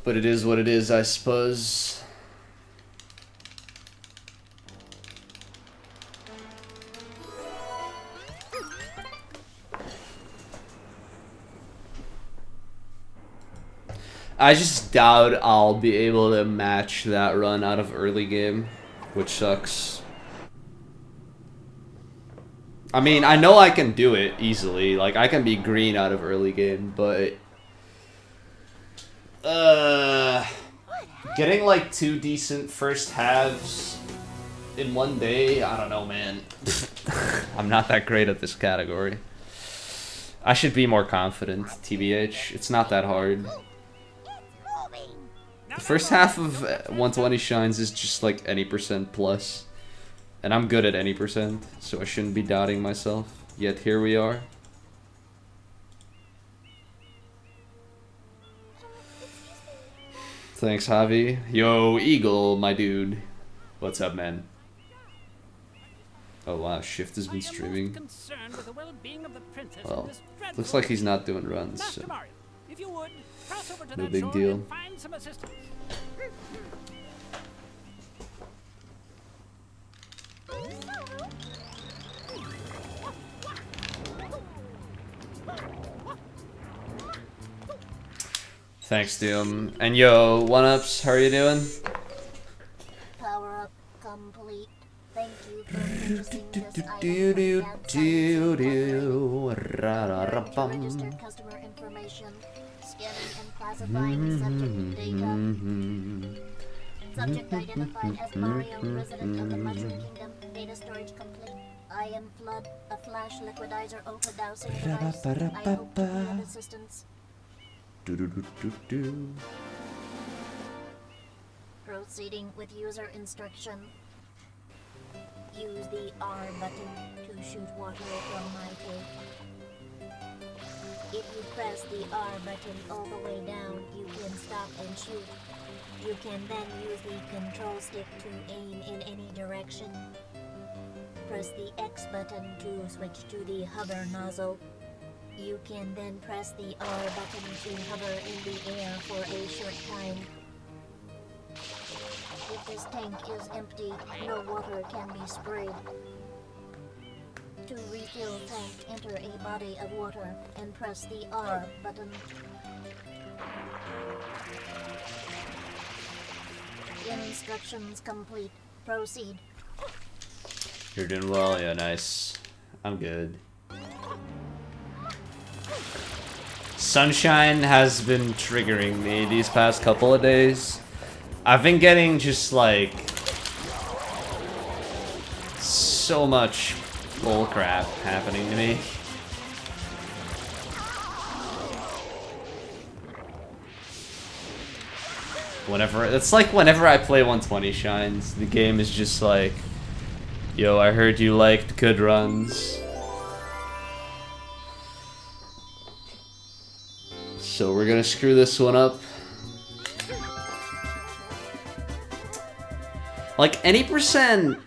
But it is what it is, I suppose. I just doubt I'll be able to match that run out of early game, which sucks. I mean, I know I can do it easily. Like, I can be green out of early game, but... getting, like, 2 decent first halves in one day, I don't know, man. I'm not that great at this category. I should be more confident, TBH. It's not that hard. The first half of 120 Shines is just, like, any % plus. And I'm good at any %, so I shouldn't be doubting myself. Yet here we are. Thanks, Javi. Yo, Eagle, my dude. What's up, man? Oh wow, Shift has been streaming. Well, looks like he's not doing runs, so no big deal. Thanks, Doom. And yo, 1-ups, how are you doing? Power up complete. Thank you for purchasing this item. Registered customer information. Scanning and classifying subject data. Subject identified as Mario, resident of the Mushroom Kingdom. Data storage complete. I am Flood, a flash liquidizer overdosing device. I hope to be of assistance. Proceeding with user instruction. Use the R button to shoot water from my tank. If you press the R button all the way down, you can stop and shoot. You can then use the control stick to aim in any direction. Press the X button to switch to the hover nozzle. You can then press the R button to hover in the air for a short time. If this tank is empty, no water can be sprayed. To refill tank, enter a body of water and press the R button. Instructions complete. Proceed. You're doing well, yeah, nice. I'm good. Sunshine has been triggering me these past couple of days. I've been getting just like so much bullcrap happening to me. It's like whenever I play 120 Shines, the game is just like, yo, I heard you liked good runs. So we're gonna screw this one up. Like any percent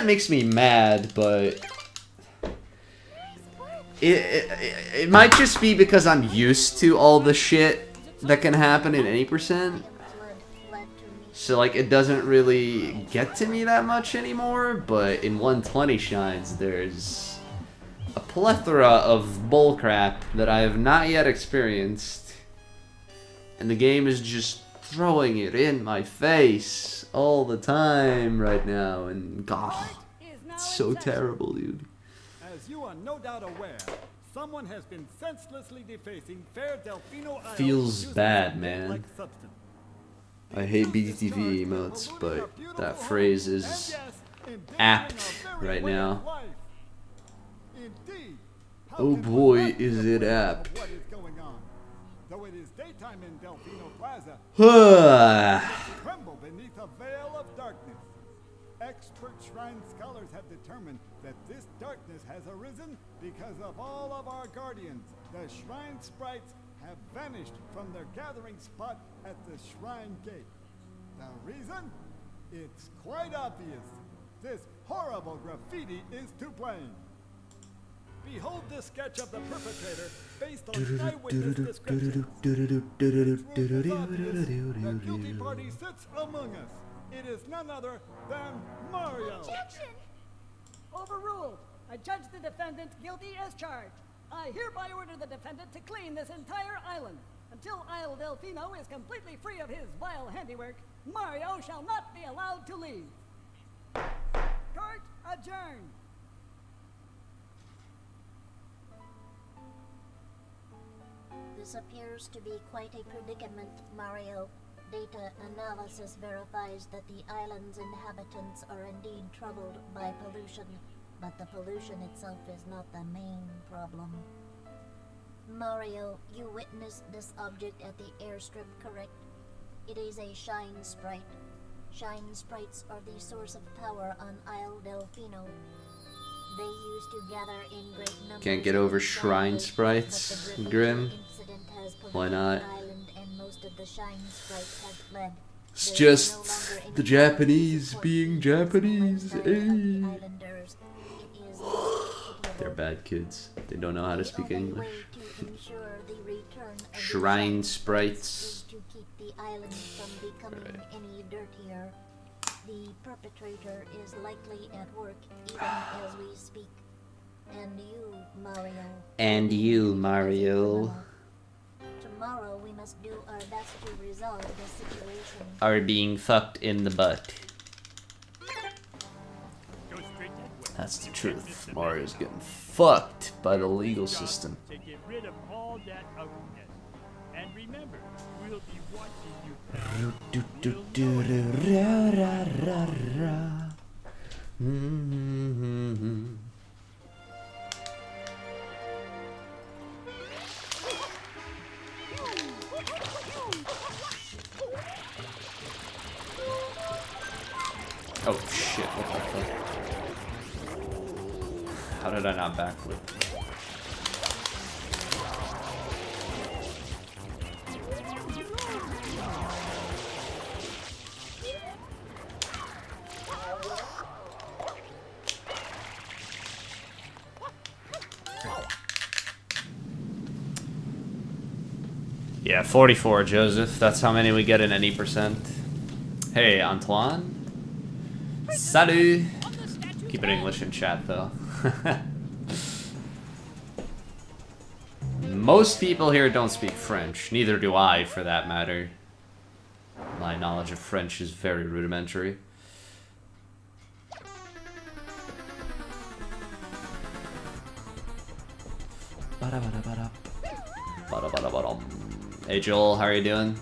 makes me mad, but it might just be because I'm used to all the shit that can happen in any %. So like it doesn't really get to me that much anymore, but in 120 Shines there's a plethora of bullcrap that I have not yet experienced. And the game is just throwing it in my face all the time right now, and God, it's so terrible, dude. As you are no doubt aware, someone has been senselessly defacing fair Delfino Isle. Feels bad, man. I hate BTTV emotes, but that phrase is apt right now. Oh boy, is it apt. Though it is daytime in Delfino Plaza, tremble beneath a veil of darkness. Expert shrine scholars have determined that this darkness has arisen because of all of our guardians. The shrine sprites have vanished from their gathering spot at the shrine gate. The reason? It's quite obvious. This horrible graffiti is to blame. Behold this sketch of the perpetrator based on eyewitness descriptions. The guilty party sits among us. It is none other than Mario. Objection! Overruled. I judge the defendant guilty as charged. I hereby order the defendant to clean this entire island. Until Isle Delfino is completely free of his vile handiwork, Mario shall not be allowed to leave. Court adjourned. This appears to be quite a predicament, Mario. Data analysis verifies that the island's inhabitants are indeed troubled by pollution, but the pollution itself is not the main problem. Mario, you witnessed this object at the airstrip, correct? It is a shine sprite. Shine sprites are the source of power on Isle Delfino. They used to gather in great numbers. Can't get over shrine but sprites, the Grim. incident has Why polluted not? the island and most of the shine sprites have fled. It's There is just no longer any the Japanese support being for the Japanese. lifestyle of the Eh. islanders. It is most pitiable. They're bad kids. They don't know how to The speak only English. way to ensure the return of the Shrine shine sprites. is to keep the island from becoming any dirtier. The perpetrator is likely at work even as we speak. And you, Mario. And you, Mario, Tomorrow we must do our best to resolve the situation. are being fucked in the butt. That's the truth. Mario's getting fucked by the legal system. To get rid of all that ugliness. And remember, we'll be watching you. Oh shit, what the fuck? How did I not backflip? Yeah, 44, Joseph. That's how many we get in any percent. Hey, Antoine. Salut! Keep it English in chat, though. Most people here don't speak French. Neither do I, for that matter. My knowledge of French is very rudimentary. Hey Joel, how are you doing?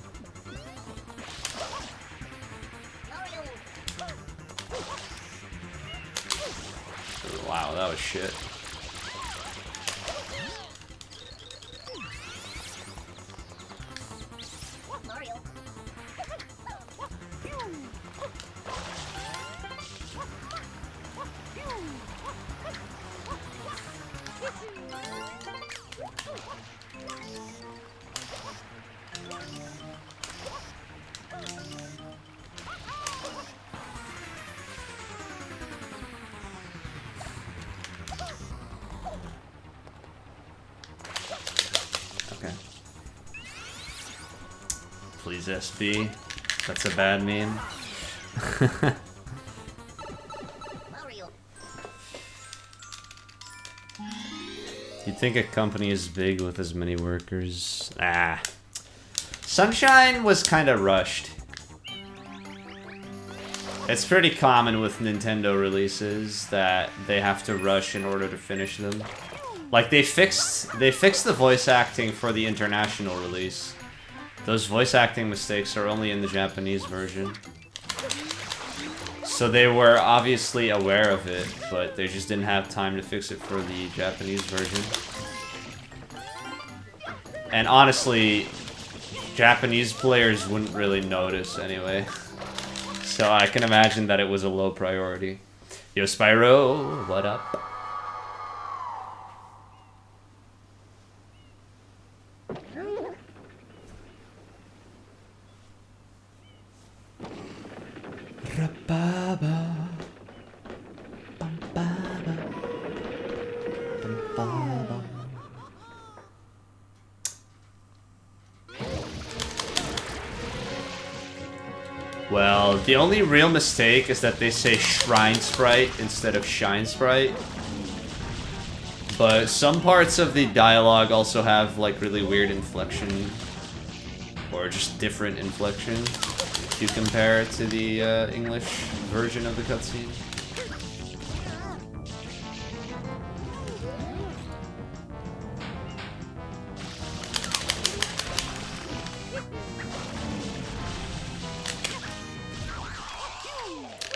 Wow, that was shit. Mario. Okay. Please SB. That's a bad meme. Mario. You'd think a company as big with as many workers. Ah. Sunshine was kind of rushed. It's pretty common with Nintendo releases that they have to rush in order to finish them. Like they fixed the voice acting for the international release. Those voice acting mistakes are only in the Japanese version. So they were obviously aware of it, but they just didn't have time to fix it for the Japanese version. And honestly, Japanese players wouldn't really notice anyway. So I can imagine that it was a low priority. Yo, Spyro, what up? Ra-ba-ba. Bum-ba-ba. Bum-ba. Well, the only real mistake is that they say Shrine Sprite instead of Shine Sprite. But some parts of the dialogue also have like really weird inflection. Or just different inflection. If you compare it to the English version of the cutscene.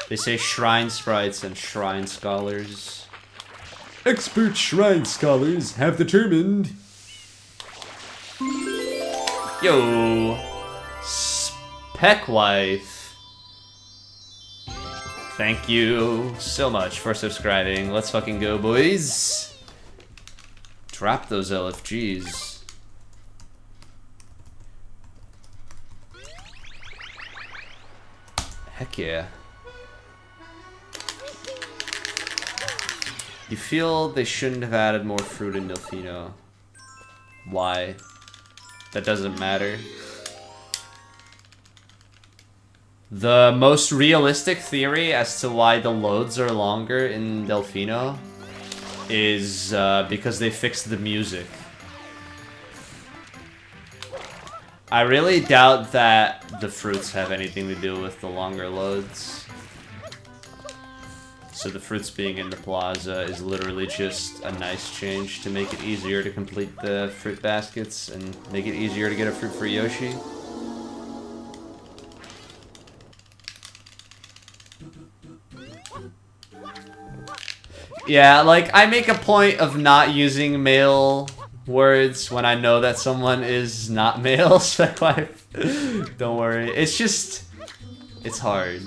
They say Shrine Sprites and Shrine Scholars. Expert Shrine Scholars have determined... Yo! Speckwife! Thank you so much for subscribing. Let's fucking go, boys! Drop those LFGs. Heck yeah. You feel they shouldn't have added more fruit in Delfino. Why? That doesn't matter. The most realistic theory as to why the loads are longer in Delfino is because they fixed the music. I really doubt that the fruits have anything to do with the longer loads. So the fruits being in the plaza is literally just a nice change to make it easier to complete the fruit baskets and make it easier to get a fruit for Yoshi. Yeah, like, I make a point of not using male words when I know that someone is not male, Speckwife. Don't worry. It's just... it's hard.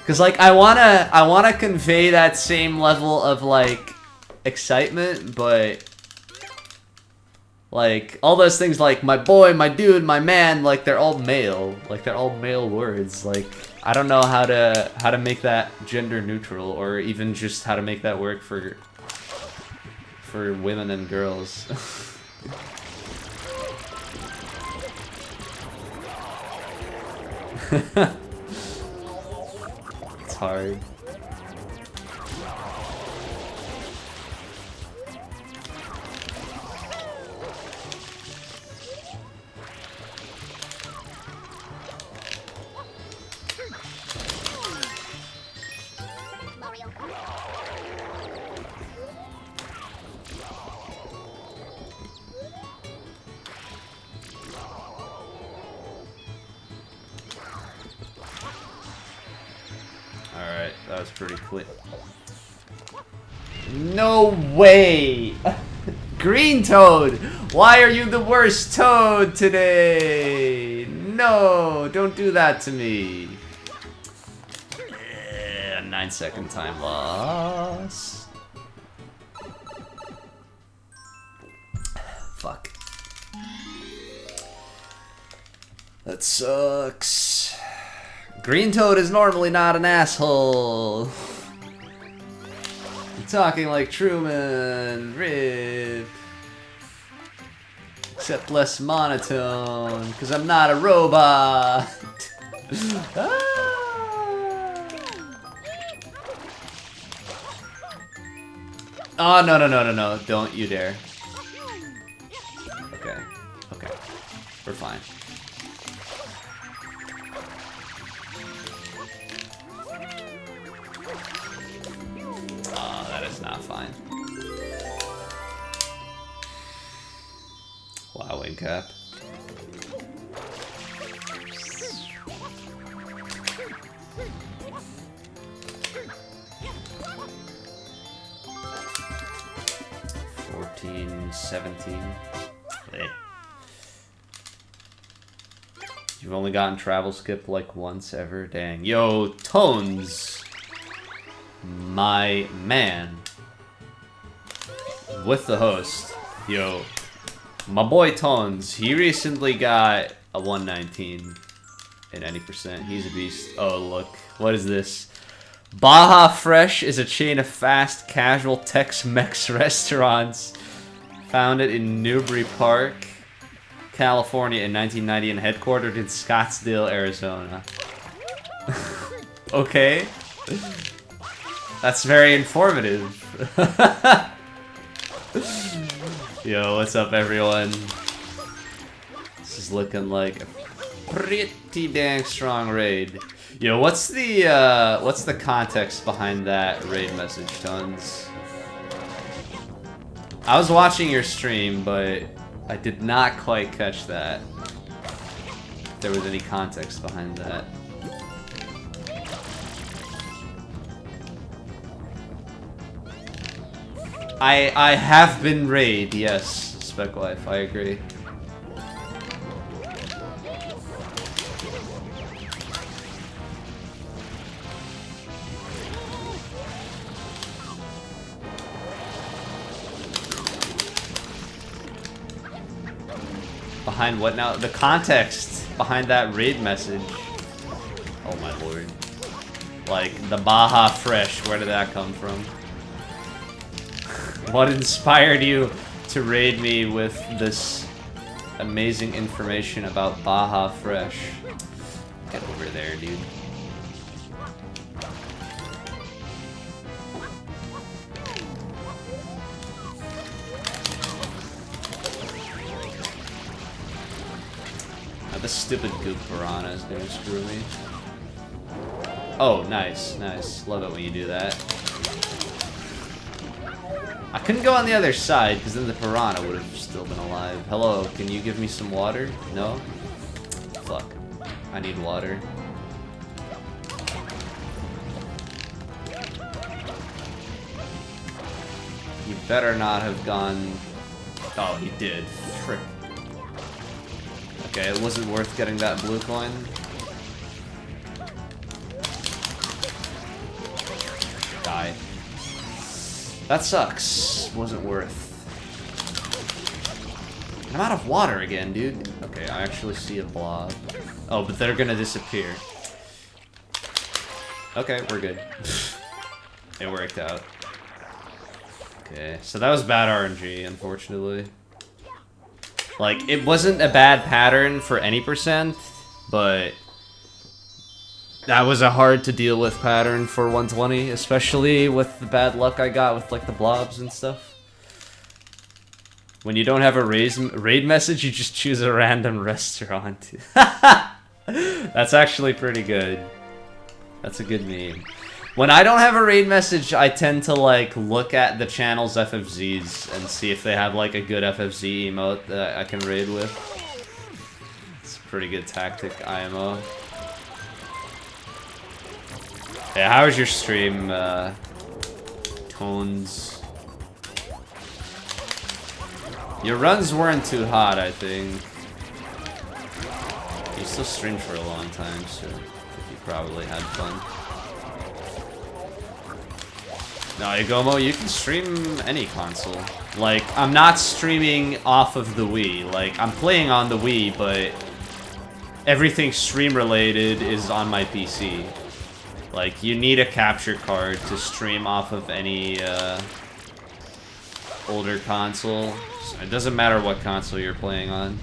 Cause like I wanna convey that same level of like excitement, but like all those things like my boy, my dude, my man, like they're all male. Like they're all male words. Like I don't know how to make that gender neutral or even just how to make that work for women and girls. Hard. Alright, that was pretty clear. No way! Green Toad! Why are you the worst Toad today? No, don't do that to me. 9-second time loss. Fuck. That sucks. Green Toad is normally not an asshole. I'm talking like Truman, Rip. Except less monotone, because I'm not a robot. Ah. Oh, no. Don't you dare. Okay. Okay. We're fine. Oh, that is not fine. Wow, wing cap. $14.17. You've only gotten travel skip like once ever? Dang. Yo, Tones! My man. With the host. Yo. My boy Tones, he recently got a 119 in any percent. He's a beast. Oh, look. What is this? Baja Fresh is a chain of fast, casual Tex-Mex restaurants founded in Newbury Park, California in 1990 and headquartered in Scottsdale, Arizona. Okay. That's very informative. Yo, what's up, everyone? This is looking like a pretty dang strong raid. Yo, what's the context behind that raid message, Tons? I was watching your stream, but I did not quite catch that. If there was any context behind that. I have been raid, yes, Spec Life, I agree. Behind what now? The context behind that raid message. Oh my lord. Like, the Baja Fresh, where did that come from? What inspired you to raid me with this amazing information about Baja Fresh? Get over there, dude. This stupid goop piranha is gonna screw me. Oh, nice, nice. Love it when you do that. I couldn't go on the other side, because then the piranha would have still been alive. Hello, can you give me some water? No? Fuck. I need water. You better not have gone... Oh, he did. Frick. Okay, it wasn't worth getting that blue coin. Die. That sucks. Wasn't worth. I'm out of water again, dude. Okay, I actually see a blob. Oh, but they're gonna disappear. Okay, we're good. It worked out. Okay, so that was bad RNG, unfortunately. Like, it wasn't a bad pattern for any percent, but that was a hard to deal with pattern for 120, especially with the bad luck I got with, like, the blobs and stuff. When you don't have a raid message, you just choose a random restaurant. That's actually pretty good. That's a good meme. When I don't have a raid message, I tend to, like, look at the channel's FFZs and see if they have, like, a good FFZ emote that I can raid with. It's a pretty good tactic, IMO. Yeah, how was your stream, Tones? Your runs weren't too hot, I think. You still streamed for a long time, so you probably had fun. No, Igomo, you can stream any console. Like, I'm not streaming off of the Wii. Like, I'm playing on the Wii, but everything stream-related is on my PC. Like, you need a capture card to stream off of any, older console. So it doesn't matter what console you're playing on.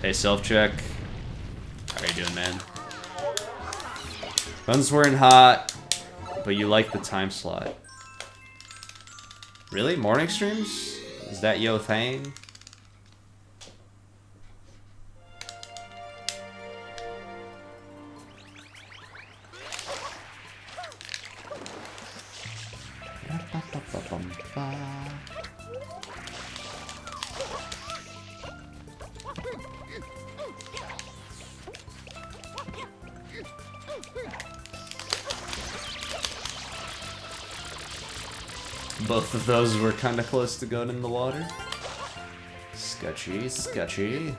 Hey, self-check. How are you doing, man? Runs weren't hot. But you like the time slot. Really? Morning streams? Is that your thing? Both of those were kind of close to going in the water. Sketchy, sketchy.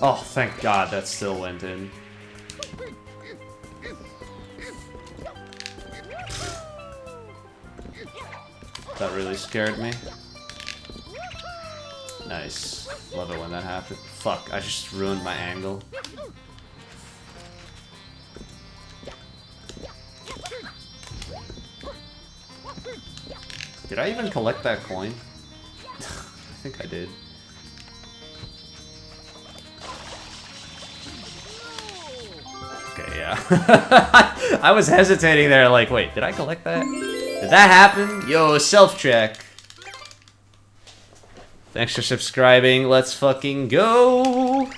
Oh, thank God that still went in. That really scared me. Nice. Love it when that happens. Fuck, I just ruined my angle. Did I even collect that coin? think I did. Okay, yeah. I was hesitating there, like, wait, did I collect that? Did that happen? Yo, self-check. Thanks for subscribing. Let's fucking go.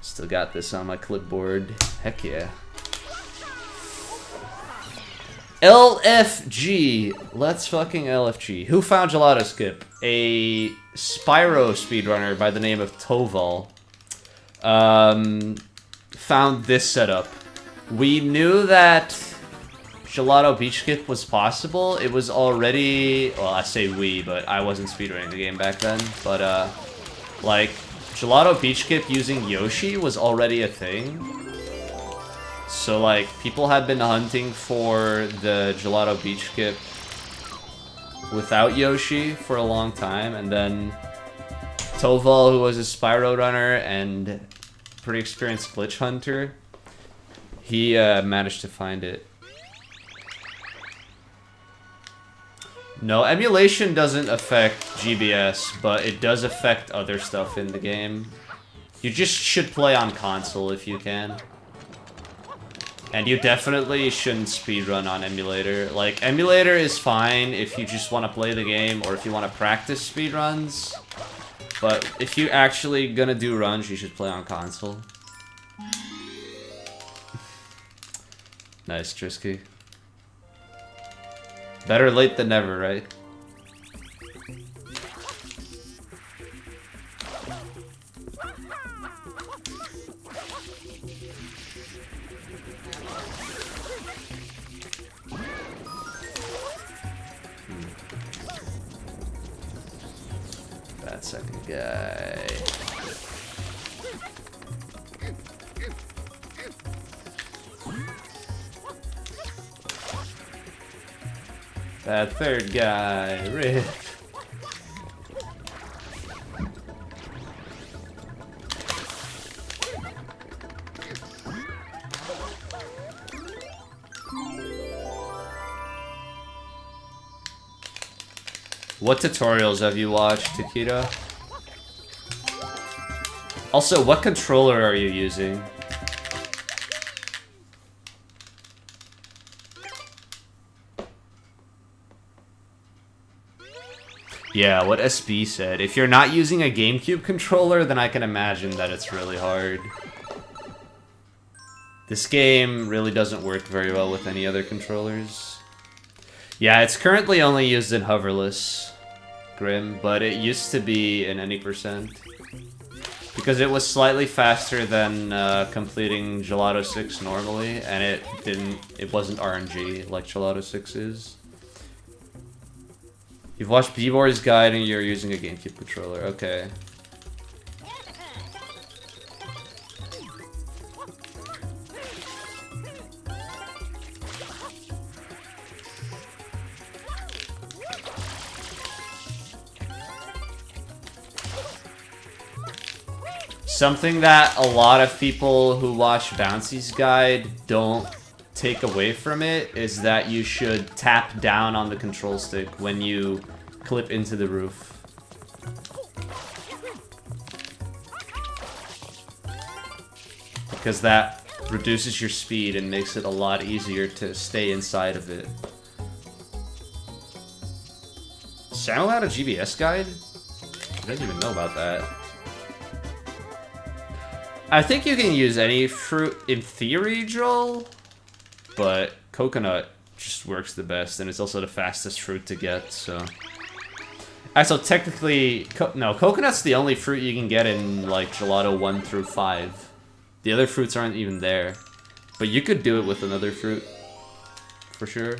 Still got this on my clipboard. Heck yeah. LFG. Let's fucking LFG. Who found Gelato Skip? A Spyro speedrunner by the name of Toval. Found this setup. We knew that Gelato Beach Skip was possible. It was already... Well, I say we, but I wasn't speedrunning the game back then. But, like, Gelato Beach Skip using Yoshi was already a thing. So, like, people had been hunting for the Gelato Beach Skip without Yoshi for a long time, and then Toval, who was a Spyro runner and pretty experienced glitch hunter, he managed to find it. No, emulation doesn't affect GBS, but it does affect other stuff in the game. You just should play on console if you can. And you definitely shouldn't speedrun on emulator. Like, emulator is fine if you just want to play the game or if you want to practice speedruns. But if you're actually gonna do runs, you should play on console. Nice, Trisky. Better late than never, right? That second guy. That third guy, Rip. What tutorials have you watched, Takeda? Also, what controller are you using? Yeah, what SB said. If you're not using a GameCube controller, then I can imagine that it's really hard. This game really doesn't work very well with any other controllers. Yeah, it's currently only used in hoverless, Grim, but it used to be in any %. Because it was slightly faster than completing Gelato 6 normally, and it wasn't RNG like Gelato 6 is. You've watched B-Boy's guide and you're using a GameCube controller. Okay. Something that a lot of people who watch Bouncy's guide don't take away from it is that you should tap down on the control stick when you clip into the roof. Because that reduces your speed and makes it a lot easier to stay inside of it. Samuel had a GBS guide? I didn't even know about that. I think you can use any fruit in theory, Joel, but coconut just works the best, and it's also the fastest fruit to get, so... So technically, no, coconut's the only fruit you can get in, like, Gelato 1 through 5. The other fruits aren't even there. But you could do it with another fruit, for sure.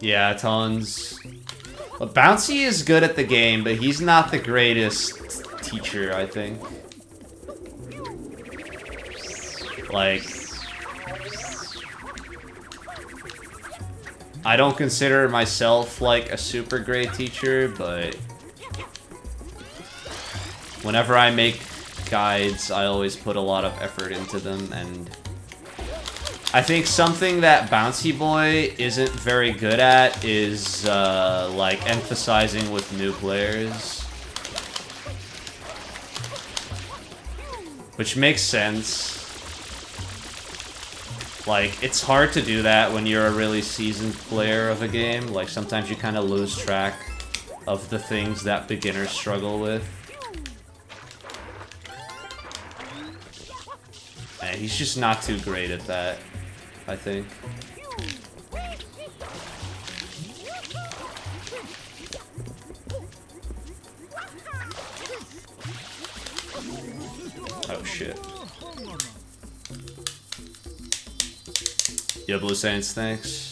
Yeah, tons. Well, Bouncy is good at the game, but he's not the greatest teacher, I think. Like, I don't consider myself, like, a super great teacher, but whenever I make guides, I always put a lot of effort into them, and I think something that Bouncy Boy isn't very good at is like emphasizing with new players. Which makes sense. Like, it's hard to do that when you're a really seasoned player of a game. Like, sometimes you kind of lose track of the things that beginners struggle with. And he's just not too great at that, I think. Oh shit. Yo, Blue Saints, thanks.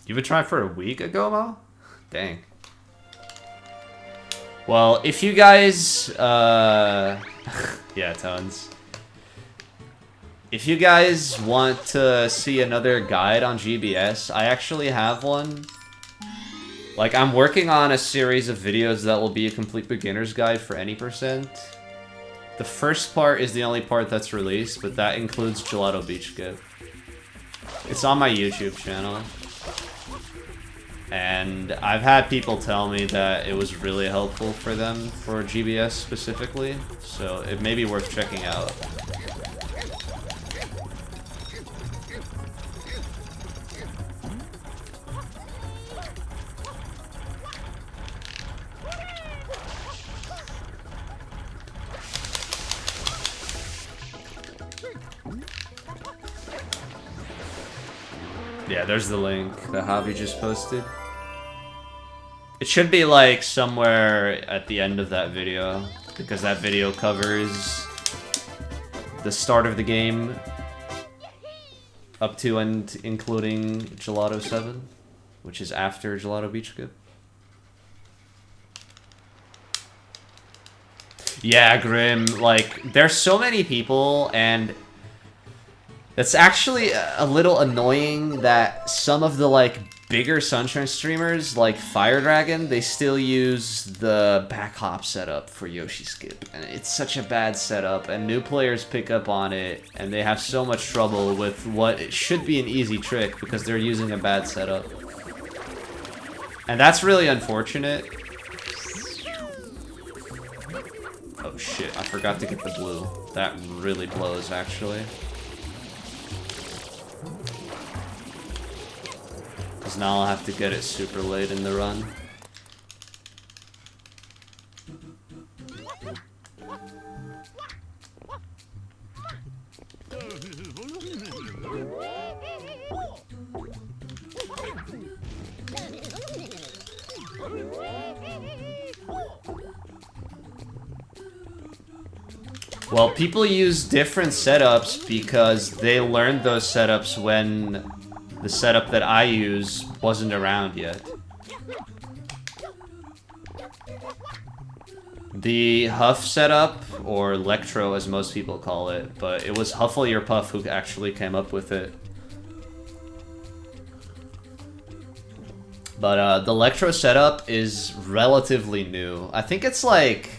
You've been trying for a week ago, Mo? Dang. Well, if you guys, yeah, tons. If you guys want to see another guide on GBS, I actually have one. Like, I'm working on a series of videos that will be a complete beginner's guide for any percent. The first part is the only part that's released, but that includes Gelato Beach Skip. It's on my YouTube channel. And I've had people tell me that it was really helpful for them for GBS specifically, so it may be worth checking out. Yeah, there's the link that Javi just posted. It should be like somewhere at the end of that video, because that video covers the start of the game up to and including Gelato 7, which is after Gelato Beach Skip. Yeah, Grim, like, there's so many people, and it's actually a little annoying that some of the, like, bigger Sunshine streamers, like Fire Dragon, they still use the back hop setup for Yoshi Skip. And it's such a bad setup, and new players pick up on it, and they have so much trouble with what it should be an easy trick because they're using a bad setup. And that's really unfortunate. Oh shit, I forgot to get the blue. That really blows, actually. Because now I'll have to get it super late in the run. Well, people use different setups because they learned those setups when the setup that I use wasn't around yet. The Huff setup, or Electro as most people call it, but it was Huffle Your Puff who actually came up with it. But the Electro setup is relatively new. I think it's like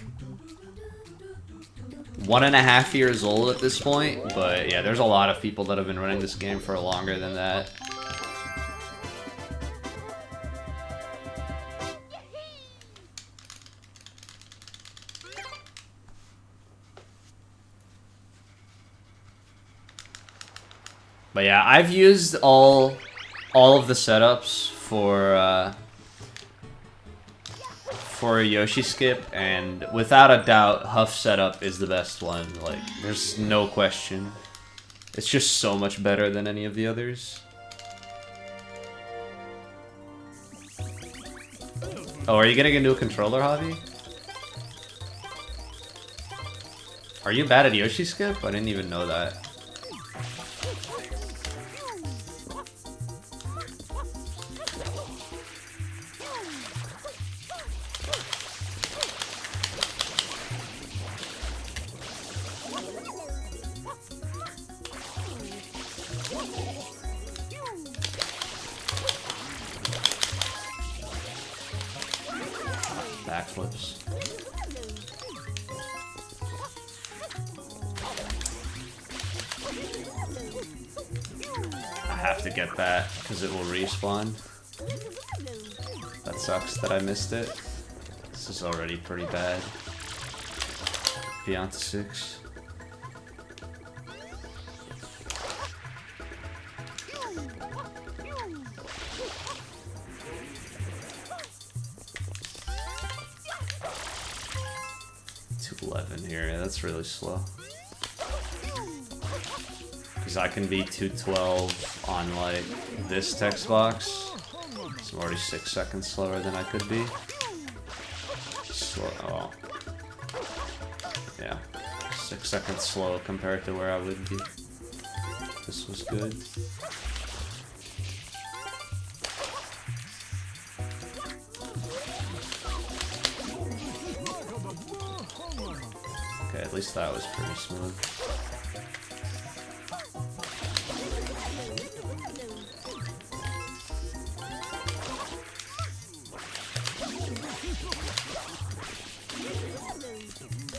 1.5 years old at this point, but yeah, there's a lot of people that have been running this game for longer than that. But yeah, I've used all of the setups for Yoshi Skip, and without a doubt, Huff setup is the best one. Like, there's no question. It's just so much better than any of the others. Oh, are you getting a new controller, Javi? Are you bad at Yoshi Skip? I didn't even know that. backflips. I have to get that because it will respawn. That sucks that I missed it. This is already pretty bad. Beyond 6. Here, yeah, that's really slow. Because I can be 212 on like this text box. So I'm already 6 seconds slower than I could be. Slow. Oh. Yeah. 6 seconds slow compared to where I would be. This was good. Okay, at least that was pretty smooth.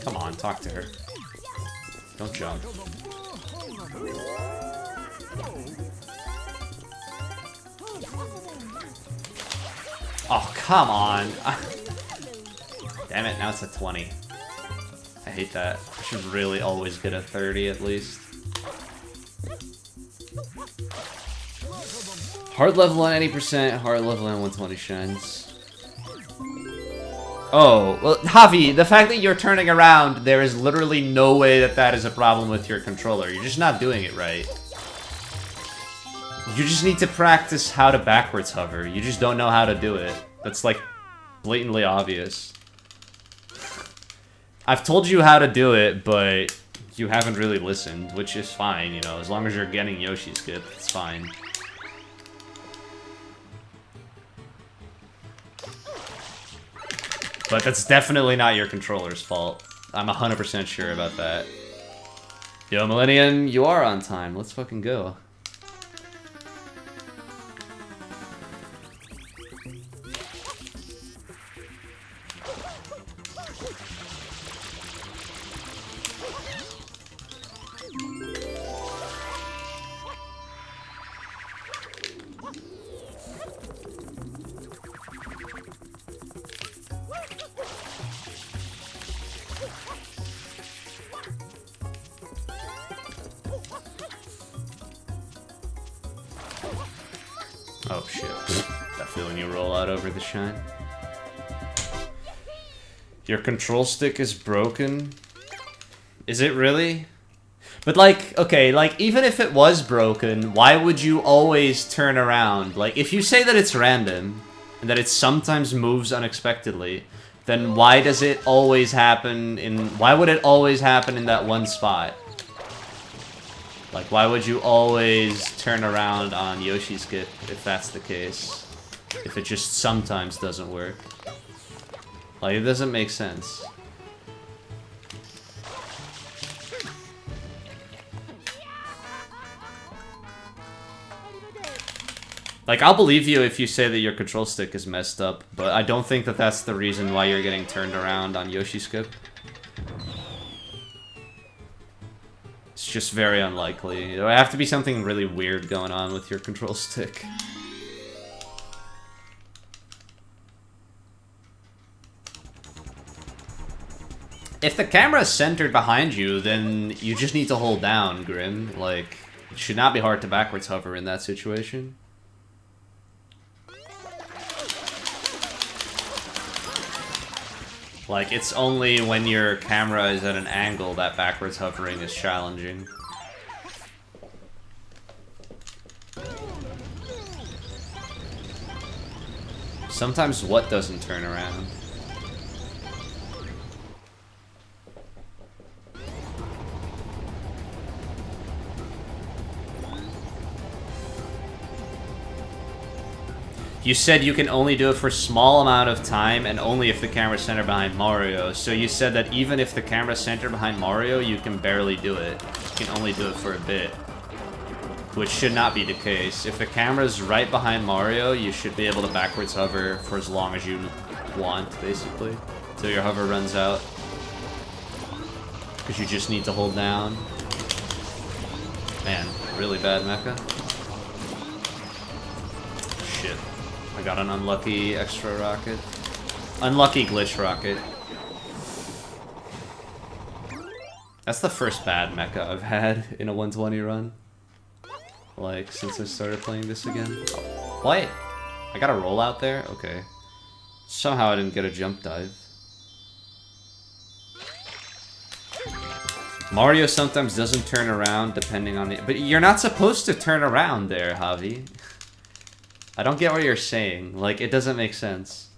Come on, talk to her. Don't jump. Oh, come on. Damn it, now it's a 20. I hate that. I should really always get a 30 at least. Hard level on 80%, hard level on 120 shines. Oh, well, Javi, the fact that you're turning around, there is literally no way that that is a problem with your controller. You're just not doing it right. You just need to practice how to backwards hover. You just don't know how to do it. That's, like, blatantly obvious. I've told you how to do it, but you haven't really listened, which is fine, you know. As long as you're getting Yoshi skip, it's fine. But that's definitely not your controller's fault. I'm 100% sure about that. Yo, Millennium, you are on time. Let's fucking go. Oh shit. That feeling you roll out over the shine. Your control stick is broken? Is it really? But like, okay, like even if it was broken, why would you always turn around? Like if you say that it's random and that it sometimes moves unexpectedly, then why does it always happen why would it always happen in that one spot? Like, why would you always turn around on Yoshi skip if that's the case? If it just sometimes doesn't work? Like, it doesn't make sense. Like, I'll believe you if you say that your control stick is messed up, but I don't think that that's the reason why you're getting turned around on Yoshi skip. It's just very unlikely. There would have to be something really weird going on with your control stick. If the camera is centered behind you, then you just need to hold down, Grim. Like, it should not be hard to backwards hover in that situation. Like, it's only when your camera is at an angle that backwards hovering is challenging. Sometimes what doesn't turn around? You said you can only do it for a small amount of time and only if the camera's centered behind Mario. So you said that even if the camera's centered behind Mario, you can barely do it. You can only do it for a bit. Which should not be the case. If the camera's right behind Mario, you should be able to backwards hover for as long as you want, basically. Till your hover runs out. Because you just need to hold down. Man, really bad mecha. Shit. I got an unlucky extra rocket. Unlucky glitch rocket. That's the first bad mecha I've had in a 120 run. Like, since I started playing this again. What? I got a roll out there? Okay. Somehow I didn't get a jump dive. Mario sometimes doesn't turn around depending on the... But you're not supposed to turn around there, Javi. I don't get what you're saying. Like, it doesn't make sense.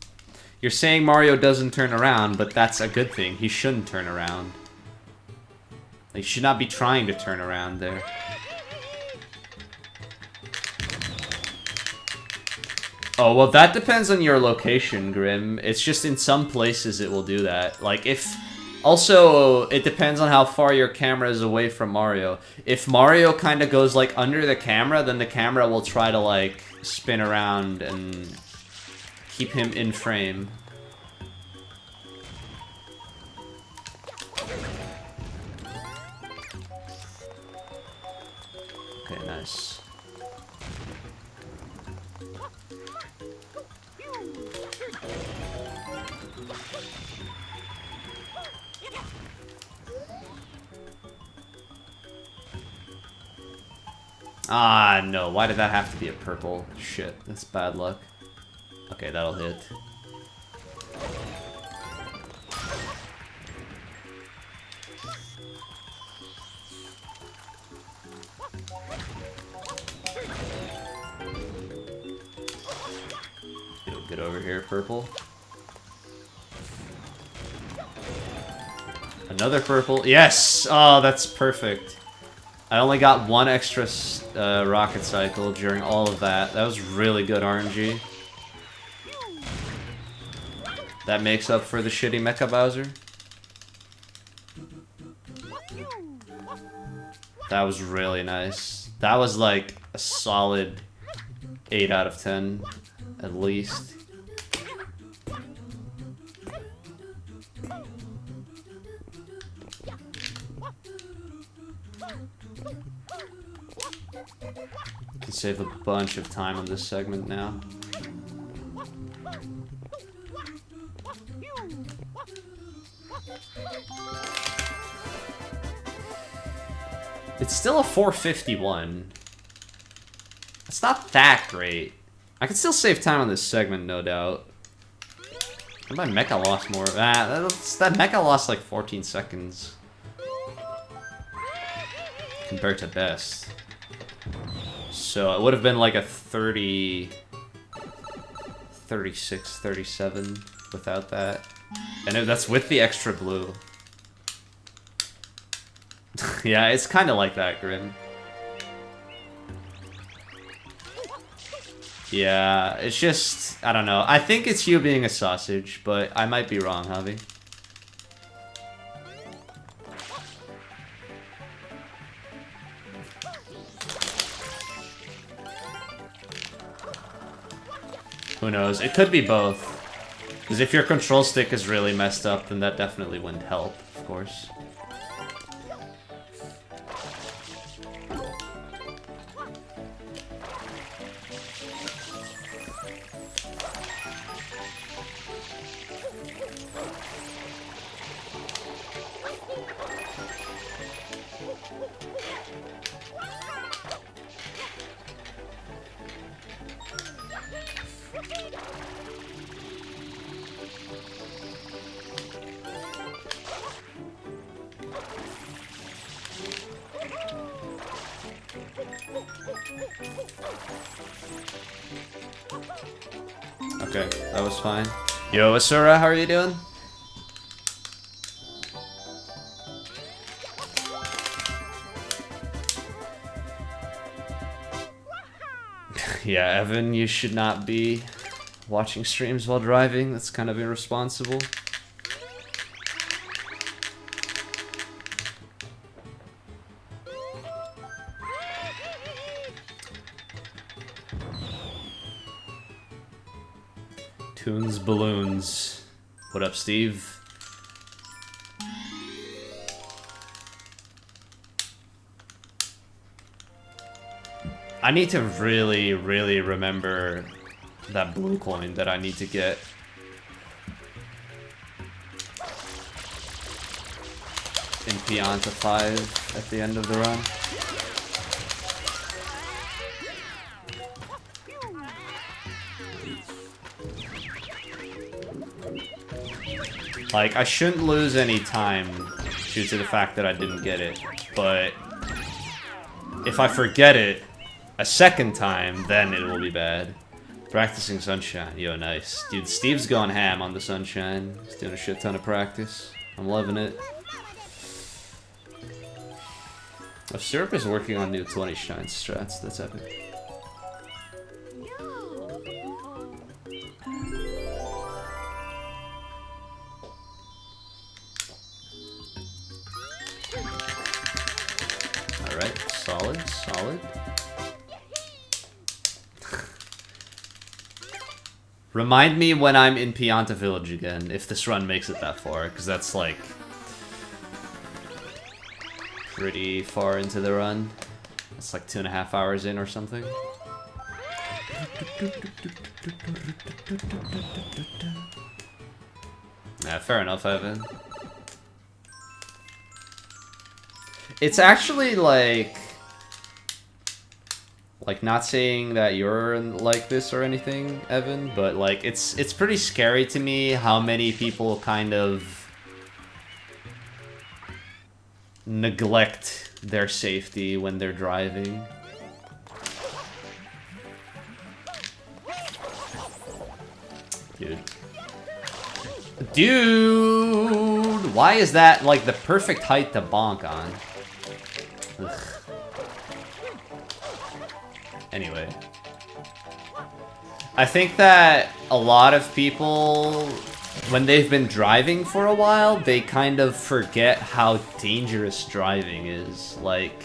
You're saying Mario doesn't turn around, but that's a good thing. He shouldn't turn around. He should not be trying to turn around there. Oh, well, that depends on your location, Grim. It's just in some places it will do that. Like, if... Also, it depends on how far your camera is away from Mario. If Mario kind of goes, like, under the camera, then the camera will try to, like, spin around and keep him in frame. Okay, nice. Ah, no. Why did that have to be a purple? Shit, that's bad luck. Okay, that'll hit. Get over here, purple. Another purple. Yes! Oh, that's perfect. I only got one extra rocket cycle during all of that. That was really good RNG. That makes up for the shitty Mecha Bowser. That was really nice. That was like a solid 8 out of 10, at least. Can save a bunch of time on this segment now. It's still a 451. It's not that great. I can still save time on this segment, no doubt. My mecha lost more. That mecha lost like 14 seconds. Compared to best. So it would have been like a 30... 36, 37 without that. And that's with the extra blue. Yeah, it's kind of like that, Grim. Yeah, it's just... I don't know. I think it's you being a sausage, but I might be wrong, Javi. Who knows? It could be both. Because if your control stick is really messed up, then that definitely wouldn't help, of course. Okay, that was fine. Yo, Asura, how are you doing? Yeah, Evan, you should not be watching streams while driving. That's kind of irresponsible. Tunes Balloons. What up, Steve? need to really, really remember that blue coin that I need to get. In Pianta 5 at the end of the run. Like, I shouldn't lose any time due to the fact that I didn't get it, but if I forget it a second time, then it will be bad. Practicing Sunshine. Yo, nice. Dude, Steve's going ham on the Sunshine. He's doing a shit ton of practice. I'm loving it. Oh, Syrup is working on new 20 Shine strats. That's epic. Alright, solid, solid. Remind me when I'm in Pianta Village again, if this run makes it that far, because that's like pretty far into the run. It's like 2.5 hours in or something. Yeah, fair enough, Evan. It's actually like not saying that you're like this or anything, Evan, but like it's pretty scary to me how many people kind of neglect their safety when they're driving. Dude, why is that like the perfect height to bonk on? Ugh. Anyway, I think that a lot of people, when they've been driving for a while, they kind of forget how dangerous driving is. Like,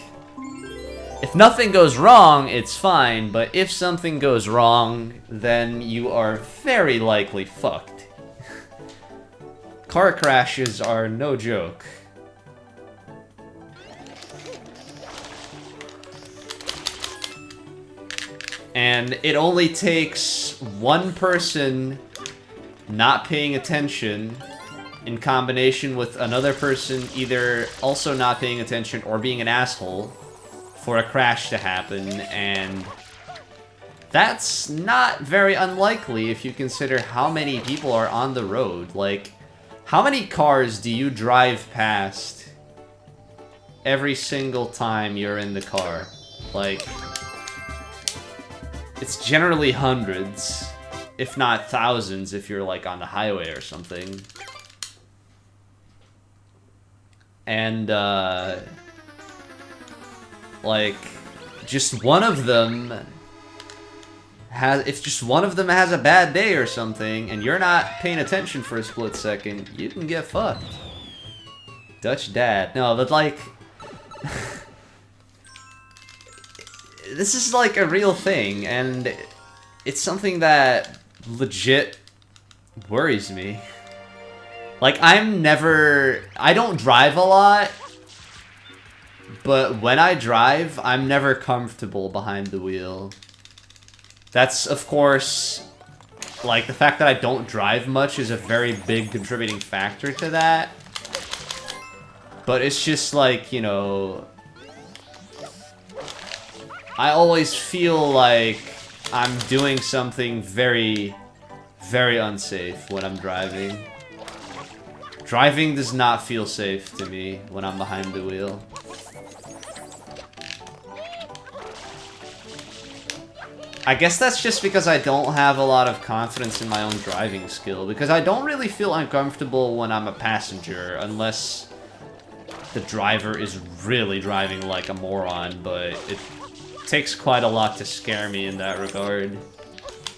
if nothing goes wrong, it's fine, but if something goes wrong, then you are very likely fucked. Car crashes are no joke. And it only takes one person not paying attention in combination with another person either also not paying attention or being an asshole for a crash to happen, and that's not very unlikely if you consider how many people are on the road. Like, how many cars do you drive past every single time you're in the car? Like, it's generally hundreds, if not thousands, if you're like on the highway or something. And, like, just one of them if just one of them has a bad day or something, and you're not paying attention for a split second, you can get fucked. Dutch dad. No, but like, this is like a real thing, and it's something that legit worries me. Like, I don't drive a lot, but when I drive, I'm never comfortable behind the wheel. That's, of course, like, the fact that I don't drive much is a very big contributing factor to that. But it's just like, you know, I always feel like I'm doing something very, very unsafe when I'm driving. Driving does not feel safe to me when I'm behind the wheel. I guess that's just because I don't have a lot of confidence in my own driving skill, because I don't really feel uncomfortable when I'm a passenger, unless the driver is really driving like a moron, but it takes quite a lot to scare me in that regard.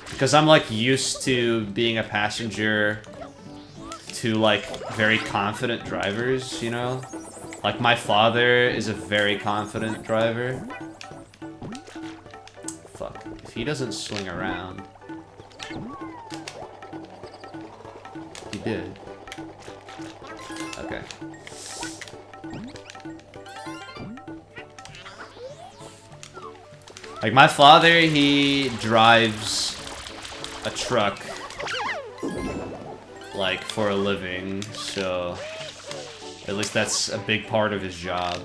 Because I'm like used to being a passenger to like very confident drivers, you know? Like my father is a very confident driver. Fuck. If he doesn't swing around... He did. Okay. Like, my father, he drives a truck, like, for a living, so at least that's a big part of his job.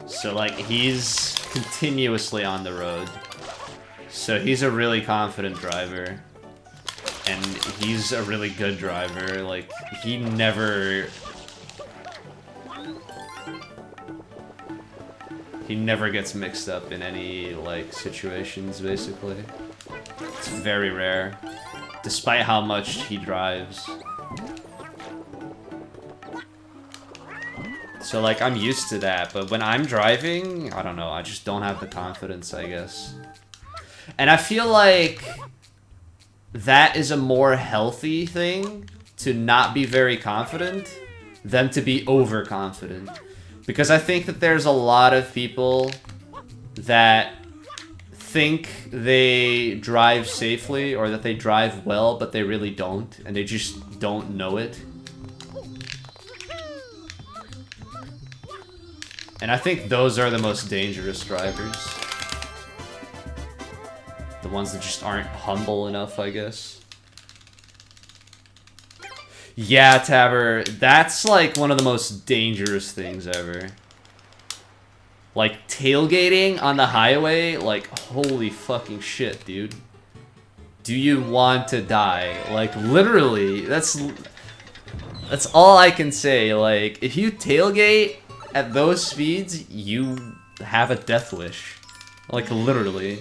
So, like, he's continuously on the road. So he's a really confident driver. And he's a really good driver. Like, he never gets mixed up in any, like, situations, basically. It's very rare. Despite how much he drives. So, like, I'm used to that, but when I'm driving, I don't know, I just don't have the confidence, I guess. And I feel like that is a more healthy thing, to not be very confident, than to be overconfident. Because I think that there's a lot of people that think they drive safely, or that they drive well, but they really don't, and they just don't know it. And I think those are the most dangerous drivers. The ones that just aren't humble enough, I guess. Yeah, Tabber, that's like one of the most dangerous things ever. Like, tailgating on the highway, like, holy fucking shit, dude. Do you want to die? Like, literally, that's all I can say. Like, if you tailgate at those speeds, you have a death wish. Like, literally.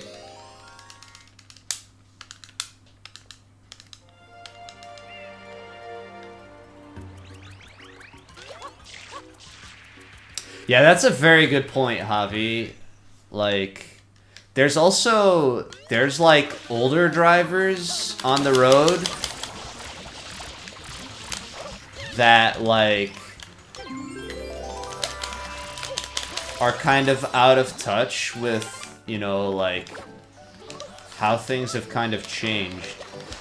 Yeah, that's a very good point, Javi. Like, there's like older drivers on the road that, like, are kind of out of touch with, you know, like, how things have kind of changed.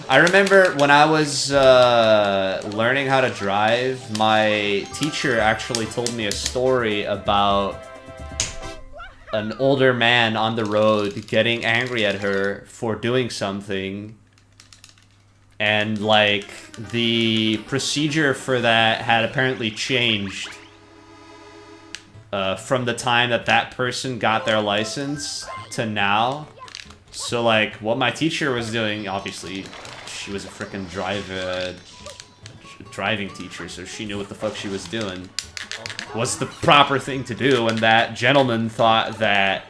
I remember when I was learning how to drive, my teacher actually told me a story about an older man on the road getting angry at her for doing something. And, like, the procedure for that had apparently changed from the time that that person got their license to now. So, like, what my teacher was doing, obviously, she was a frickin' driving teacher, so she knew what the fuck she was doing, was the proper thing to do, and that gentleman thought that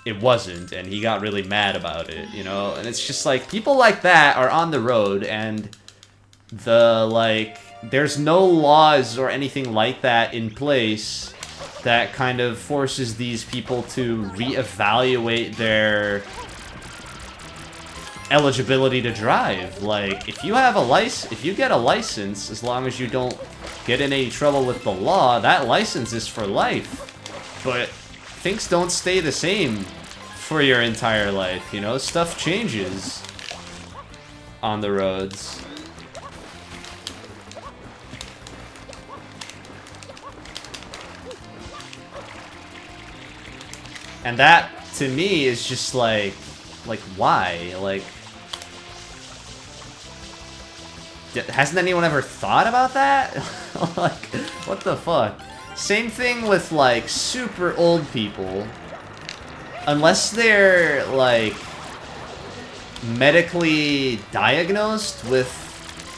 it wasn't, and he got really mad about it, you know? And it's just like, people like that are on the road, and there's no laws or anything like that in place that kind of forces these people to reevaluate their eligibility to drive. Like, if you have a if you get a license, as long as you don't get in any trouble with the law, that license is for life. But things don't stay the same for your entire life, you know? Stuff changes on the roads. And that, to me, is just like, why? Like, hasn't anyone ever thought about that? Like, what the fuck? Same thing with, like, super old people. Unless they're, like, medically diagnosed with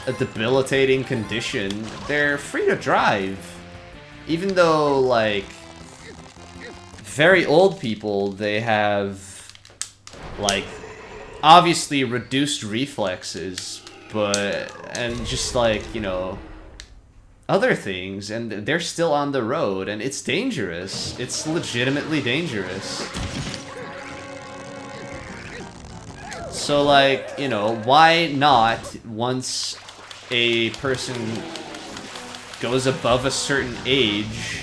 a debilitating condition, they're free to drive. Even though, like, very old people, they have, like, obviously reduced reflexes, and just, like, you know, other things, and they're still on the road, and it's dangerous. It's legitimately dangerous. So, like, you know, why not, once a person goes above a certain age,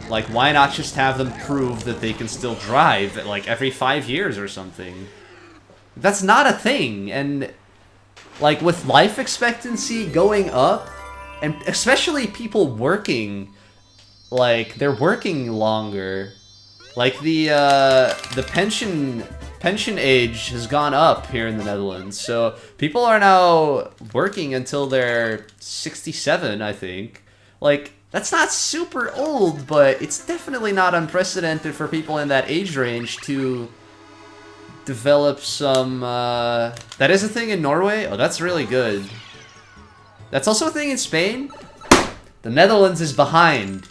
like, why not just have them prove that they can still drive, like, every 5 years or something? That's not a thing, and, like, with life expectancy going up, and especially people working, like, they're working longer, Like the pension age has gone up here in the Netherlands, so people are now working until they're 67, I think. Like, that's not super old, but it's definitely not unprecedented for people in that age range to develop some, that is a thing in Norway? Oh, that's really good. That's also a thing in Spain? The Netherlands is behind.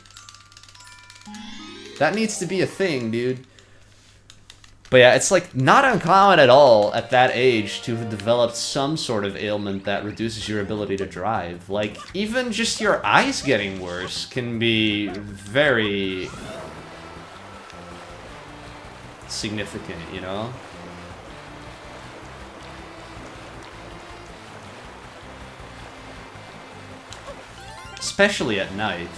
That needs to be a thing, dude. But yeah, it's like not uncommon at all at that age to have developed some sort of ailment that reduces your ability to drive. Like, even just your eyes getting worse can be very significant, you know? Especially at night.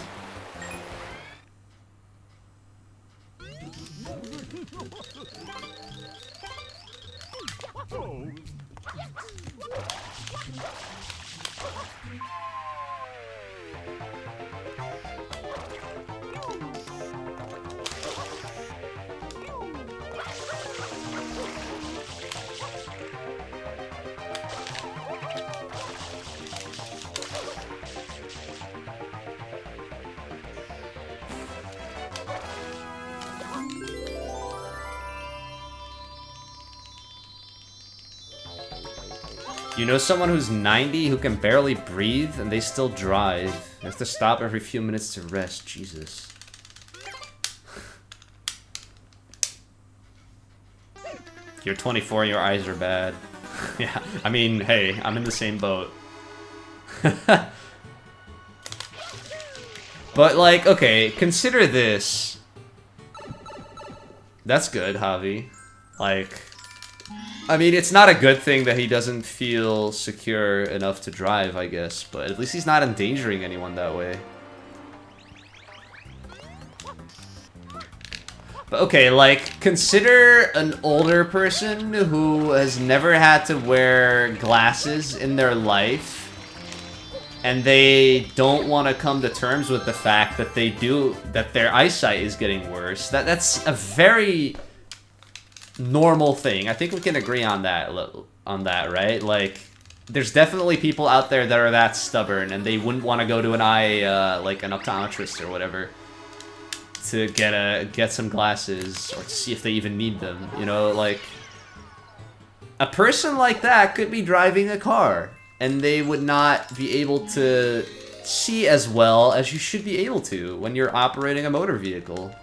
You know someone who's 90 who can barely breathe and they still drive? They have to stop every few minutes to rest. Jesus. You're 24 and your eyes are bad. Yeah, I mean, hey, I'm in the same boat. But, like, okay, consider this. That's good, Javi. Like, I mean, it's not a good thing that he doesn't feel secure enough to drive, I guess, but at least he's not endangering anyone that way. But okay, like, consider an older person who has never had to wear glasses in their life, and they don't want to come to terms with the fact that that their eyesight is getting worse. That's a very normal thing. I think we can agree on that, right? Like, there's definitely people out there that are that stubborn, and they wouldn't want to go to an eye, like an optometrist or whatever, to get some glasses, or to see if they even need them, you know? Like, a person like that could be driving a car, and they would not be able to see as well as you should be able to when you're operating a motor vehicle.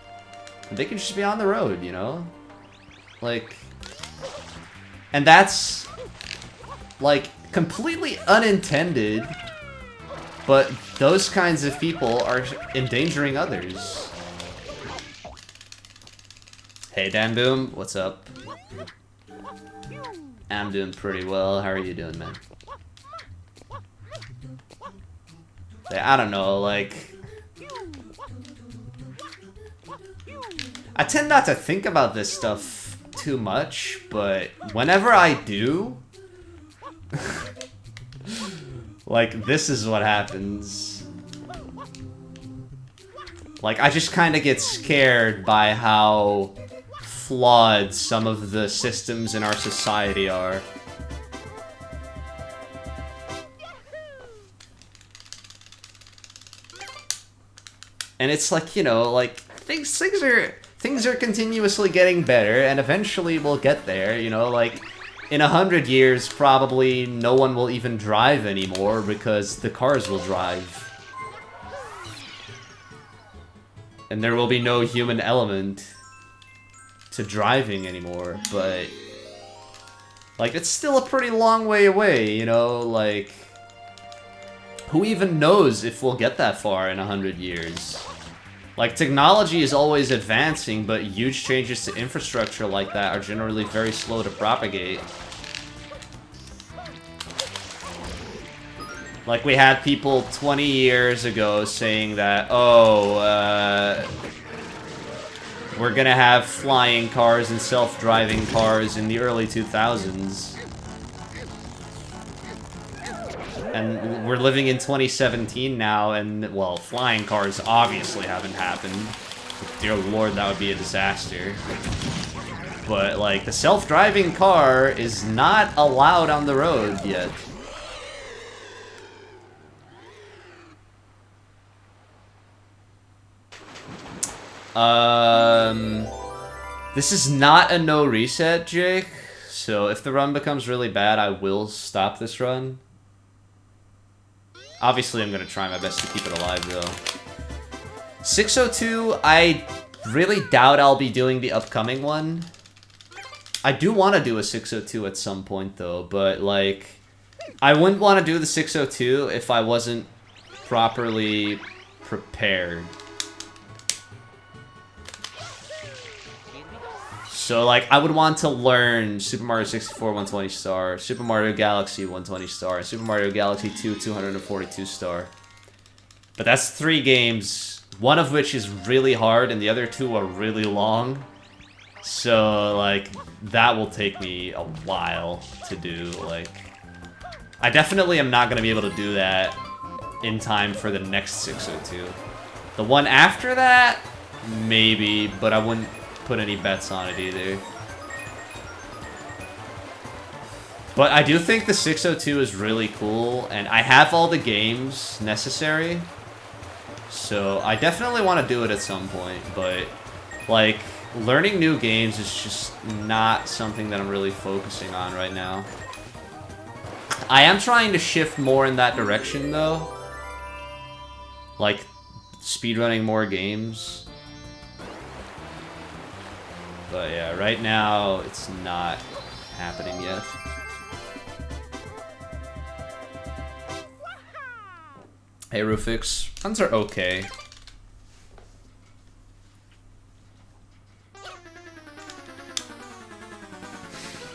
They could just be on the road, you know? Like, and that's, like, completely unintended, but those kinds of people are endangering others. Hey, Dandoom, what's up? I'm doing pretty well. How are you doing, man? I don't know, like, I tend not to think about this stuff too much, but whenever I do, like, this is what happens. Like, I just kind of get scared by how flawed some of the systems in our society are. And it's like, you know, like, things are continuously getting better, and eventually we'll get there, you know, like, in 100 years, probably no one will even drive anymore, because the cars will drive. And there will be no human element to driving anymore, but, like, it's still a pretty long way away, you know, like, who even knows if we'll get that far in 100 years? Like, technology is always advancing, but huge changes to infrastructure like that are generally very slow to propagate. Like, we had people 20 years ago saying that, oh, we're gonna have flying cars and self-driving cars in the early 2000s. And we're living in 2017 now, and, well, flying cars obviously haven't happened. dear lord, that would be a disaster. But, like, the self-driving car is not allowed on the road yet. This is not a no reset, Jake. So if the run becomes really bad, I will stop this run. Obviously, I'm going to try my best to keep it alive, though. 602, I really doubt I'll be doing the upcoming one. I do want to do a 602 at some point, though, but, like, I wouldn't want to do the 602 if I wasn't properly prepared. So, like, I would want to learn Super Mario 64 120 star, Super Mario Galaxy 120 star, and Super Mario Galaxy 2 242 star. But that's 3 games, one of which is really hard, and the other 2 are really long. So, like, that will take me a while to do, like... I definitely am not going to be able to do that in time for the next 602. The one after that, maybe, but I wouldn't put any bets on it either. But I do think the 602 is really cool, and I have all the games necessary. So I definitely want to do it at some point, but, like... learning new games is just not something that I'm really focusing on right now. I am trying to shift more in that direction, though. Like, speedrunning more games. But yeah, right now, it's not happening yet. Hey, Rufix. Runs are okay.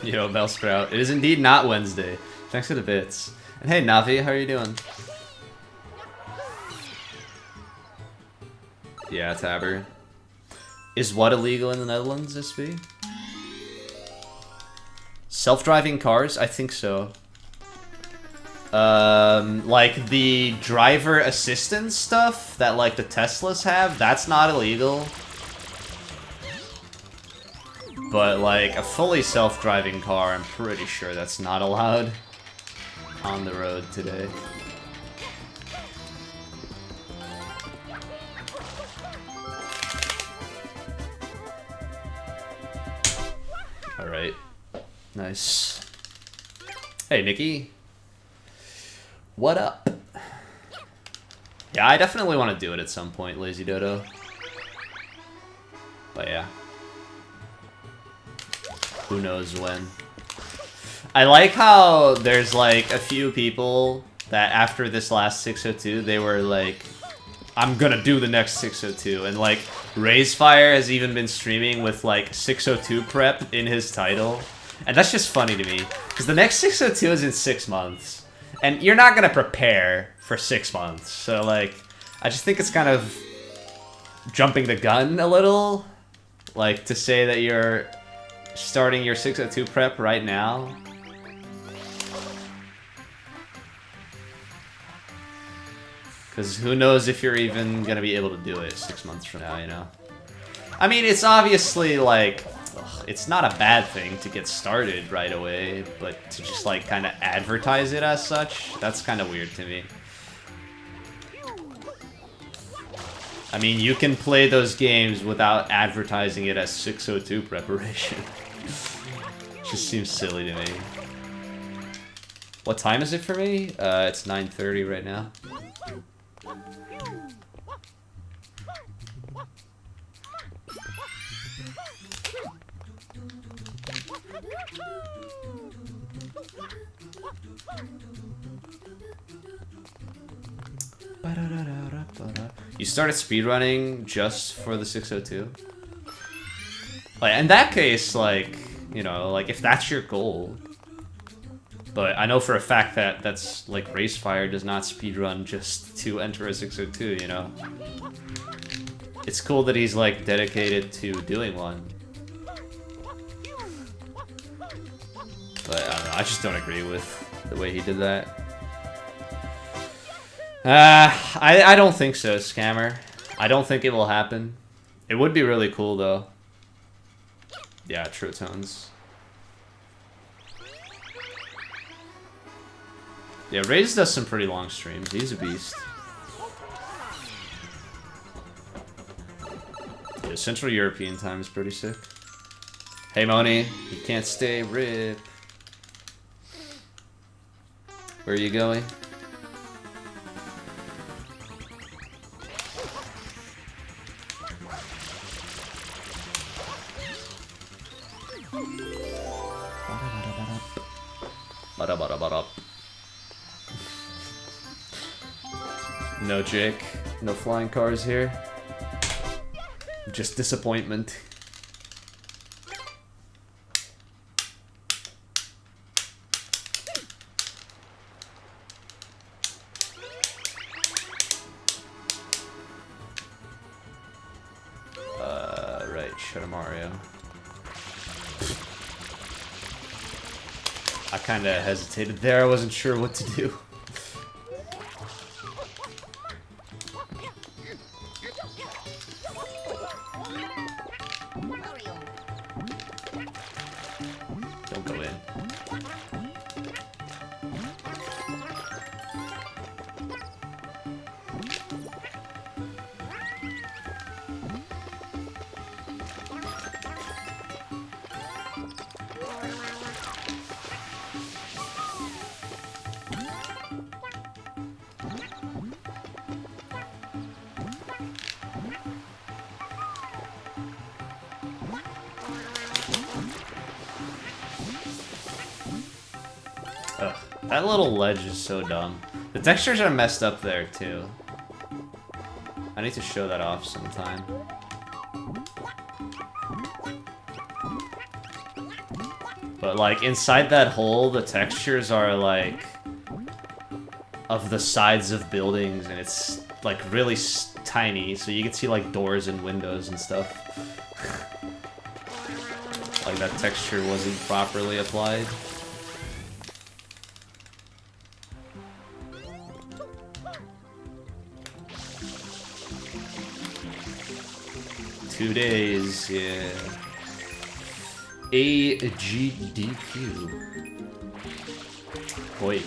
Yo, Bellsprout. It is indeed not Wednesday. Thanks for the bits. And hey, Navi, how are you doing? Yeah, Tabber. Is what illegal in the Netherlands, SB? Self-driving cars? I think so. Like the driver assistance stuff that like the Teslas have, that's not illegal. But, like, a fully self-driving car, I'm pretty sure that's not allowed on the road today. Alright. Nice. Hey, Nikki. What up? Yeah, I definitely want to do it at some point, Lazy Dodo. But yeah. Who knows when. I like how there's like a few people that after this last 602, they were like, I'm gonna do the next 602. And like, Raisefire has even been streaming with like 602 prep in his title. And that's just funny to me. Because the next 602 is in 6 months. And you're not gonna prepare for 6 months. So like, I just think it's kind of jumping the gun a little. Like, to say that you're starting your 602 prep right now. Because who knows if you're even going to be able to do it 6 months from now, you know? I mean, it's obviously, like, it's not a bad thing to get started right away, but to just, like, kind of advertise it as such, that's kind of weird to me. I mean, you can play those games without advertising it as 602 preparation. Just seems silly to me. What time is it for me? It's 9:30 right now. You started speedrunning just for the 602? Like, in that case, like, you know, like, if that's your goal. But I know for a fact that that's, like, Racefire does not speedrun just to enter a 602, you know? It's cool that he's, like, dedicated to doing one. But, I don't know, I just don't agree with the way he did that. I don't think so, Scammer. I don't think it will happen. It would be really cool though. Yeah, True Tones. Yeah, Ray's does some pretty long streams. He's a beast. Yeah, Central European time is pretty sick. Hey Moni, you can't stay, rip. Where are you going? No Jake, no flying cars here. Just disappointment. Right, shut up, Mario. I kinda hesitated there, I wasn't sure what to do. Don't go in. Ugh, that little ledge is so dumb. The textures are messed up there too. I need to show that off sometime. But like inside that hole, the textures are like of the sides of buildings, and it's like really tiny, so you can see like doors and windows and stuff. Like that texture wasn't properly applied. Two days, yeah. AGDQ. Boy.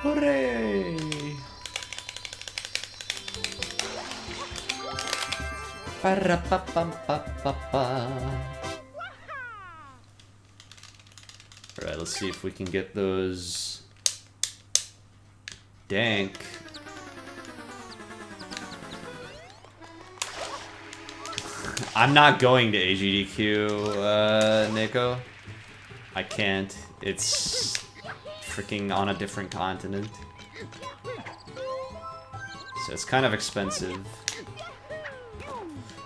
Hooray! Alright, let's see if we can get those dank. I'm not going to AGDQ, Nico. I can't. It's freaking on a different continent. So it's kind of expensive.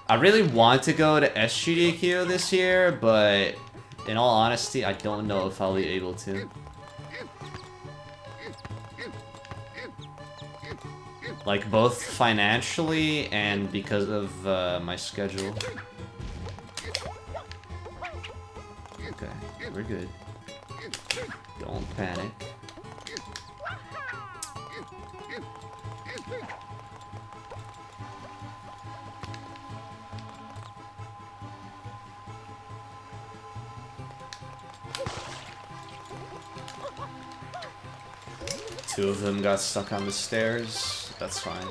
I really want to go to SGDQ this year, but in all honesty, I don't know if I'll be able to. Like, both financially and because of my schedule. Okay, we're good. Don't panic. Two of them got stuck on the stairs. That's fine.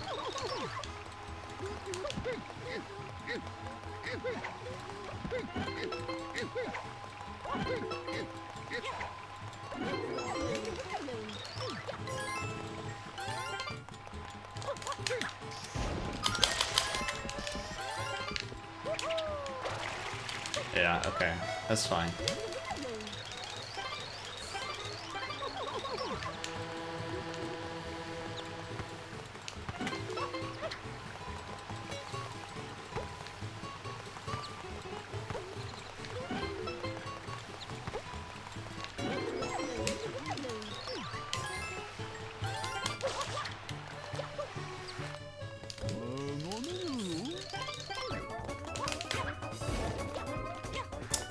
Yeah, okay. That's fine.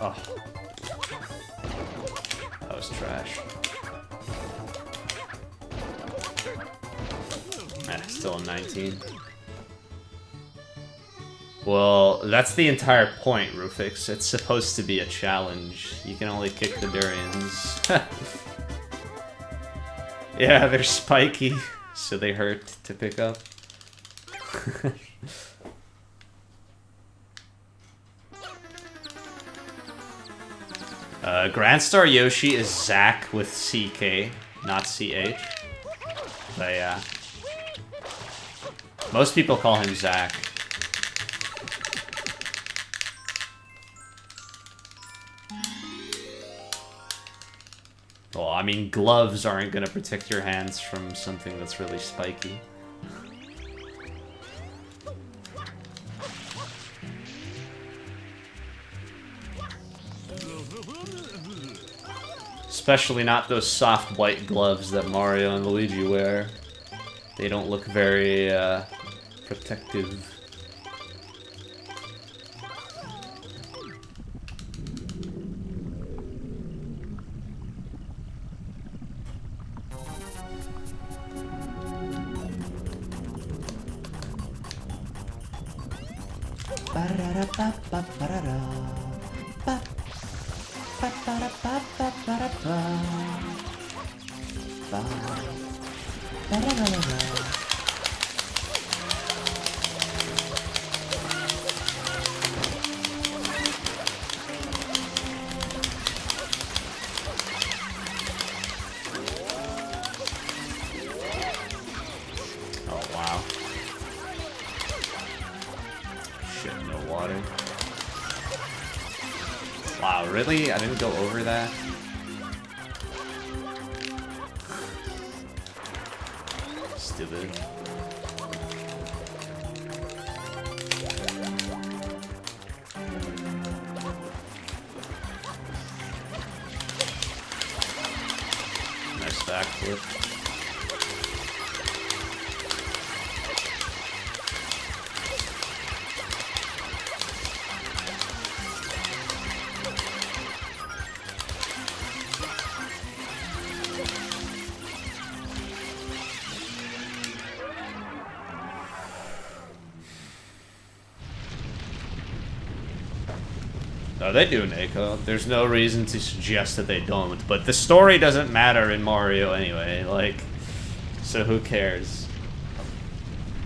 Oh. That was trash. Still a 19. Well, that's the entire point, Rufix. It's supposed to be a challenge. You can only kick the durians. Yeah, they're spiky, so they hurt to pick up. Grandstar Yoshi is Zack with CK, not CH. But yeah. Most people call him Zack. Well, I mean, gloves aren't gonna protect your hands from something that's really spiky. Especially not those soft white gloves that Mario and Luigi wear. They don't look very, protective. Oh, wow. Shit, no water. Wow, really? I didn't go over that? Stupid. Nice backflip. No, they do, Neko. There's no reason to suggest that they don't, but the story doesn't matter in Mario anyway, like, so who cares?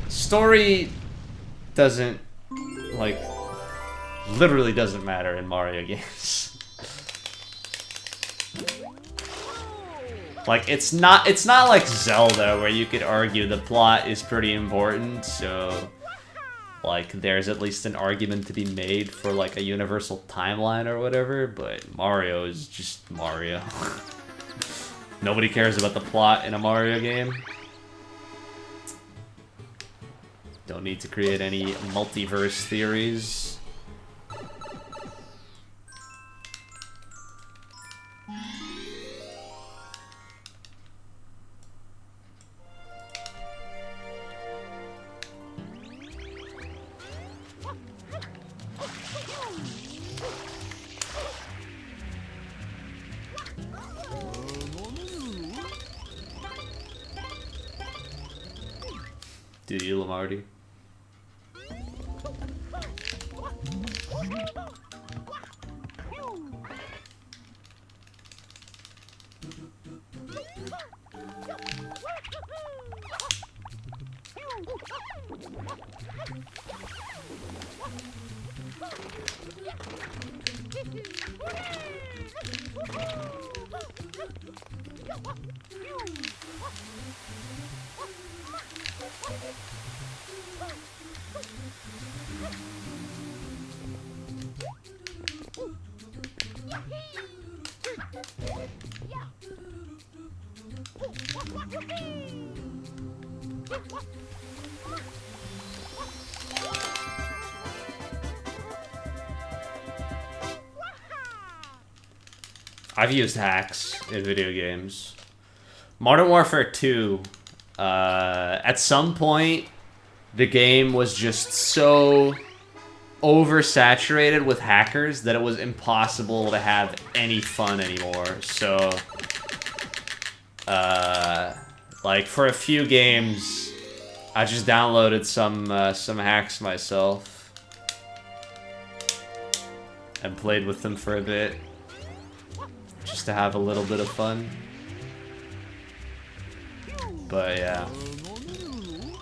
Story doesn't, like, literally doesn't matter in Mario games. Like, it's not like Zelda where you could argue the plot is pretty important, so like, there's at least an argument to be made for, like, a universal timeline or whatever, but Mario is just Mario. Nobody cares about the plot in a Mario game. Don't need to create any multiverse theories. Do you, Lamarty? I've used hacks in video games. Modern Warfare 2, at some point, the game was just so oversaturated with hackers that it was impossible to have any fun anymore. So, like for a few games, I just downloaded some hacks myself and played with them for a bit, just to have a little bit of fun. But yeah,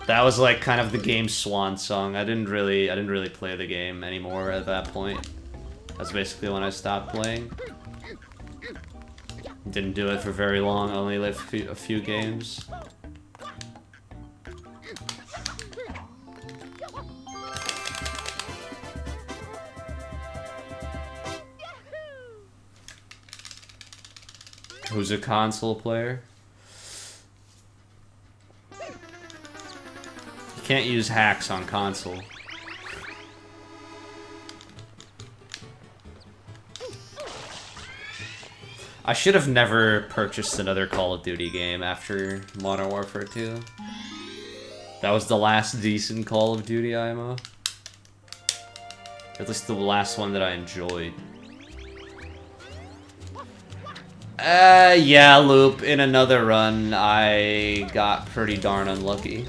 that was like kind of the game's swan song. I didn't really play the game anymore at that point. That's basically when I stopped playing. Didn't do it for very long. Only like a few games. Who's a console player? You can't use hacks on console. I should have never purchased another Call of Duty game after Modern Warfare 2. That was the last decent Call of Duty IMO. At least the last one that I enjoyed. Yeah, Loop. In another run, I got pretty darn unlucky.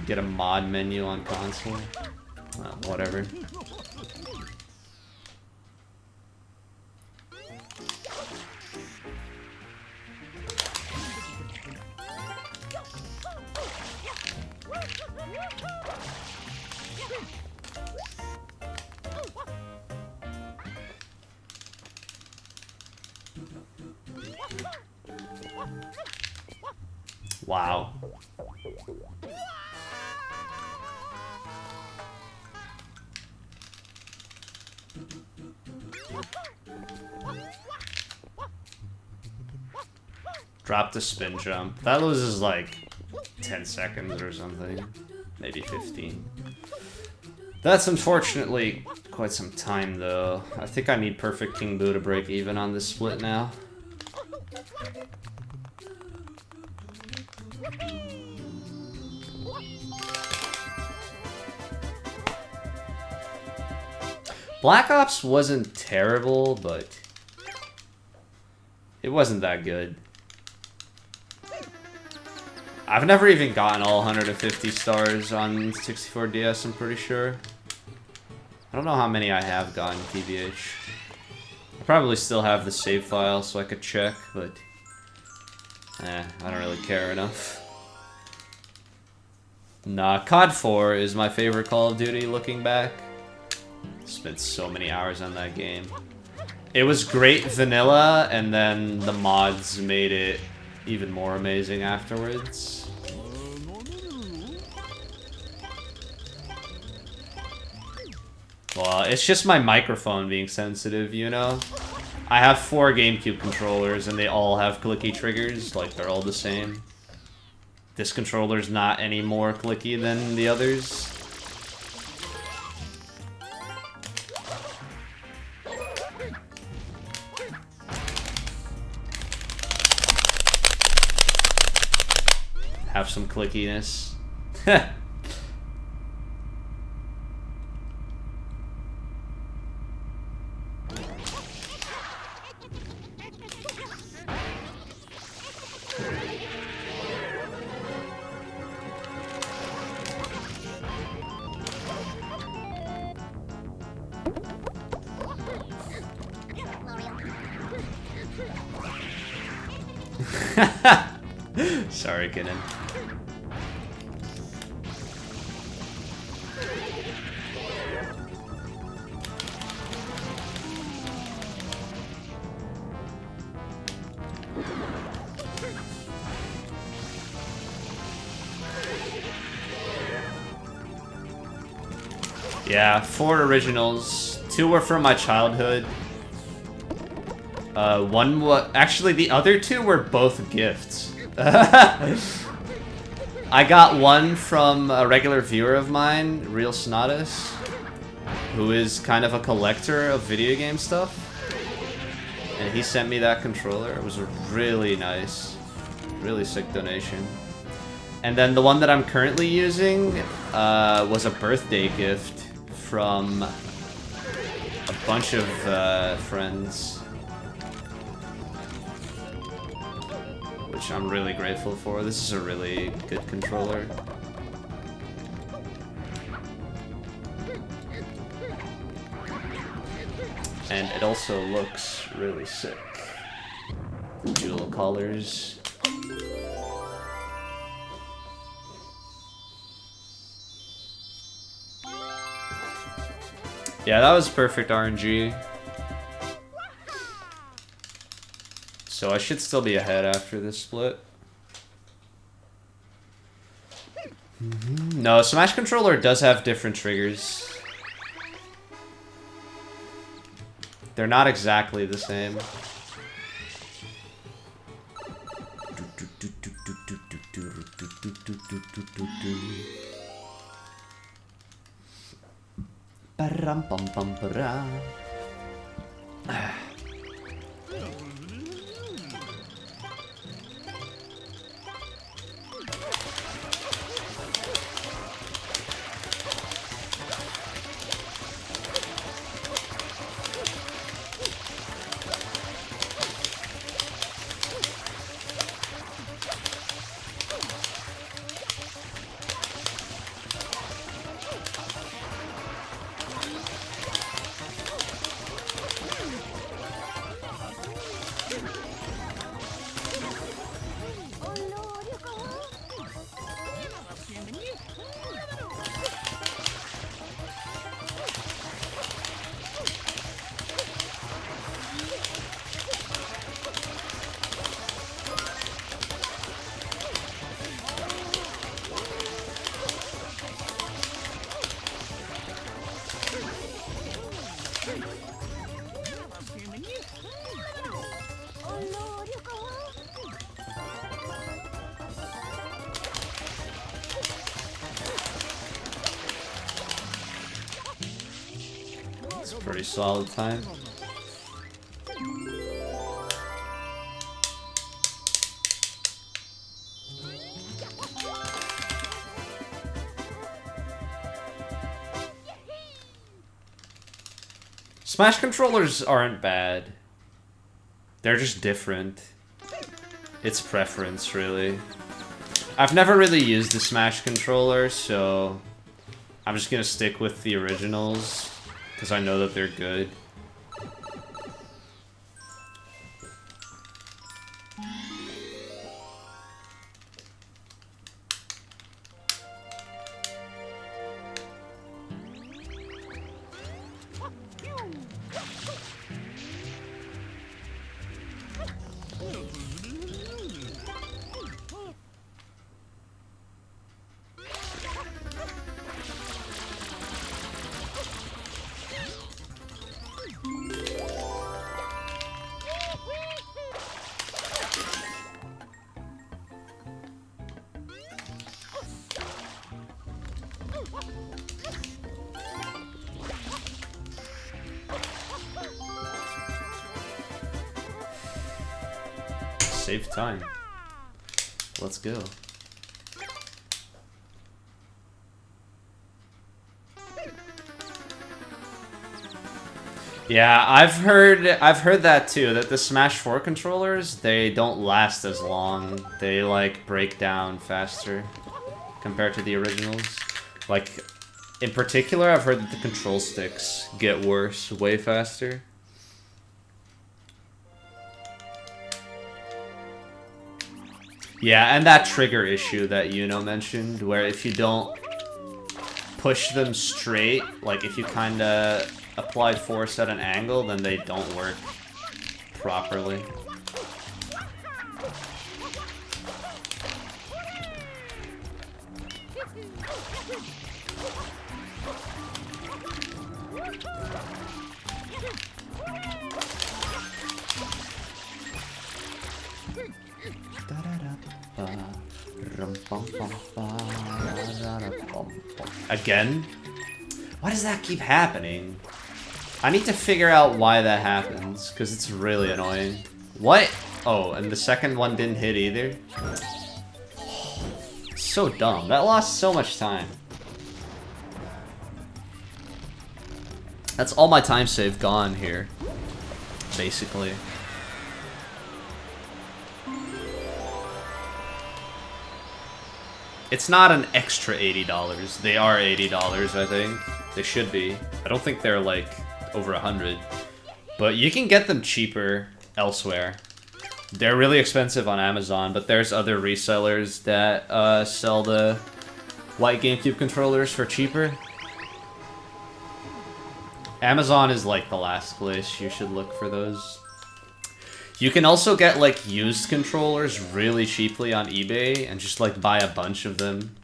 Get a mod menu on console. Whatever. Wow. Drop the spin jump. That loses like 10 seconds or something. Maybe 15. That's unfortunately quite some time though. I think I need Perfect King Boo to break even on this split now. Black Ops wasn't terrible, but it wasn't that good. I've never even gotten all 150 stars on 64DS, I'm pretty sure. I don't know how many I have gotten, TBH. I probably still have the save file so I could check, but I don't really care enough. Nah, COD 4 is my favorite Call of Duty looking back. Spent so many hours on that game. It was great vanilla, and then the mods made it even more amazing afterwards. Well, it's just my microphone being sensitive, you know? I have 4 GameCube controllers, and they all have clicky triggers, like they're all the same. This controller's not any more clicky than the others. Have some clickiness. Sorry, Kinnan. Yeah, 4 originals. 2 were from my childhood. One was... Actually, the other 2 were both gifts. I got one from a regular viewer of mine, Real Snotus, who is kind of a collector of video game stuff. And he sent me that controller. It was a really nice, really sick donation. And then the one that I'm currently using was a birthday gift from a bunch of friends, which I'm really grateful for. This is a really good controller. And it also looks really sick. The jewel colors. Yeah, that was perfect RNG. So I should still be ahead after this split. No, Smash Controller does have different triggers. They're not exactly the same. It's a pretty solid time. Smash controllers aren't bad. They're just different. It's preference, really. I've never really used the Smash controller, so I'm just gonna stick with the originals, because I know that they're good. Save time. Let's go. Yeah, I've heard that too, that the Smash 4 controllers, they don't last as long. They like break down faster compared to the originals. Like in particular, I've heard that the control sticks get worse way faster. Yeah, and that trigger issue that Yuno mentioned, where if you don't push them straight, like if you kind of apply force at an angle, then they don't work properly. Again? Why does that keep happening? I need to figure out why that happens, because it's really annoying. What? Oh, and the second one didn't hit either? So so dumb. That lost so much time. That's all my time save gone here, basically. It's not an extra $80. They are $80, I think. They should be. I don't think they're like over 100. But you can get them cheaper elsewhere. They're really expensive on Amazon, but there's other resellers that sell the white GameCube controllers for cheaper. Amazon is like the last place you should look for those. You can also get like used controllers really cheaply on eBay and just like buy a bunch of them.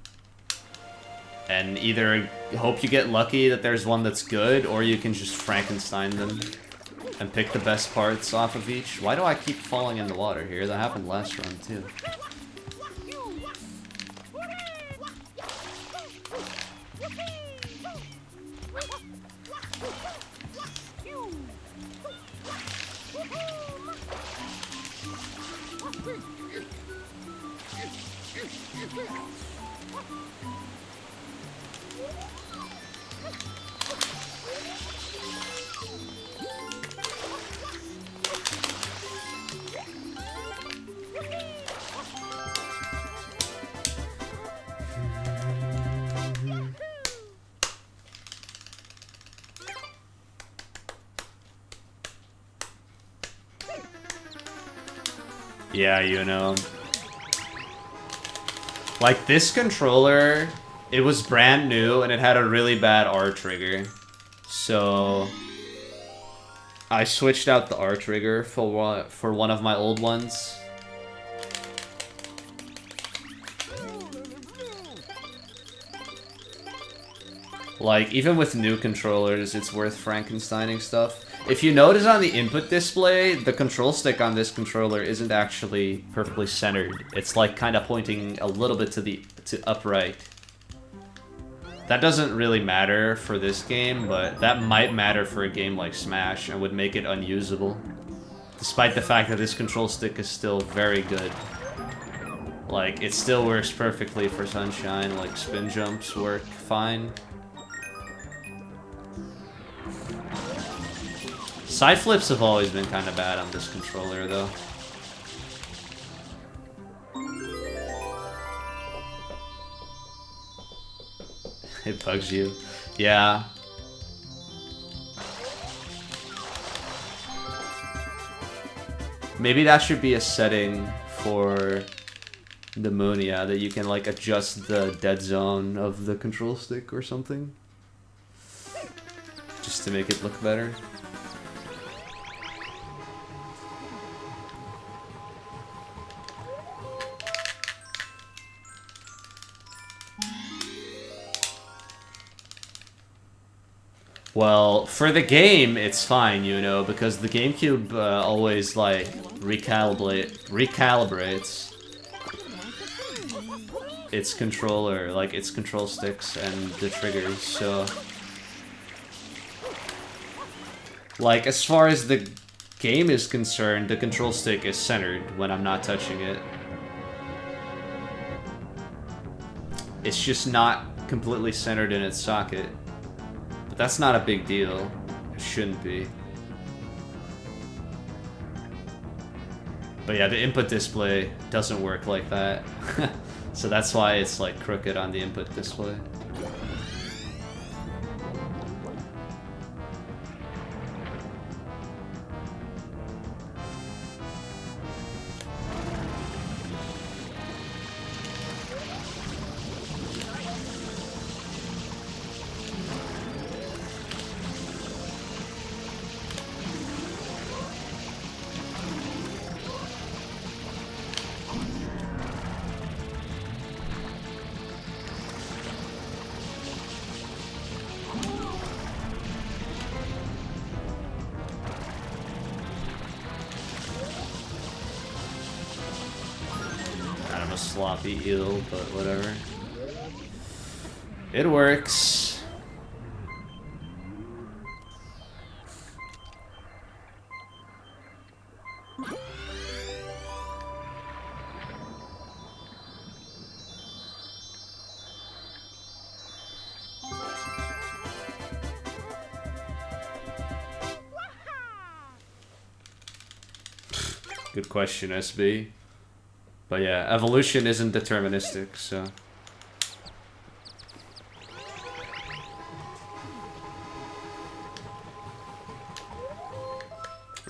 And either hope you get lucky that there's one that's good, or you can just Frankenstein them and pick the best parts off of each. Why do I keep falling in the water here? That happened last run too. Yeah, you know. Like, this controller, it was brand new, and it had a really bad R trigger. So, I switched out the R trigger for one of my old ones. Like, even with new controllers, it's worth Frankensteining stuff. If you notice on the input display, the control stick on this controller isn't actually perfectly centered. It's like kind of pointing a little bit to upright. That doesn't really matter for this game, but that might matter for a game like Smash and would make it unusable. Despite the fact that this control stick is still very good. Like, it still works perfectly for Sunshine, like spin jumps work fine. Side flips have always been kind of bad on this controller, though. It bugs you. Yeah. Maybe that should be a setting for the Munia, that you can like adjust the dead zone of the control stick or something. Just to make it look better. Well, for the game, it's fine, you know, because the GameCube always, like, recalibrates its controller, like, its control sticks and the triggers, so... Like, as far as the game is concerned, the control stick is centered when I'm not touching it. It's just not completely centered in its socket. But that's not a big deal. It shouldn't be. But yeah, the input display doesn't work like that. So that's why it's like crooked on the input display. Sloppy eel, but whatever. It works. Good question, SB. But yeah, evolution isn't deterministic, so...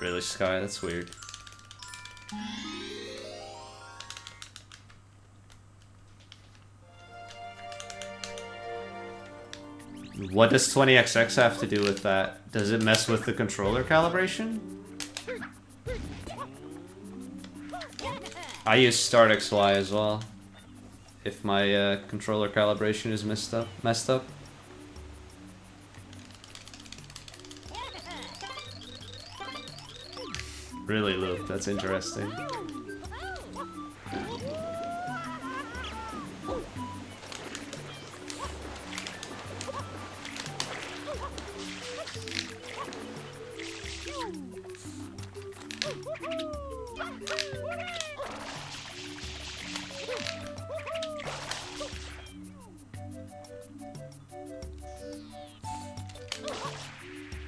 Really, Sky? That's weird. What does 20XX have to do with that? Does it mess with the controller calibration? I use Start XY as well. If my controller calibration is messed up. Really, Luke, that's interesting.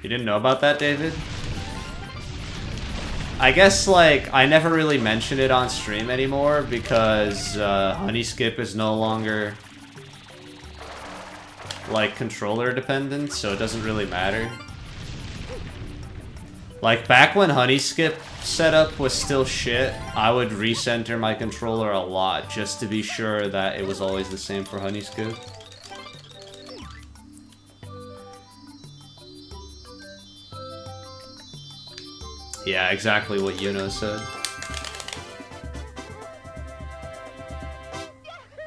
You didn't know about that, David? I guess, like, I never really mention it on stream anymore because Honey Skip is no longer, like, controller dependent, so it doesn't really matter. Like, back when Honey Skip setup was still shit, I would recenter my controller a lot just to be sure that it was always the same for Honey Skip. Yeah, exactly what Yuno said.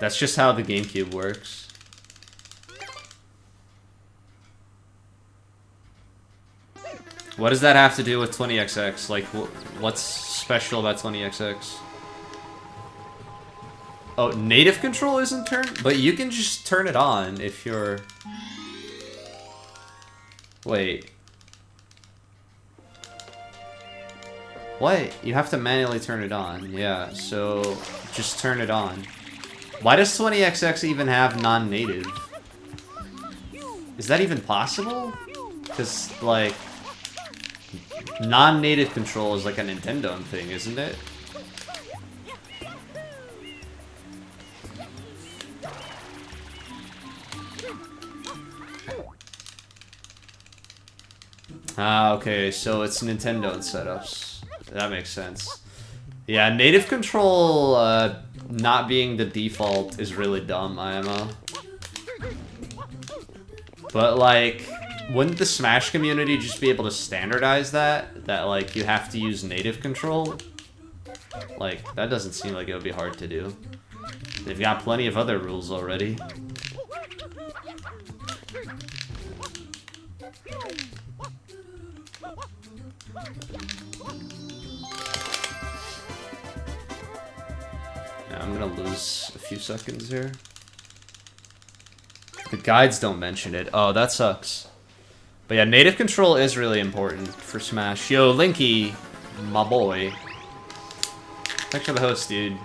That's just how the GameCube works. What does that have to do with 20XX? Like, what's special about 20XX? Oh, native control isn't turned? But you can just turn it on if you're... Wait. What? You have to manually turn it on. Yeah, so just turn it on. Why does 20XX even have non-native? Is that even possible? Because, like, non-native control is like a Nintendo thing, isn't it? Ah, okay, so it's Nintendo setups. That makes sense. Yeah, native control not being the default is really dumb, IMO. But, like, wouldn't the Smash community just be able to standardize that? That, like, you have to use native control? Like, that doesn't seem like it would be hard to do. They've got plenty of other rules already. I'm gonna lose a few seconds here. The guides don't mention it. Oh, that sucks. But yeah, native control is really important for Smash. Yo, Linky, my boy. Thanks for the host, dude.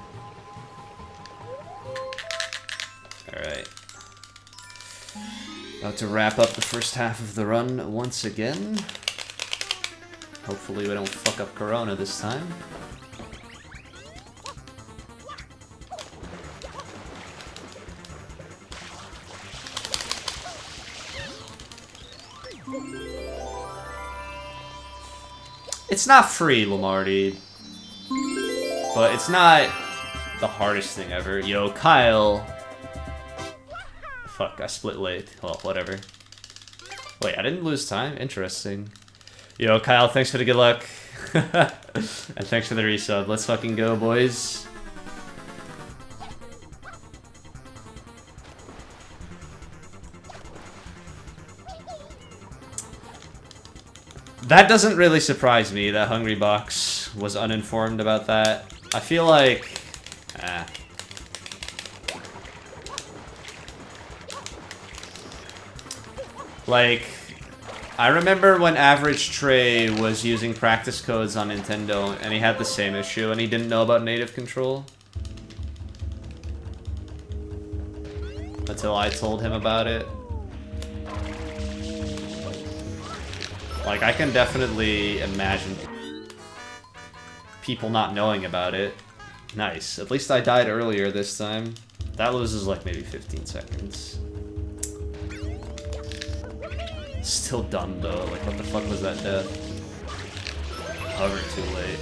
Alright. About to wrap up the first half of the run once again. Hopefully we don't fuck up Corona this time. It's not free, Lamarty, but it's not the hardest thing ever. Yo, Kyle. Fuck, I split late. Well, whatever. Wait, I didn't lose time? Interesting. Yo, Kyle, thanks for the good luck. And thanks for the resub. Let's fucking go, boys. That doesn't really surprise me that Hungry Box was uninformed about that. I feel like... Like, I remember when Average Trey was using practice codes on Nintendo and he had the same issue and he didn't know about native control. Until I told him about it. Like, I can definitely imagine people not knowing about it. Nice. At least I died earlier this time. That loses like maybe 15 seconds. Still dumb though. Like, what the fuck was that death? Hover too late.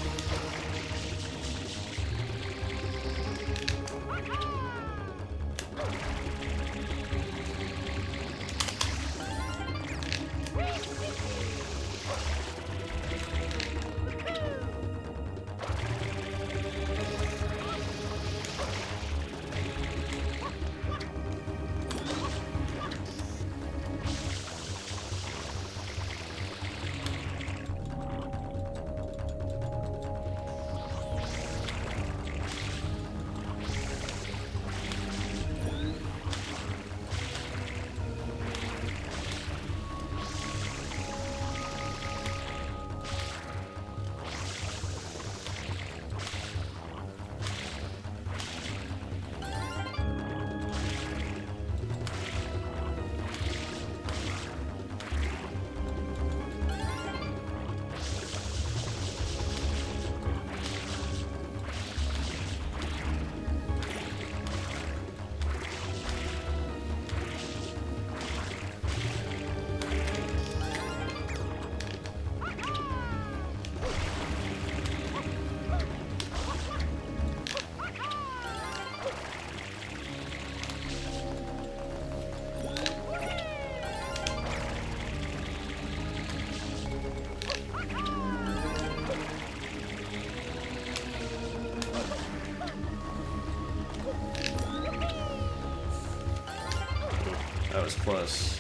That was close.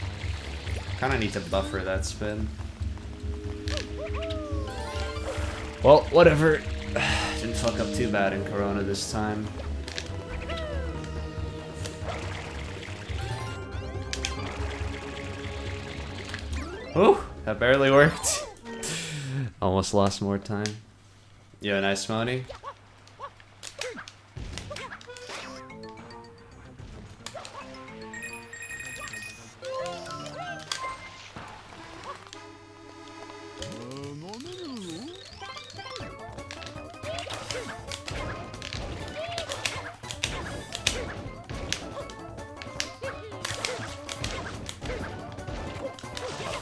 Kinda need to buffer that spin. Well, whatever. Didn't fuck up too bad in Corona this time. Whew, that barely worked. Almost lost more time. Yeah, nice money.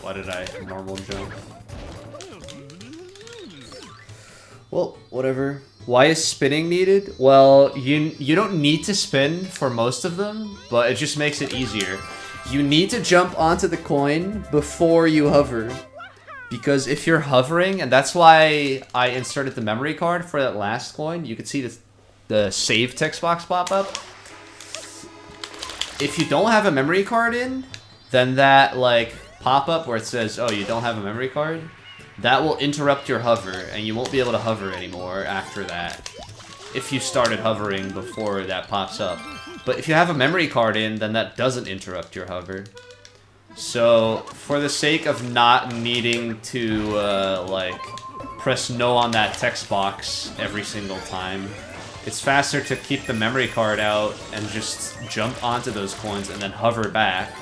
Why did I normal jump? Well, whatever. Why is spinning needed? Well, you don't need to spin for most of them, but it just makes it easier. You need to jump onto the coin before you hover. Because if you're hovering, and that's why I inserted the memory card for that last coin, you can see the save text box pop up. If you don't have a memory card in, then that like pop-up where it says, oh, you don't have a memory card, that will interrupt your hover, and you won't be able to hover anymore after that. If you started hovering before that pops up. But if you have a memory card in, then that doesn't interrupt your hover. So, for the sake of not needing to, like, press no on that text box every single time, it's faster to keep the memory card out and just jump onto those coins and then hover back.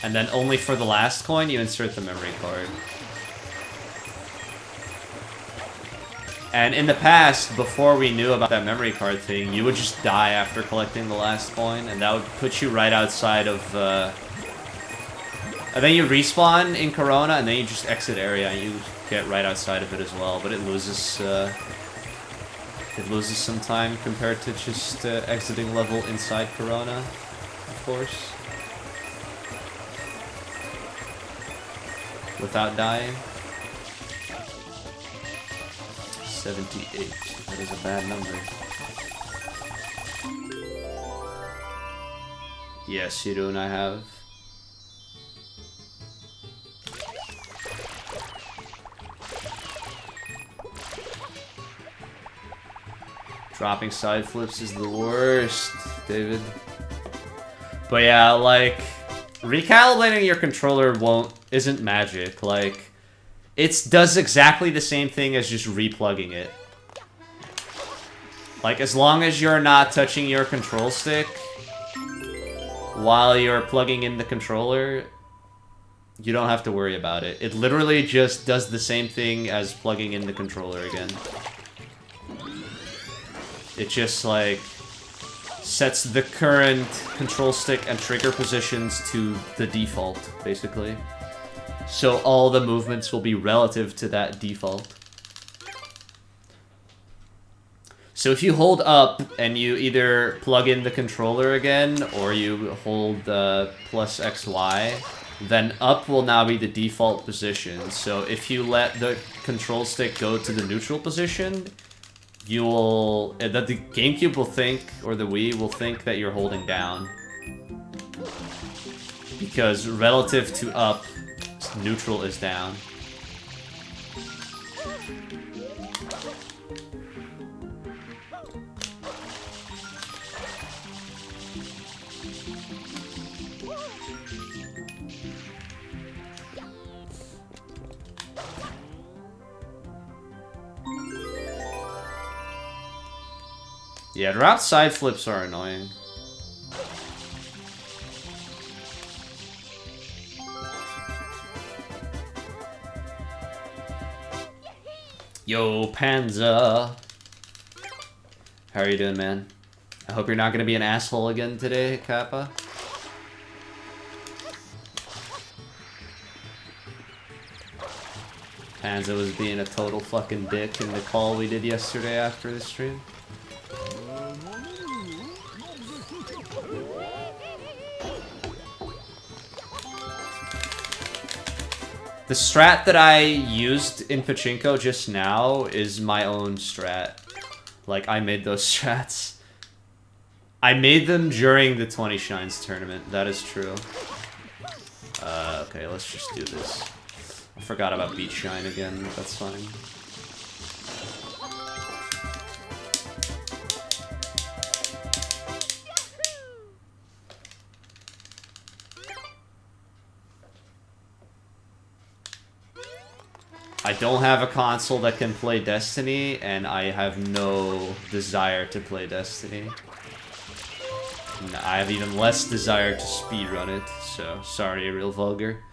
And then only for the last coin, you insert the memory card. And in the past, before we knew about that memory card thing, you would just die after collecting the last coin, and that would put you right outside of, and then you respawn in Corona, and then you just exit area, and you get right outside of it as well, but it loses some time compared to just exiting level inside Corona, of course. Without dying. 78. That is a bad number. Yes, Shirun, I have. Dropping side flips is the worst, David. But yeah, like, recalibrating your controller isn't magic. Like, it does exactly the same thing as just replugging it. Like, as long as you're not touching your control stick while you're plugging in the controller, You don't have to worry about it. It literally just does the same thing as plugging in the controller again. It just, like, sets the current control stick and trigger positions to the default, basically. So all the movements will be relative to that default. So if you hold up and you either plug in the controller again or you hold the plus XY, then up will now be the default position. So if you let the control stick go to the neutral position, you will, that the GameCube will think, or the Wii will think that you're holding down. Because relative to up, neutral is down. Yeah, drop side flips are annoying. Yo, Panza. How are you doing, man? I hope you're not gonna be an asshole again today, Kappa. Panza was being a total fucking dick in the call we did yesterday after the stream. The strat that I used in Pachinko just now is my own strat. Like, I made those strats. I made them during the 20 Shines tournament, that is true. Okay, let's just do this. I forgot about Beach Shine again, but that's fine. I don't have a console that can play Destiny, and I have no desire to play Destiny. I have even less desire to speedrun it, so sorry, real vulgar.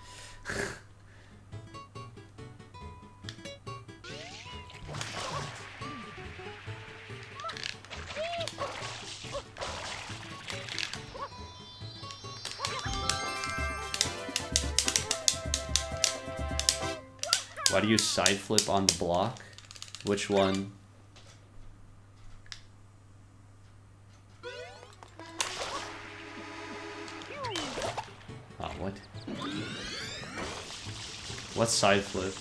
Why do you side flip on the block? Which one? Oh, what? What side flip?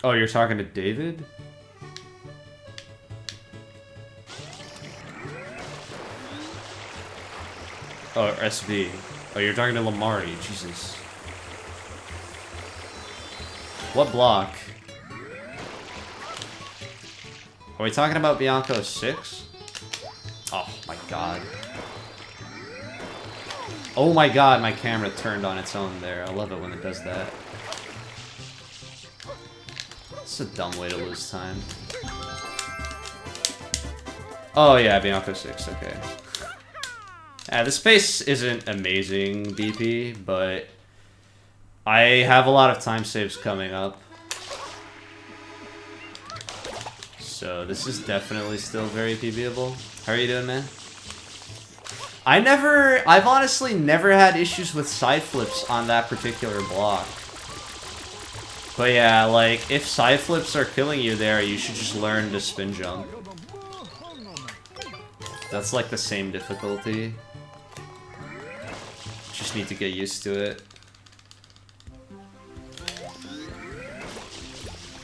Oh, you're talking to David? Oh, SB. Oh, you're talking to Lamari. Jesus. What block? Are we talking about Bianco 6? Oh my god. Oh my god, my camera turned on its own there. I love it when it does that. It's a dumb way to lose time. Oh yeah, Bianco 6, okay. The space isn't amazing, BP, but I have a lot of time saves coming up. So this is definitely still very PBable. How are you doing, man? I've honestly never had issues with side flips on that particular block. But yeah, like, if side flips are killing you there, you should just learn to spin jump. That's like the same difficulty. Just need to get used to it.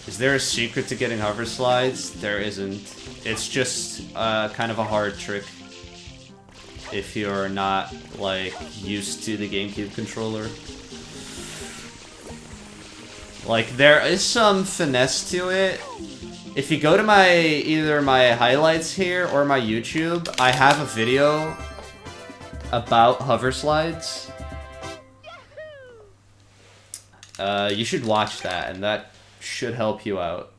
Is there a secret to getting hover slides? There isn't. It's just kind of a hard trick if you're not, like, used to the GameCube controller. Like, there is some finesse to it. If you go to either my highlights here or my YouTube, I have a video about hover slides. You should watch that, and that should help you out.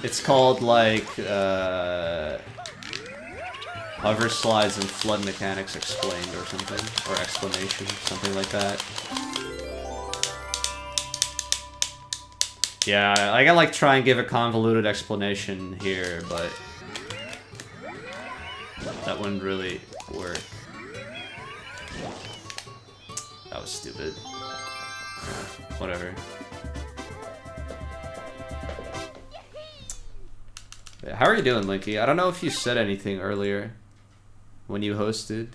It's called, like, hover slides and flood mechanics explained or something. Or explanation, something like that. Yeah, I can, like, try and give a convoluted explanation here, but that wouldn't really work. That was stupid. Whatever. How are you doing, Linky? I don't know if you said anything earlier when you hosted.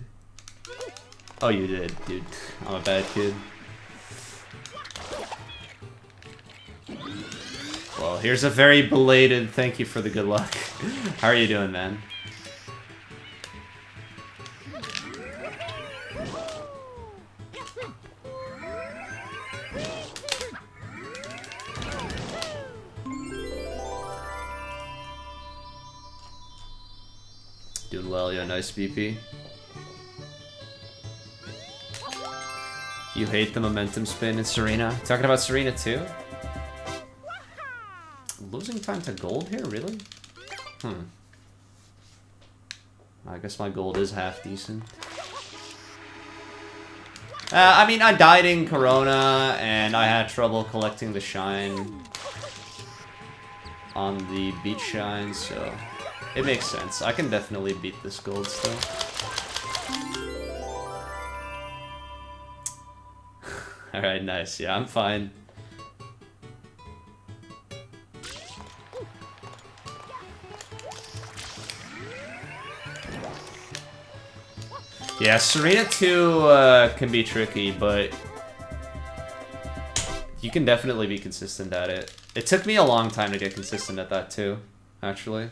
Oh, you did, dude. I'm a bad kid. Well, here's a very belated thank you for the good luck. How are you doing, man? Doing well, yeah, nice BP. You hate the momentum spin in Serena? Talking about Serena too? Losing time to gold here, really? I guess my gold is half decent. I mean, I died in Corona, and I had trouble collecting the shine on the beach shine, so it makes sense. I can definitely beat this gold still. Alright, nice. Yeah, I'm fine. Yeah, Serena 2 can be tricky, but you can definitely be consistent at it. It took me a long time to get consistent at that too, actually.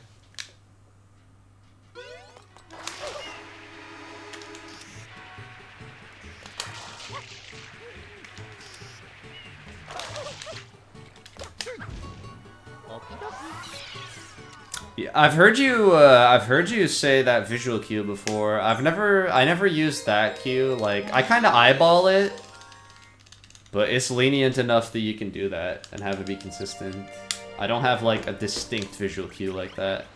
Yeah, I've heard you say that visual cue before. I never used that cue. Like, I kind of eyeball it, but it's lenient enough that you can do that and have it be consistent. I don't have like a distinct visual cue like that.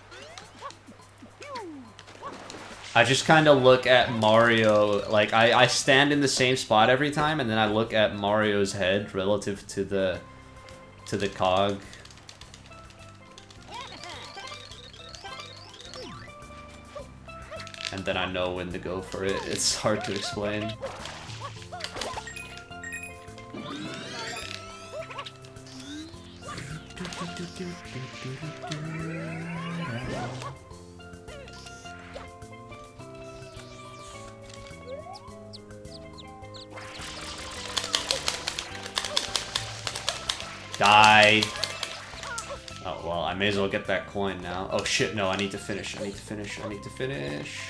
I just kind of look at Mario, like I stand in the same spot every time, and then I look at Mario's head relative to the cog. And then I know when to go for it. It's hard to explain. Die. Oh, well, I may as well get that coin now. Oh shit, no, I need to finish. I need to finish.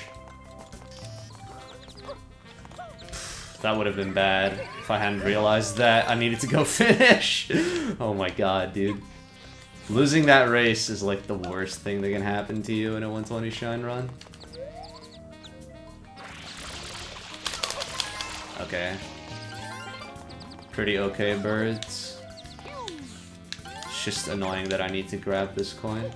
That would have been bad if I hadn't realized that I needed to go finish. Oh my god, dude. Losing that race is like the worst thing that can happen to you in a 120 shine run. Okay. Pretty okay, birds. It's just annoying that I need to grab this coin.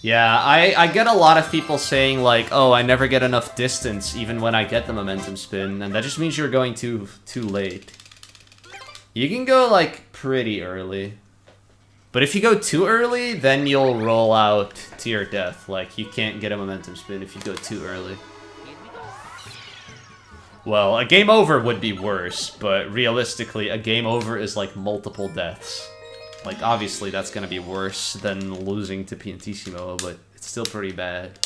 Yeah, I get a lot of people saying like, oh, I never get enough distance even when I get the momentum spin, and that just means you're going too late. You can go like pretty early. But if you go too early, then you'll roll out to your death. Like, you can't get a momentum spin if you go too early. Well, a game over would be worse, but realistically, a game over is like multiple deaths. Like, obviously, that's gonna be worse than losing to Piantissimo, but it's still pretty bad.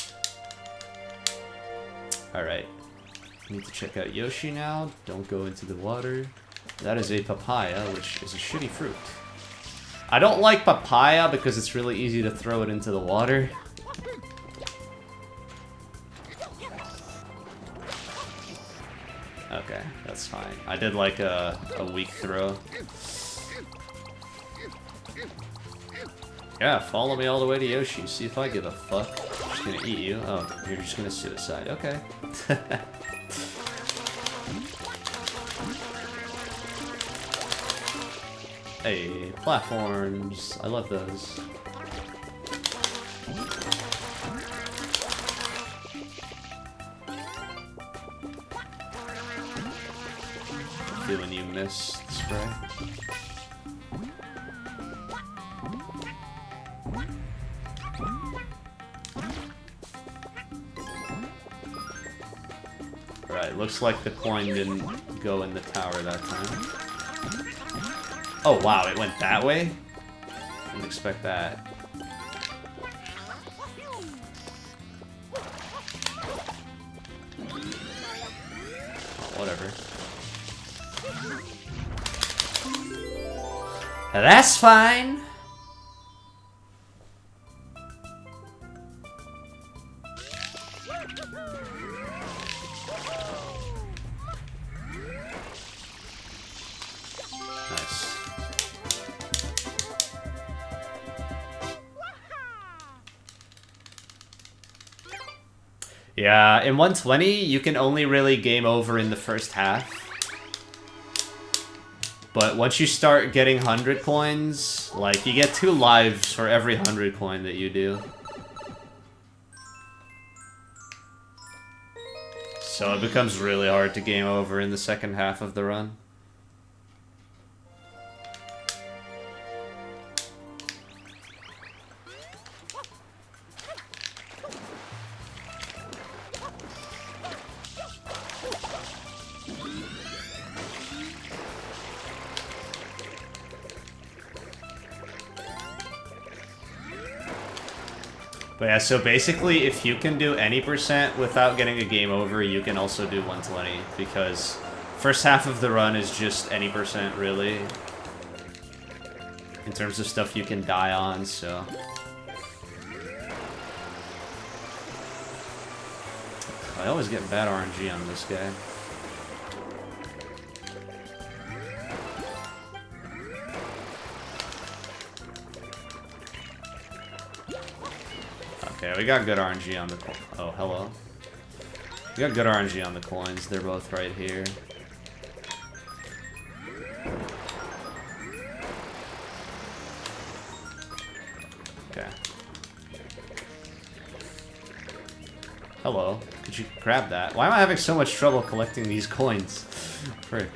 Alright. Need to check out Yoshi now. Don't go into the water. That is a papaya, which is a shitty fruit. I don't like papaya because it's really easy to throw it into the water. That's fine. I did like a weak throw. Yeah, follow me all the way to Yoshi. See if I give a fuck. I'm just gonna eat you. Oh, you're just gonna suicide. Okay. Hey, platforms. I love those. Feeling you missed spray. Alright, looks like the coin didn't go in the tower that time. Oh wow, it went that way? Didn't expect that. Oh, whatever. That's fine. Nice. Yeah, in 120, you can only really game over in the first half. But once you start getting 100 coins, like, you get 2 lives for every 100 coin that you do. So it becomes really hard to game over in the second half of the run. But yeah, so basically, if you can do any percent without getting a game over, you can also do 120, because first half of the run is just any percent, really, in terms of stuff you can die on, so... I always get bad RNG on this guy. Okay, we got good RNG on the oh, hello. We got good RNG on the coins. They're both right here. Okay. Hello. Could you grab that? Why am I having so much trouble collecting these coins? Frick.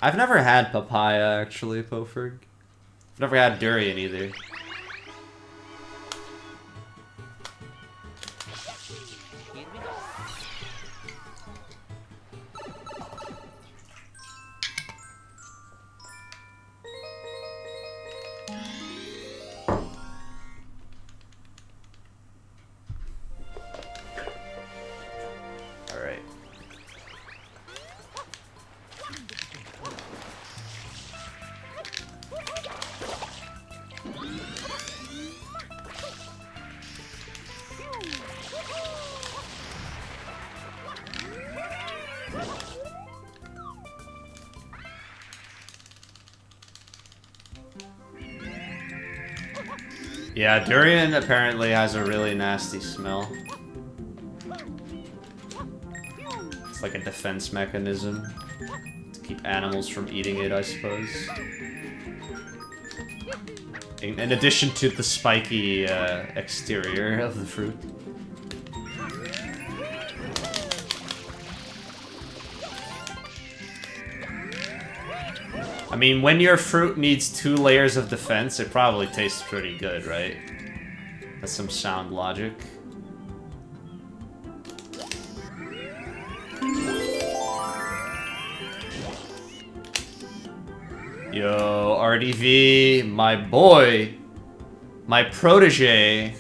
I've never had papaya, actually, Pofurg. I've never had durian, either. Alright. Yeah, durian apparently has a really nasty smell. It's like a defense mechanism to keep animals from eating it, I suppose. In addition to the spiky exterior of the fruit. I mean, when your fruit needs 2 layers of defense, it probably tastes pretty good, right? That's some sound logic. Yo, RDV, my boy. My protege.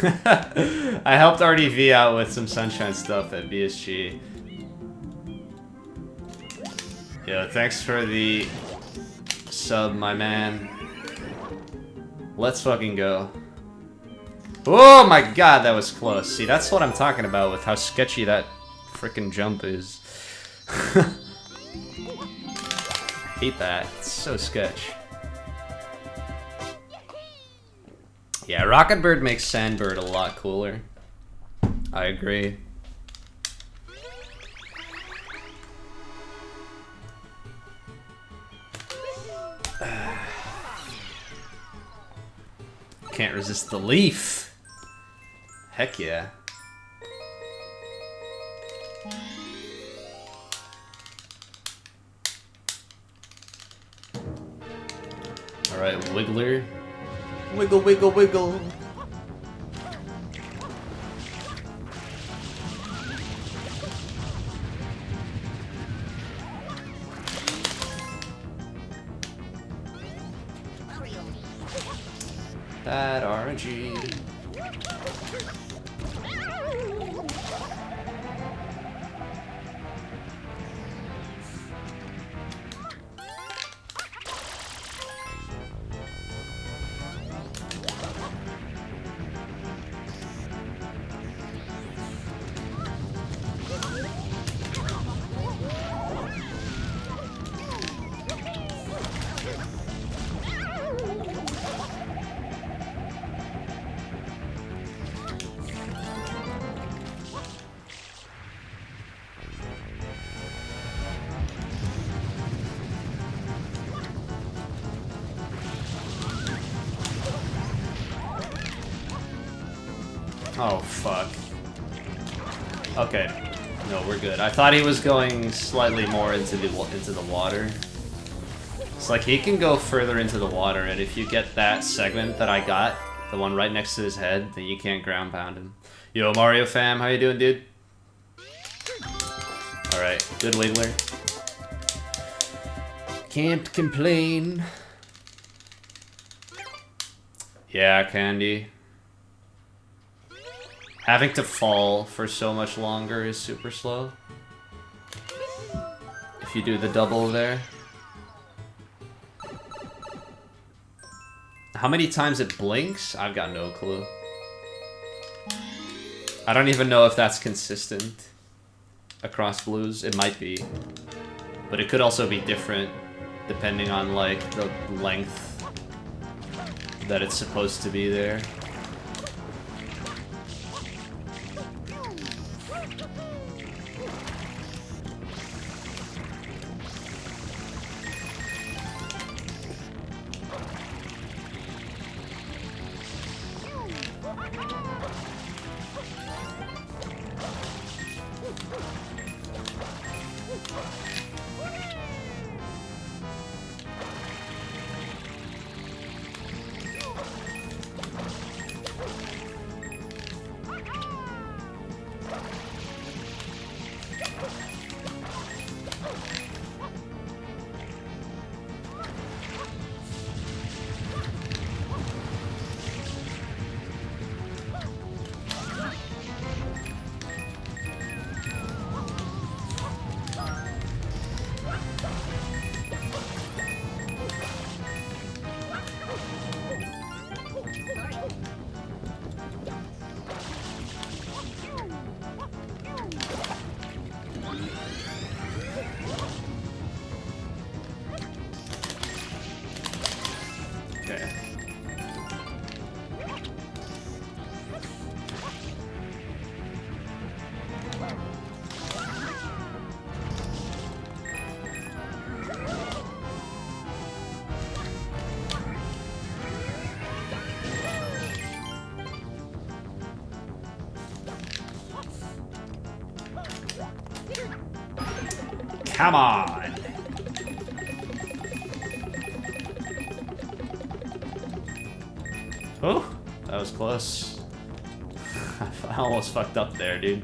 I helped RDV out with some Sunshine stuff at BSG. Yo, thanks for the sub, my man. Let's fucking go. Oh my god, that was close. See, that's what I'm talking about with how sketchy that frickin' jump is. I hate that. It's so sketch. Yeah, Rocket Bird makes Sandbird a lot cooler. I agree. Can't resist the leaf. Heck yeah. Alright, Wiggler. Wiggle, wiggle, wiggle. That RNG. Oh, fuck. Okay. No, we're good. I thought he was going slightly more into the water. It's like he can go further into the water, and if you get that segment that I got, the one right next to his head, then you can't ground pound him. Yo, Mario fam, how you doing, dude? Alright, good Wiggler. Can't complain. Yeah, Candy. Having to fall for so much longer is super slow. If you do the double there. How many times it blinks? I've got no clue. I don't even know if that's consistent across blues. It might be. But it could also be different depending on like the length that it's supposed to be there. Come on! Oh, that was close. I almost fucked up there, dude.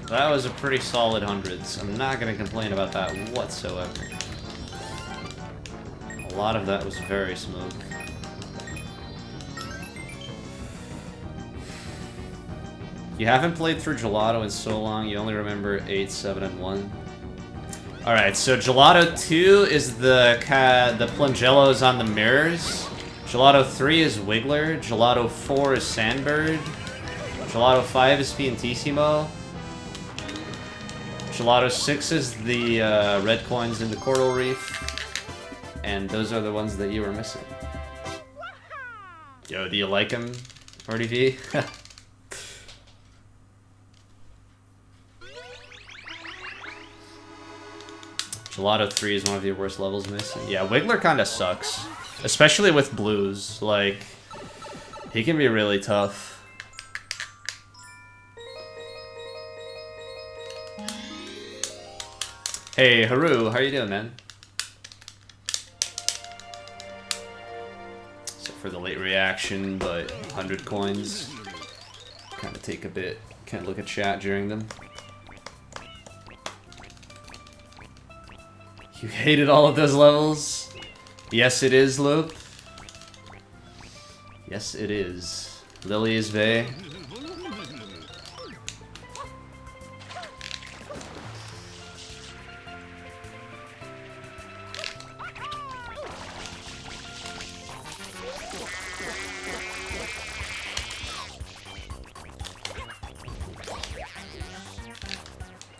That was a pretty solid hundreds. I'm not gonna complain about that whatsoever. A lot of that was very smooth. You haven't played through Gelato in so long, you only remember 8, 7, and 1. Alright, so Gelato 2 is the Plungellos on the mirrors. Gelato 3 is Wiggler. Gelato 4 is Sandbird. Gelato 5 is Piantissimo. Gelato 6 is the red coins in the Coral Reef. And those are the ones that you were missing. Yo, do you like him, RDV? Gelato 3 is one of your worst levels missing. Yeah, Wiggler kinda sucks. Especially with blues. Like, he can be really tough. Hey, Haru, how you doing, man? Except for the late reaction, but 100 coins. Kinda take a bit. Can't look at chat during them. You hated all of those levels? Yes, it is, Loop. Yes, it is. Lily's Bay.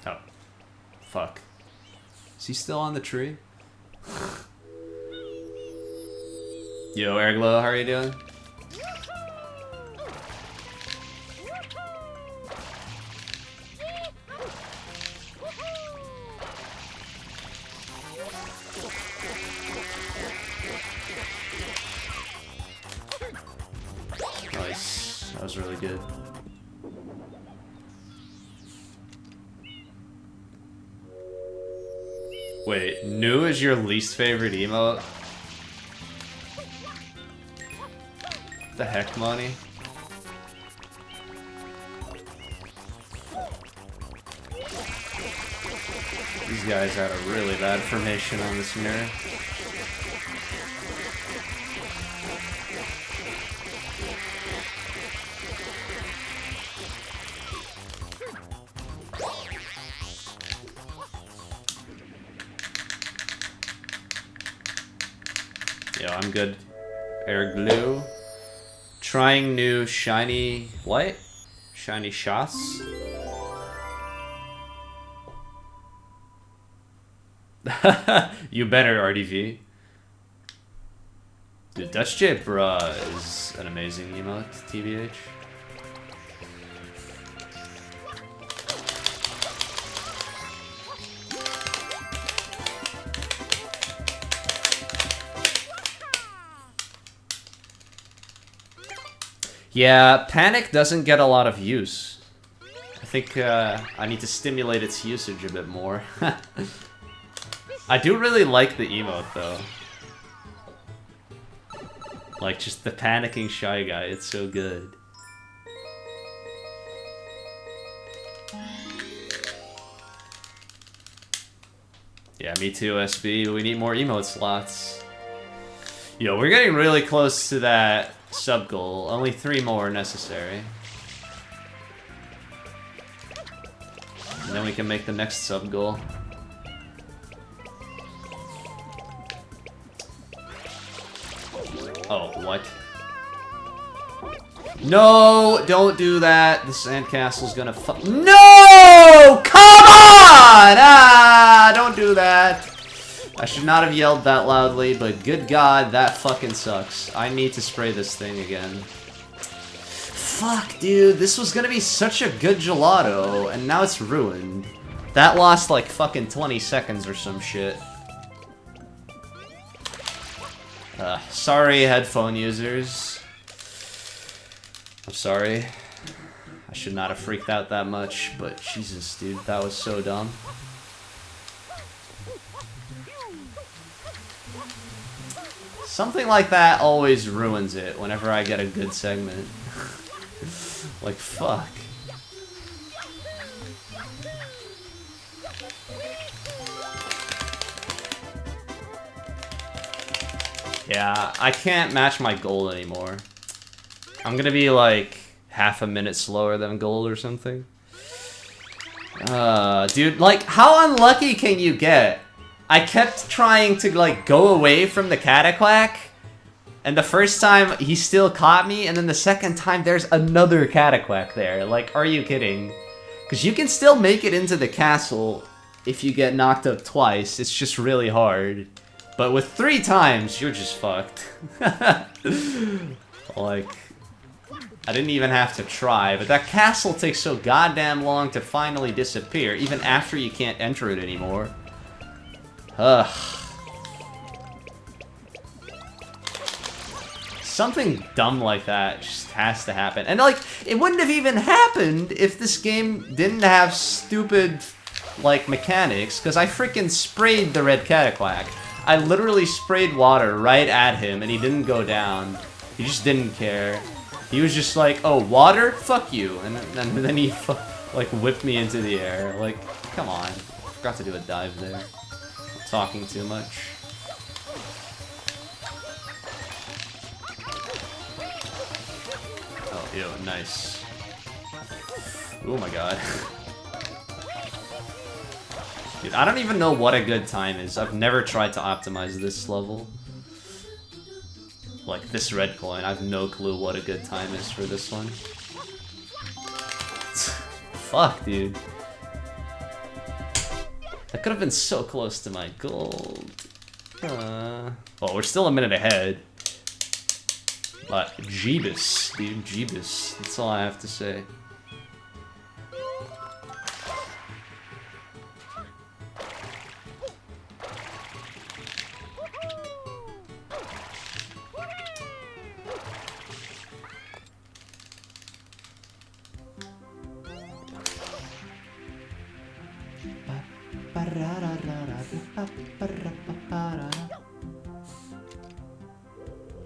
Oh. Fuck. Is he still on the tree? Yo, Airglow, how are you doing? Nice. That was really good. Wait, new is your least favorite emote? The heck, money? These guys had a really bad formation on this mirror. Yo, I'm good. Air glue. Trying new shiny... what? Shiny shots? You better, RDV. Dude, Dutchj bruh is an amazing emote, TBH. Yeah, Panic doesn't get a lot of use. I think I need to stimulate its usage a bit more. I do really like the emote, though. Like, just the panicking Shy Guy, it's so good. Yeah, me too, SB. We need more emote slots. Yo, we're getting really close to that sub goal. Only 3 more necessary. And then we can make the next sub goal. Oh, what? No! Don't do that! The sandcastle's gonna No! Come on! Ah! Don't do that! I should not have yelled that loudly, but good god, that fucking sucks. I need to spray this thing again. Fuck, dude. This was gonna be such a good gelato, and now it's ruined. That lost like fucking 20 seconds or some shit. Sorry, headphone users. I'm sorry. I should not have freaked out that much, but Jesus, dude, that was so dumb. Something like that always ruins it whenever I get a good segment. Like, fuck. Yeah, I can't match my goal anymore. I'm gonna be like half a minute slower than gold or something. Dude, like, how unlucky can you get? I kept trying to, like, go away from the Cataquack, and the first time he still caught me, and then the second time there's another Cataquack there. Like, are you kidding? Because you can still make it into the castle if you get knocked up twice. It's just really hard. But with 3 times, you're just fucked. Like, I didn't even have to try, but that castle takes so goddamn long to finally disappear, even after you can't enter it anymore. Ugh. Something dumb like that just has to happen. And, like, it wouldn't have even happened if this game didn't have stupid, like, mechanics, because I freaking sprayed the red Cataquack. I literally sprayed water right at him, and he didn't go down. He just didn't care. He was just like, oh, water? Fuck you. And then he, like, whipped me into the air. Like, come on. I forgot to do a dive there. I'm talking too much. Oh, ew, nice. Oh my god. Dude, I don't even know what a good time is. I've never tried to optimize this level. Like, this red coin, I have no clue what a good time is for this one. Fuck, dude. That could have been so close to my gold. Oh, we're still a minute ahead. But Jeebus, dude, Jeebus. That's all I have to say.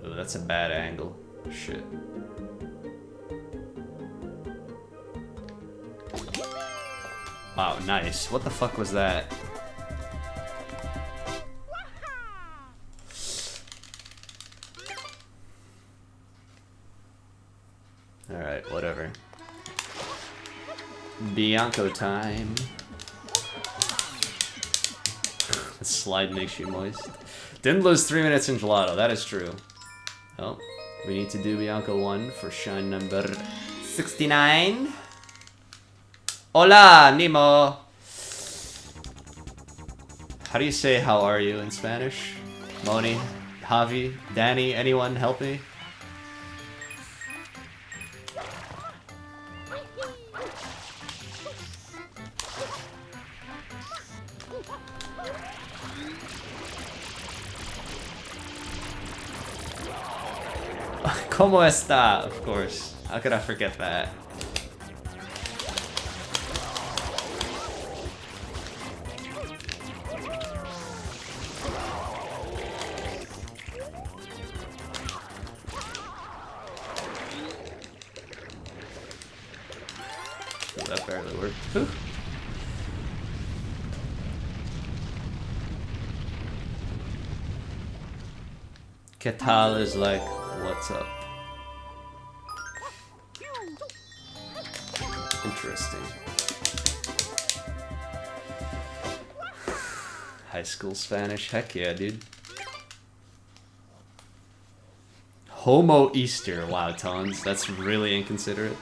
Oh, that's a bad angle. Shit. Wow, nice. What the fuck was that? Alright, whatever. Bianco time. The slide makes you moist. Didn't lose 3 minutes in gelato, that is true. Oh, we need to do Bianco 1 for shine number 69. Hola, Nemo! How do you say how are you in Spanish? Moni, Javi, Danny, anyone help me? ¿Cómo está? Of course. How could I forget that? Oh, that barely worked. Whew. ¿Qué tal is like, what's up? Interesting. High school Spanish? Heck yeah, dude. Homo Easter. Wow, Tons. That's really inconsiderate.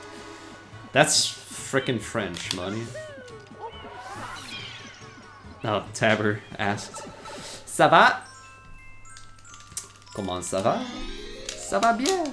That's frickin' French, money. Oh, Tabber asked. Ça va? Comment ça va? Ça va bien.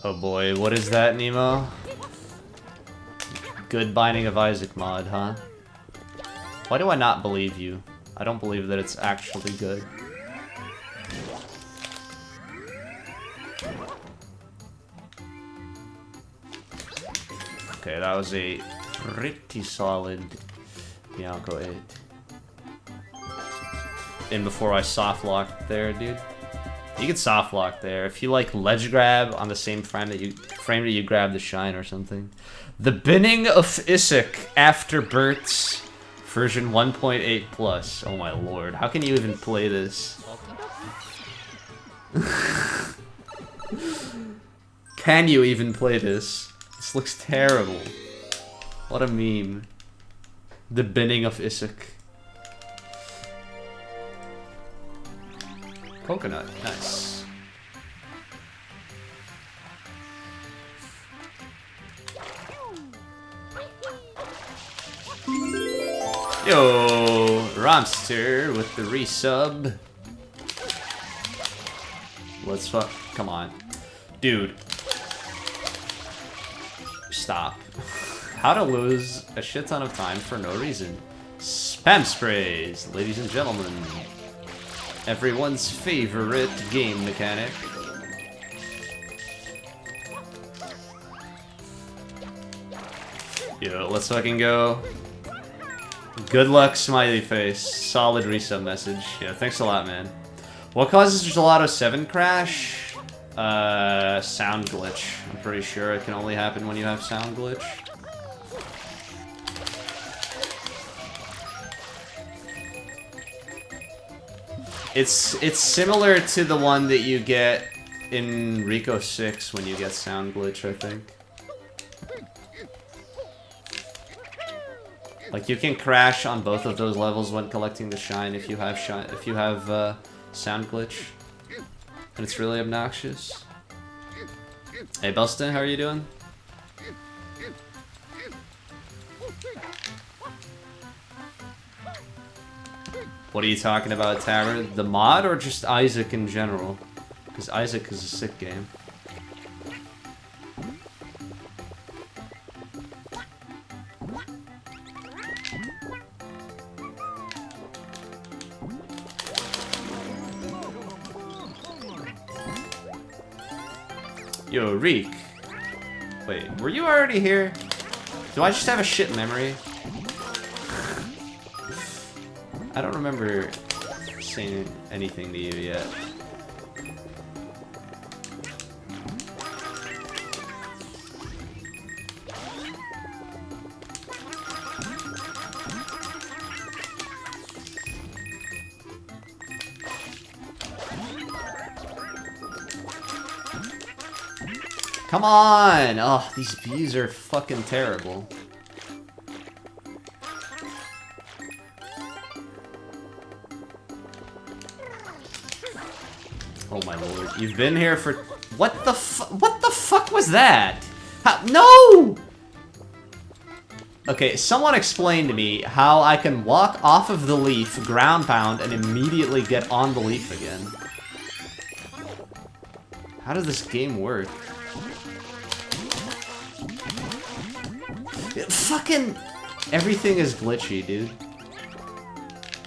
Oh boy, what is that, Nemo? Good Binding of Isaac mod, huh? Why do I not believe you? I don't believe that it's actually good. Okay, that was a pretty solid Bianco 8. And before I soft locked there, dude. You can soft lock there. If you like ledge grab on the same frame that you grab the shine or something. The Binning of Isaac Afterbirths version 1.8 plus. Oh my lord. How can you even play this? Can you even play this? This looks terrible. What a meme. The Binning of Isaac. Coconut, nice. Yo, Romster with the resub. Let's fuck. Come on. Dude. Stop. How to lose a shit ton of time for no reason. Spam sprays, ladies and gentlemen. Everyone's favorite game mechanic. Yo, let's fucking go. Good luck, smiley face. Solid resub message. Yeah, thanks a lot, man. What causes Gelato 7 crash? Sound glitch. I'm pretty sure it can only happen when you have sound glitch. It's similar to the one that you get in Rico 6 when you get sound glitch, I think. Like you can crash on both of those levels when collecting the shine if you have sound glitch, and it's really obnoxious. Hey Belston, how are you doing? What are you talking about, Tower? The mod or just Isaac in general? Because Isaac is a sick game. Yo, Reek. Wait, were you already here? Do I just have a shit memory? I don't remember saying anything to you yet. Come on! Oh, these bees are fucking terrible. Oh my lord, you've been here for... What the fuck was that? No! Okay, someone explain to me how I can walk off of the leaf, ground pound, and immediately get on the leaf again. How does this game work? Fucking... Everything is glitchy, dude.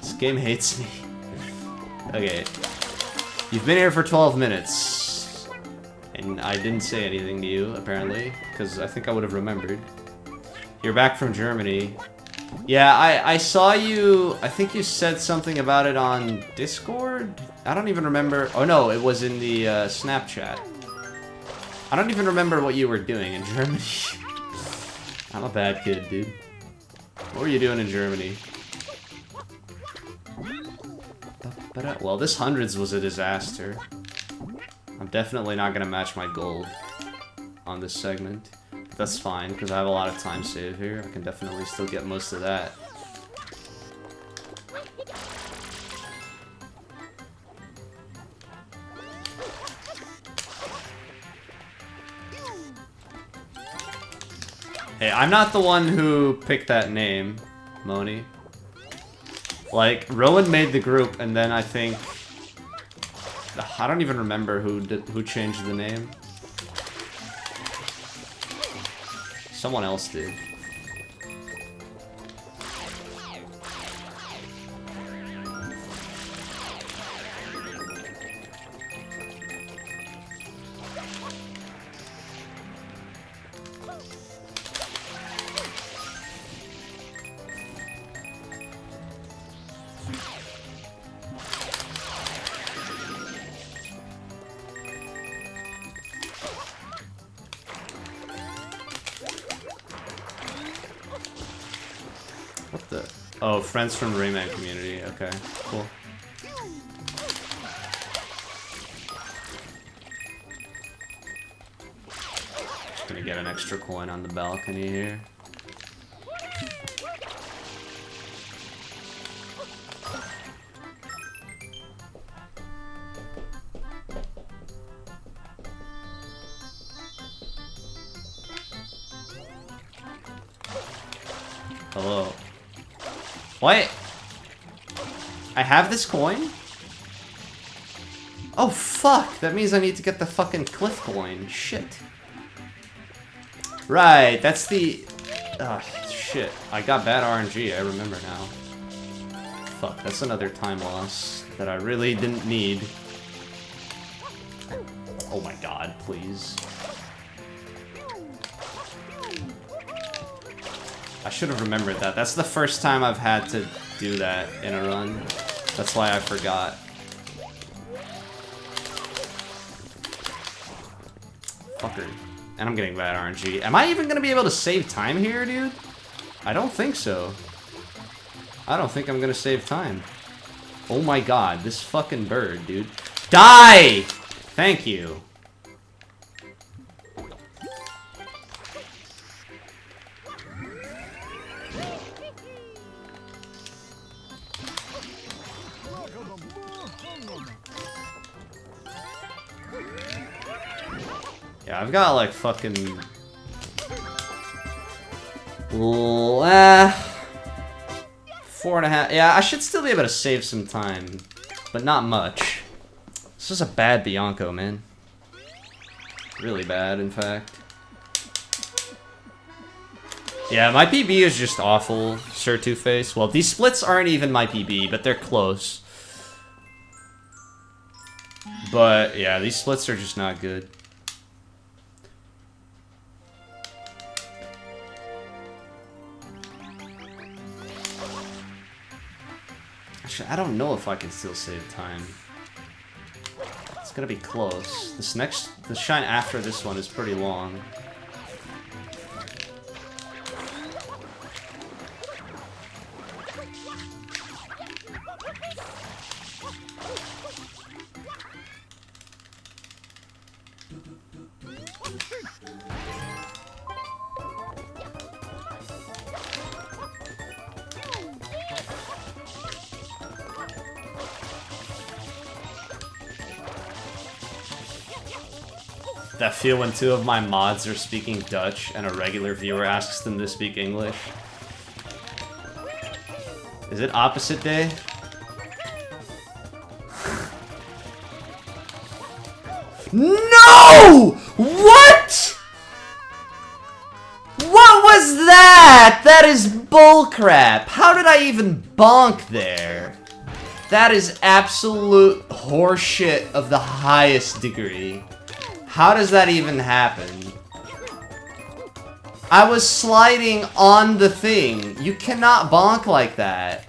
This game hates me. Okay. You've been here for 12 minutes. And I didn't say anything to you, apparently. Because I think I would have remembered. You're back from Germany. Yeah, I saw you... I think you said something about it on Discord? I don't even remember... Oh no, it was in the Snapchat. I don't even remember what you were doing in Germany. I'm a bad kid, dude. What were you doing in Germany? Well, this hundreds was a disaster. I'm definitely not gonna match my gold on this segment. that's fine, because I have a lot of time save here. I can definitely still get most of that. Hey, I'm not the one who picked that name, Moni. Like, Rowan made the group, and then I think... I don't even remember who changed the name. Someone else did. What the? Oh, friends from the Rayman community. Okay, cool. Just gonna get an extra coin on the balcony here. Hello. What? I have this coin? Oh, fuck! That means I need to get the fucking cliff coin. Shit. Right, that's the... Ah, shit. I got bad RNG, I remember now. Fuck, that's another time loss that I really didn't need. Oh my god, please. I should have remembered that. That's the first time I've had to do that in a run. That's why I forgot. Fucker. And I'm getting bad RNG. Am I even gonna be able to save time here, dude? I don't think so. I don't think I'm gonna save time. Oh my god, this fucking bird, dude. Die! Thank you. Yeah, I've got like fucking... 4.5... Yeah, I should still be able to save some time, but not much. This is a bad Bianco, man. Really bad, in fact. Yeah, my PB is just awful, Sir Two-Face. Well, these splits aren't even my PB, but they're close. But, yeah, these splits are just not good. Actually, I don't know if I can still save time. It's gonna be close. The shine after this one is pretty long. That feel when two of my mods are speaking Dutch and a regular viewer asks them to speak English. Is it opposite day? No! What? What was that? That is bullcrap. How did I even bonk there? That is absolute horseshit of the highest degree. How does that even happen? I was sliding on the thing. You cannot bonk like that.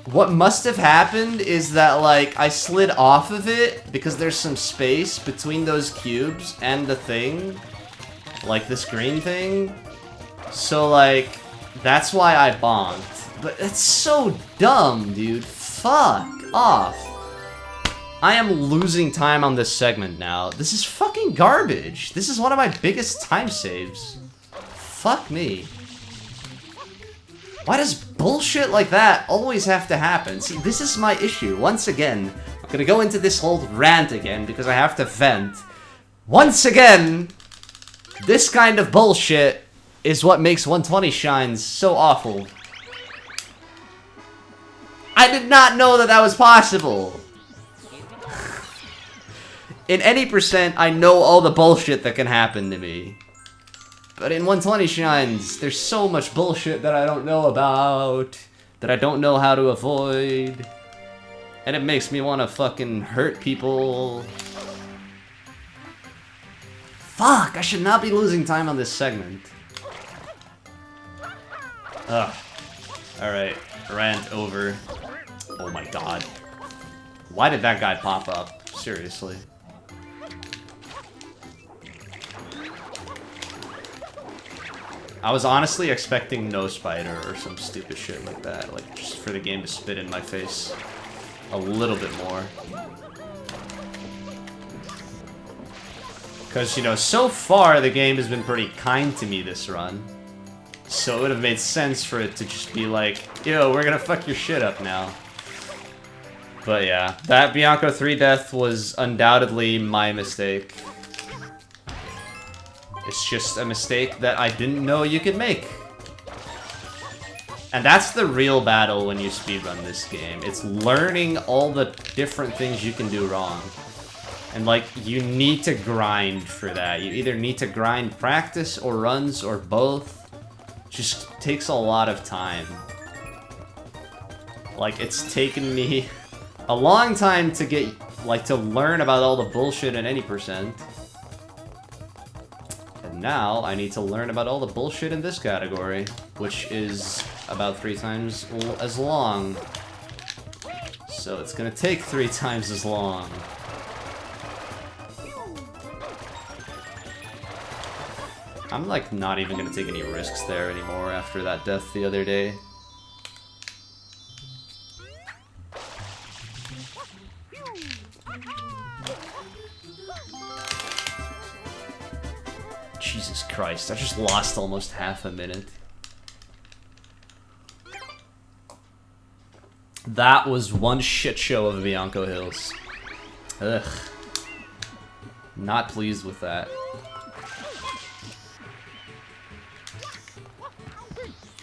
What must have happened is that, like, I slid off of it because there's some space between those cubes and the thing. Like, this green thing. So, like, that's why I bonked. But it's so dumb, dude. Fuck off. I am losing time on this segment now. This is fucking garbage. This is one of my biggest time saves. Fuck me. Why does bullshit like that always have to happen? See, this is my issue. Once again, I'm gonna go into this whole rant again because I have to vent. Once again, this kind of bullshit is what makes 120 shines so awful. I did not know that that was possible. In any percent, I know all the bullshit that can happen to me. But in 120 shines, there's so much bullshit that I don't know about, that I don't know how to avoid. And it makes me want to fucking hurt people. Fuck, I should not be losing time on this segment. Ugh. Alright, rant over. Oh my god. Why did that guy pop up? Seriously. I was honestly expecting no spider or some stupid shit like that. Like, just for the game to spit in my face a little bit more. Because, you know, so far the game has been pretty kind to me this run. So it would have made sense for it to just be like, yo, we're gonna fuck your shit up now. But yeah, that Bianco 3 death was undoubtedly my mistake. It's just a mistake that I didn't know you could make. And that's the real battle when you speedrun this game. It's learning all the different things you can do wrong. And like, you need to grind for that. You either need to grind practice or runs or both. Just takes a lot of time. Like, it's taken me a long time to get, like, to learn about all the bullshit in any percent. And now, I need to learn about all the bullshit in this category, which is about 3 times as long. So it's gonna take 3 times as long. I'm, like, not even gonna take any risks there anymore after that death the other day. Jesus Christ, I just lost almost half a minute. That was one shit show of Bianco Hills. Ugh. Not pleased with that.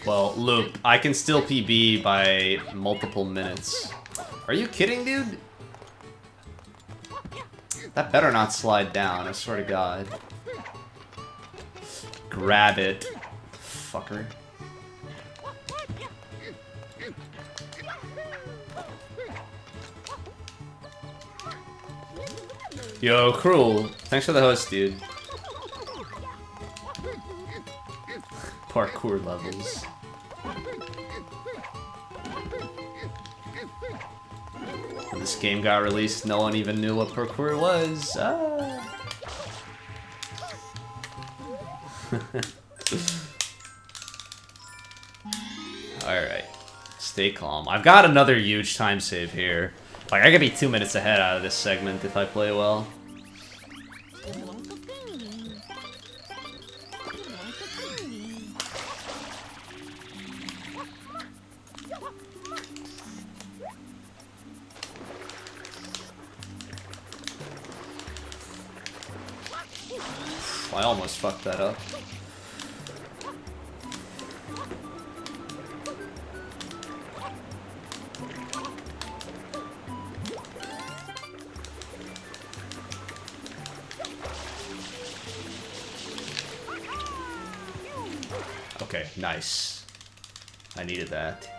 Well, loop. I can still PB by multiple minutes. Are you kidding, dude? That better not slide down, I swear to God. Grab it, fucker. Yo, Cruel. Thanks for the host, dude. Parkour levels. When this game got released, no one even knew what parkour was. Ah. Alright. Stay calm. I've got another huge time save here. Like, I could be 2 minutes ahead out of this segment if I play well. I almost fucked that up. Okay, nice. I needed that.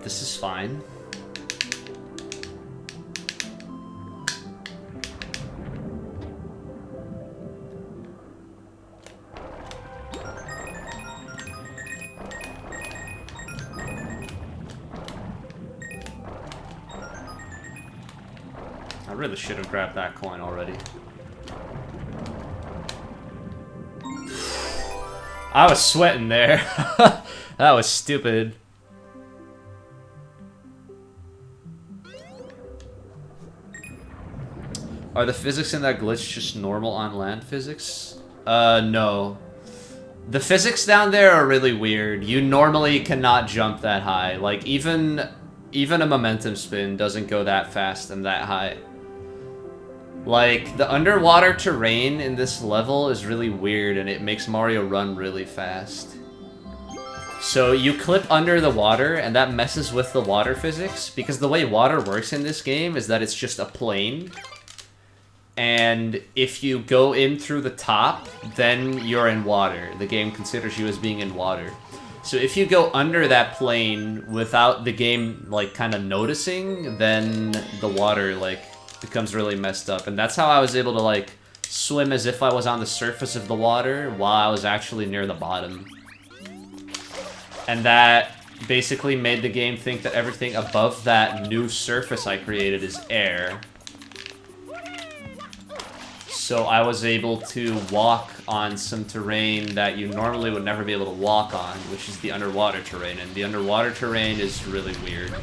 This is fine. I really should have grabbed that coin already. I was sweating there. That was stupid. Are the physics in that glitch just normal on land physics? No. The physics down there are really weird. You normally cannot jump that high. Like, even a momentum spin doesn't go that fast and that high. Like, the underwater terrain in this level is really weird, and it makes Mario run really fast. So you clip under the water, and that messes with the water physics, because the way water works in this game is that it's just a plane. And if you go in through the top, then you're in water. The game considers you as being in water. So if you go under that plane without the game, like, kind of noticing, then the water, like, becomes really messed up. And that's how I was able to, like, swim as if I was on the surface of the water while I was actually near the bottom. And that basically made the game think that everything above that new surface I created is air. So I was able to walk on some terrain that you normally would never be able to walk on, which is the underwater terrain. And the underwater terrain is really weird.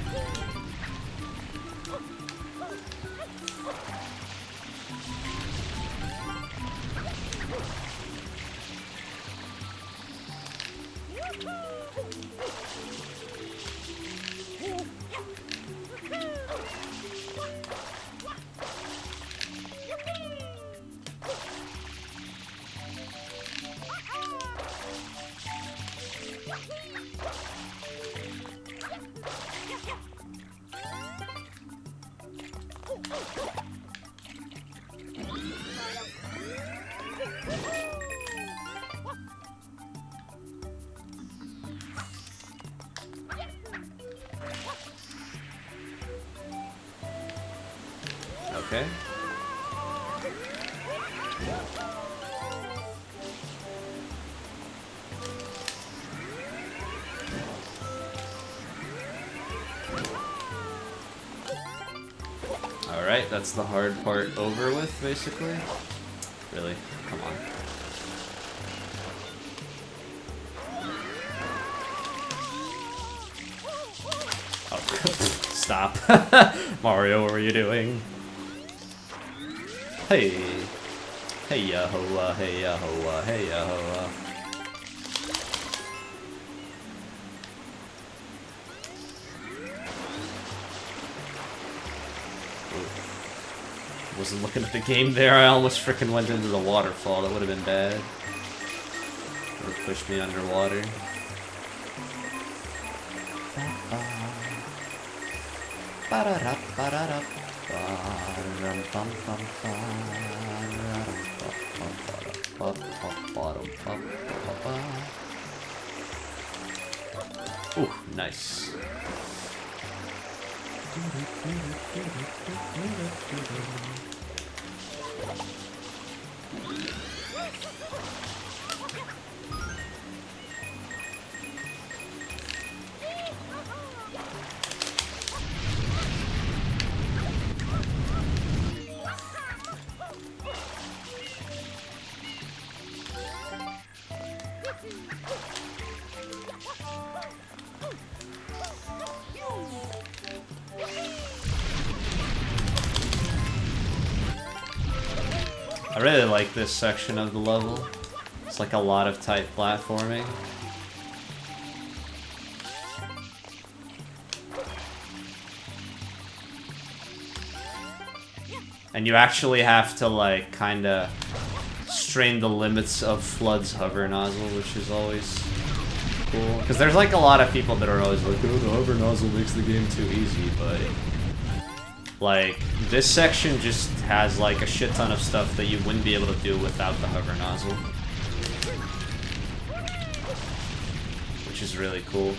Okay. Alright, that's the hard part over with, basically. Really? Come on. Oh, stop. Mario, what were you doing? Hey. Hey ya hoa, hey ya hoa, hey ya hoa. Wasn't looking at the game there, I almost frickin' went into the waterfall. That would have been bad. Would have pushed me underwater. Ooh, nice. I really like this section of the level. It's like a lot of tight platforming. And you actually have to, like, kinda strain the limits of Flood's hover nozzle, which is always cool. Because there's, like, a lot of people that are always like, oh, the hover nozzle makes the game too easy, but... like, this section just has, like, a shit ton of stuff that you wouldn't be able to do without the hover nozzle. Which is really cool.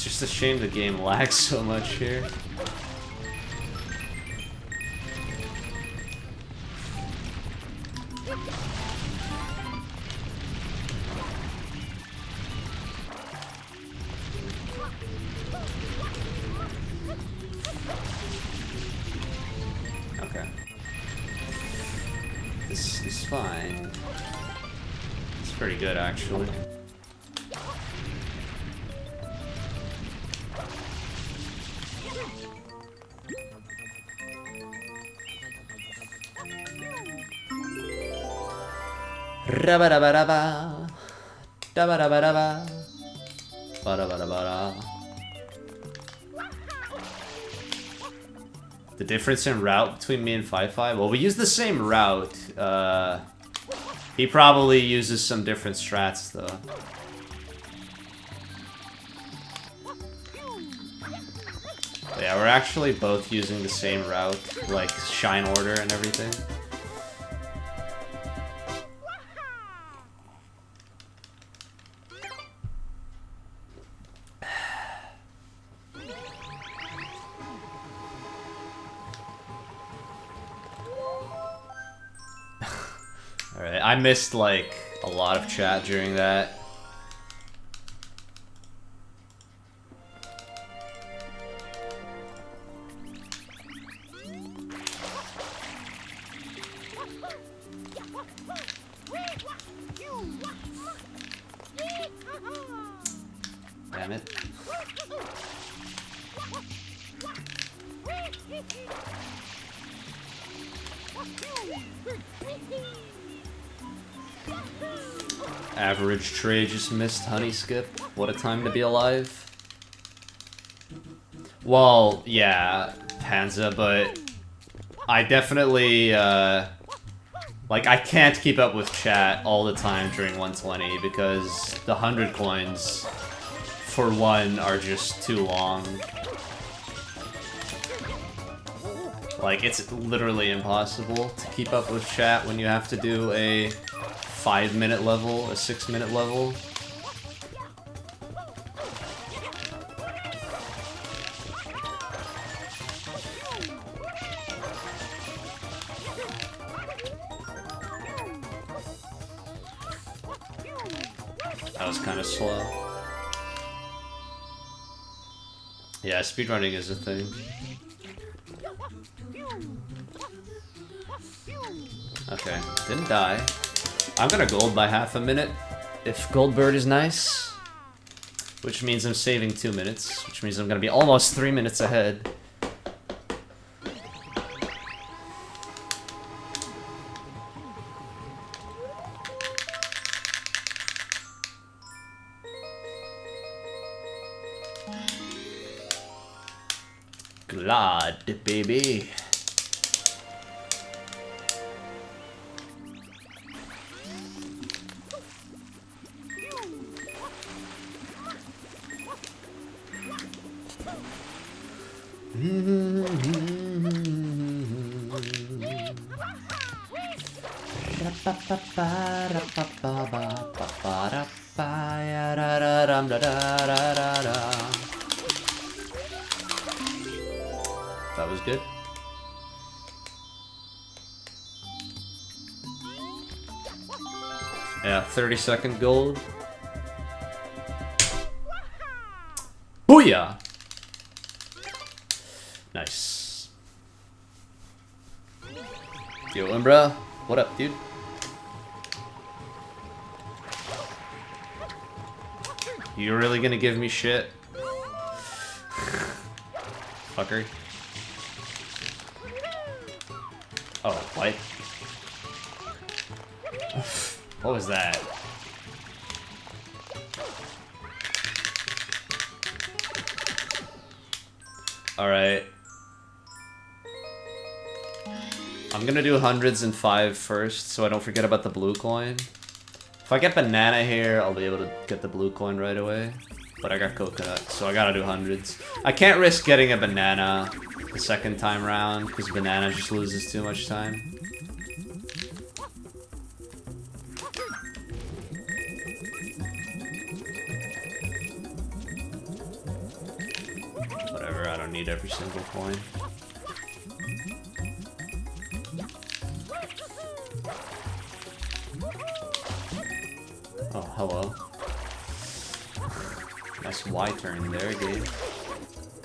It's just a shame the game lags so much here. Okay. This is fine. It's pretty good, actually. Rabarabaraba. Dabarabaraba. Barabarabara. The difference in route between me and Fi-Fi? Well, we use the same route. He probably uses some different strats, though. Yeah, we're actually both using the same route, like Shine Order and everything. Alright, I missed, like, a lot of chat during that. Damn it. Average Trey just missed Honey Skip. What a time to be alive. Well, yeah, Panza, but I definitely, like, I can't keep up with chat all the time during 120 because the 100 coins, for one, are just too long. Like, it's literally impossible to keep up with chat when you have to do a 5-minute level, a 6-minute level. That was kind of slow. Yeah, speedrunning is a thing. Okay, didn't die. I'm gonna gold by half a minute if Goldbird is nice. Which means I'm saving 2 minutes, which means I'm gonna be almost 3 minutes ahead. Glad, baby. That was good. Yeah, 30-second gold. Booyah! Nice. Yo, Umbra, what up, dude? You really gonna give me shit? Fucker. Oh, what? What was that? Alright. I'm gonna do hundreds and 5 first, so I don't forget about the blue coin. If I get banana here, I'll be able to get the blue coin right away. But I got coconut, so I gotta do hundreds. I can't risk getting a banana the second time round, because banana just loses too much time. need every single coin. Oh, hello. Nice Y turn there, Gabe.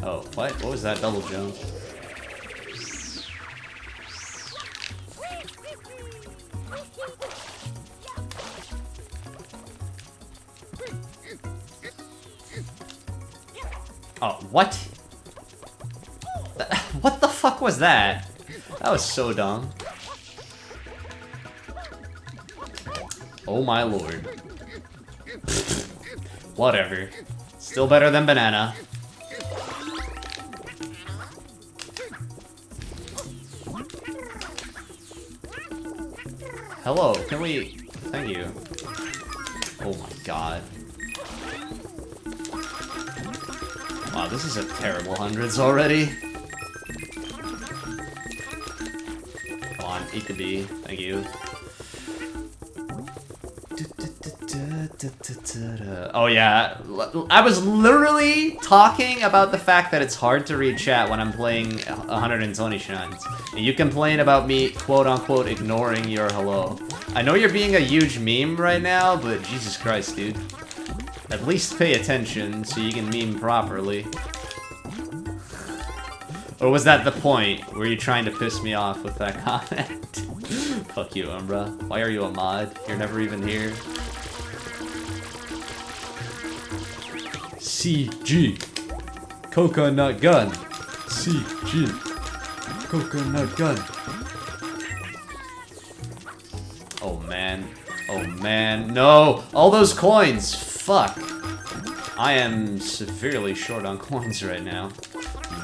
Oh, what? What was that double jump? Oh, what? What the fuck was that? That was so dumb. Oh my lord. Whatever. Still better than banana. Hello, can we... Thank you. Oh my god. Wow, this is a terrible hundreds already. Come on, eat the B. Thank you. Oh yeah, I was literally talking about the fact that it's hard to read chat when I'm playing 120 shines. And you complain about me, quote-unquote, ignoring your hello. I know you're being a huge meme right now, but Jesus Christ, dude. At least pay attention so you can meme properly. Or was that the point? Were you trying to piss me off with that comment? Fuck you, Umbra. Why are you a mod? You're never even here. CG. Coconut gun. CG. Coconut gun. Oh man. Oh man. No! All those coins! Fuck. I am severely short on coins right now.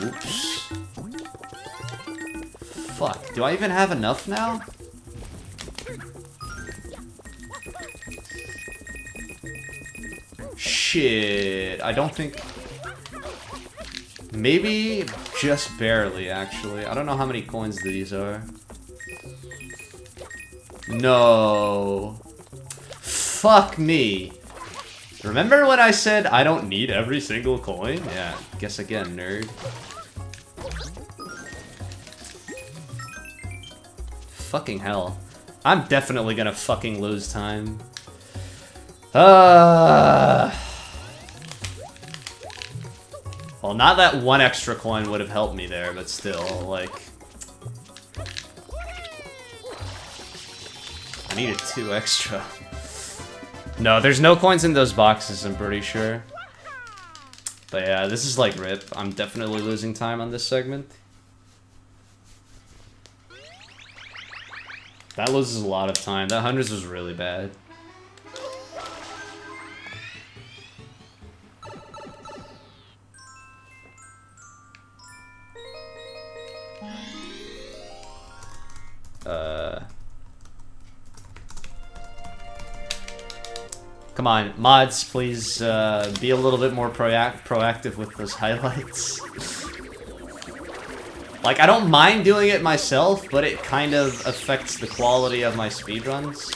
Whoops. Fuck. Do I even have enough now? Shit. I don't think... Maybe just barely, actually. I don't know how many coins these are. No. Fuck me. Remember when I said I don't need every single coin? Yeah, guess again, nerd. Fucking hell. I'm definitely gonna fucking lose time. Well, not that one extra coin would have helped me there, but still, like... I needed 2 extra. No, there's no coins in those boxes, I'm pretty sure. But yeah, this is like RIP. I'm definitely losing time on this segment. That loses a lot of time. That hundreds was really bad. Come on, mods, please be a little bit more proactive with those highlights. Like, I don't mind doing it myself, but it kind of affects the quality of my speedruns.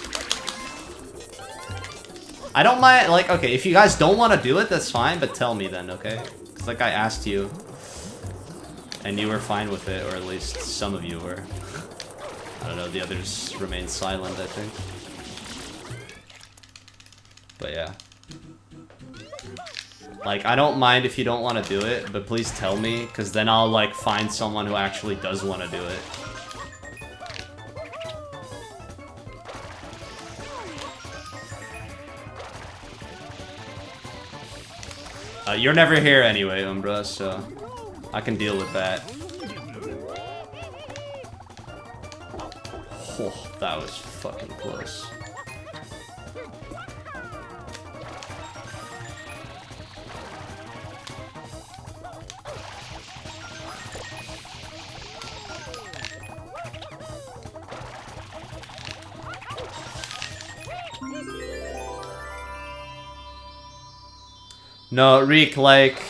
I don't mind, like, okay, if you guys don't want to do it, that's fine, but tell me then, okay? Because, like, I asked you, and you were fine with it, or at least some of you were. I don't know, the others remained silent, I think. But yeah. Like, I don't mind if you don't want to do it, but please tell me, because then I'll, like, find someone who actually does want to do it. You're never here anyway, Umbra, so I can deal with that. Oh, that was fucking close. No, Reek, like...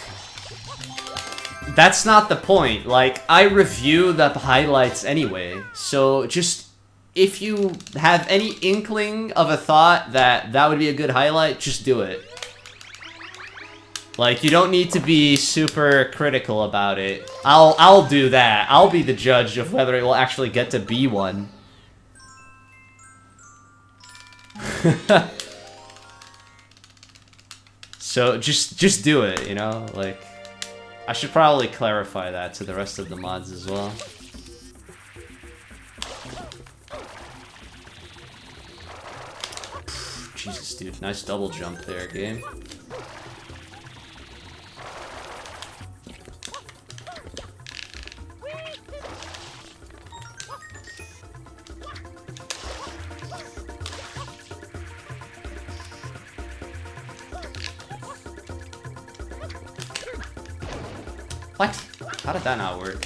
That's not the point. Like, I review the highlights anyway. So, just... If you have any inkling of a thought that that would be a good highlight, just do it. Like, you don't need to be super critical about it. I'll do that. I'll be the judge of whether it will actually get to be one. So just do it, you know? Like, I should probably clarify that to the rest of the mods as well. Jesus, dude, nice double jump there, game. What? How did that not work?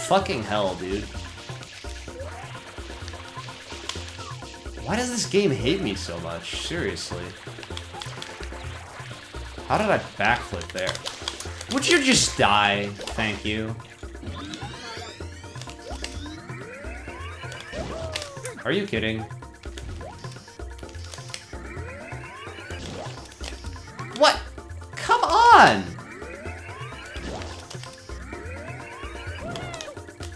Fucking hell, dude. Why does this game hate me so much? Seriously. How did I backflip there? Would you just die? Thank you. Are you kidding? What? Come on!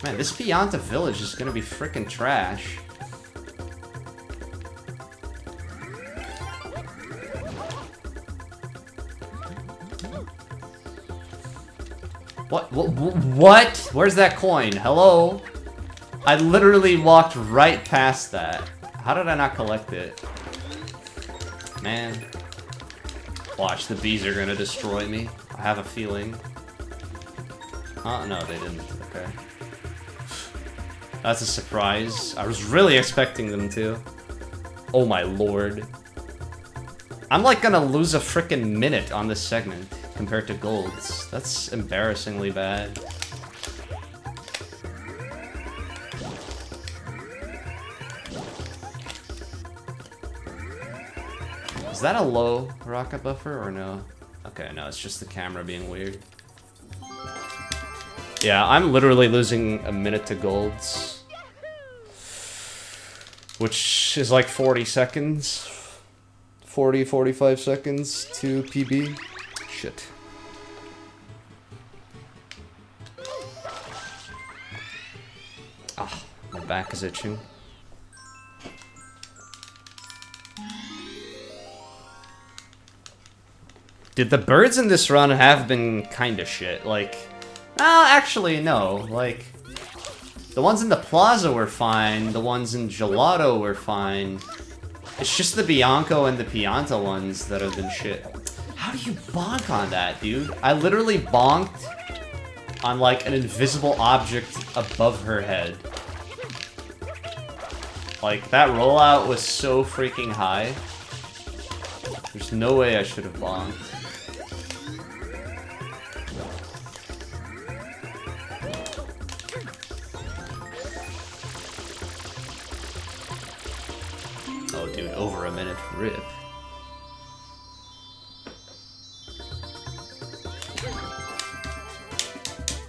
Man, this Pianta village is gonna be frickin' trash. What? Where's that coin? Hello? I literally walked right past that. How did I not collect it? Man. Watch, the bees are gonna destroy me. I have a feeling. Oh, no, they didn't. Okay. That's a surprise. I was really expecting them to. Oh my lord. I'm like gonna lose a frickin' minute on this segment compared to golds. That's embarrassingly bad. Is that a low rocket buffer or no? Okay, no, it's just the camera being weird. Yeah, I'm literally losing a minute to golds. Which is like 40 seconds. 40, 45 seconds to PB. Shit. Ah, my back is itching. Dude, the birds in this run have been kinda shit. Like, actually, no. Like, the ones in the plaza were fine. The ones in Gelato were fine. It's just the Bianco and the Pianta ones that have been shit. How do you bonk on that, dude? I literally bonked on, like, an invisible object above her head. Like, that rollout was so freaking high. There's no way I should have bonked. Oh, dude, over a minute. Rip.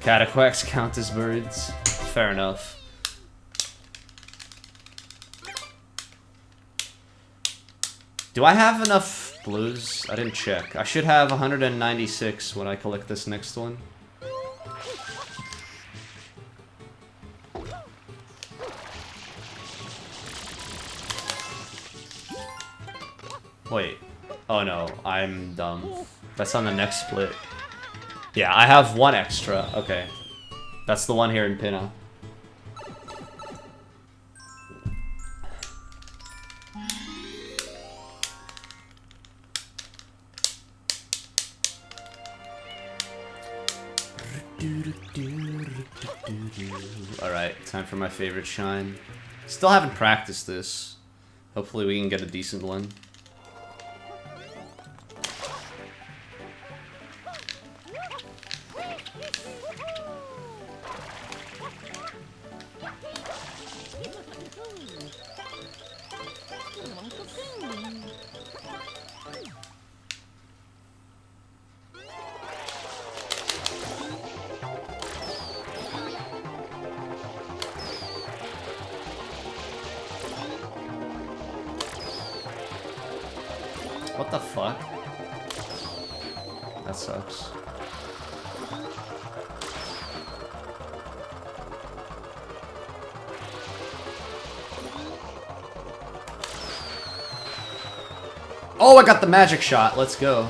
Cataquacks count as birds. Fair enough. Do I have enough blues? I didn't check. I should have 196 when I collect this next one. Wait. Oh no, I'm dumb. That's on the next split. Yeah, I have one extra. Okay. That's the one here in Pinna. Alright, time for my favorite shine. Still haven't practiced this. Hopefully we can get a decent one. What the fuck? That sucks. Oh, I got the magic shot. Let's go.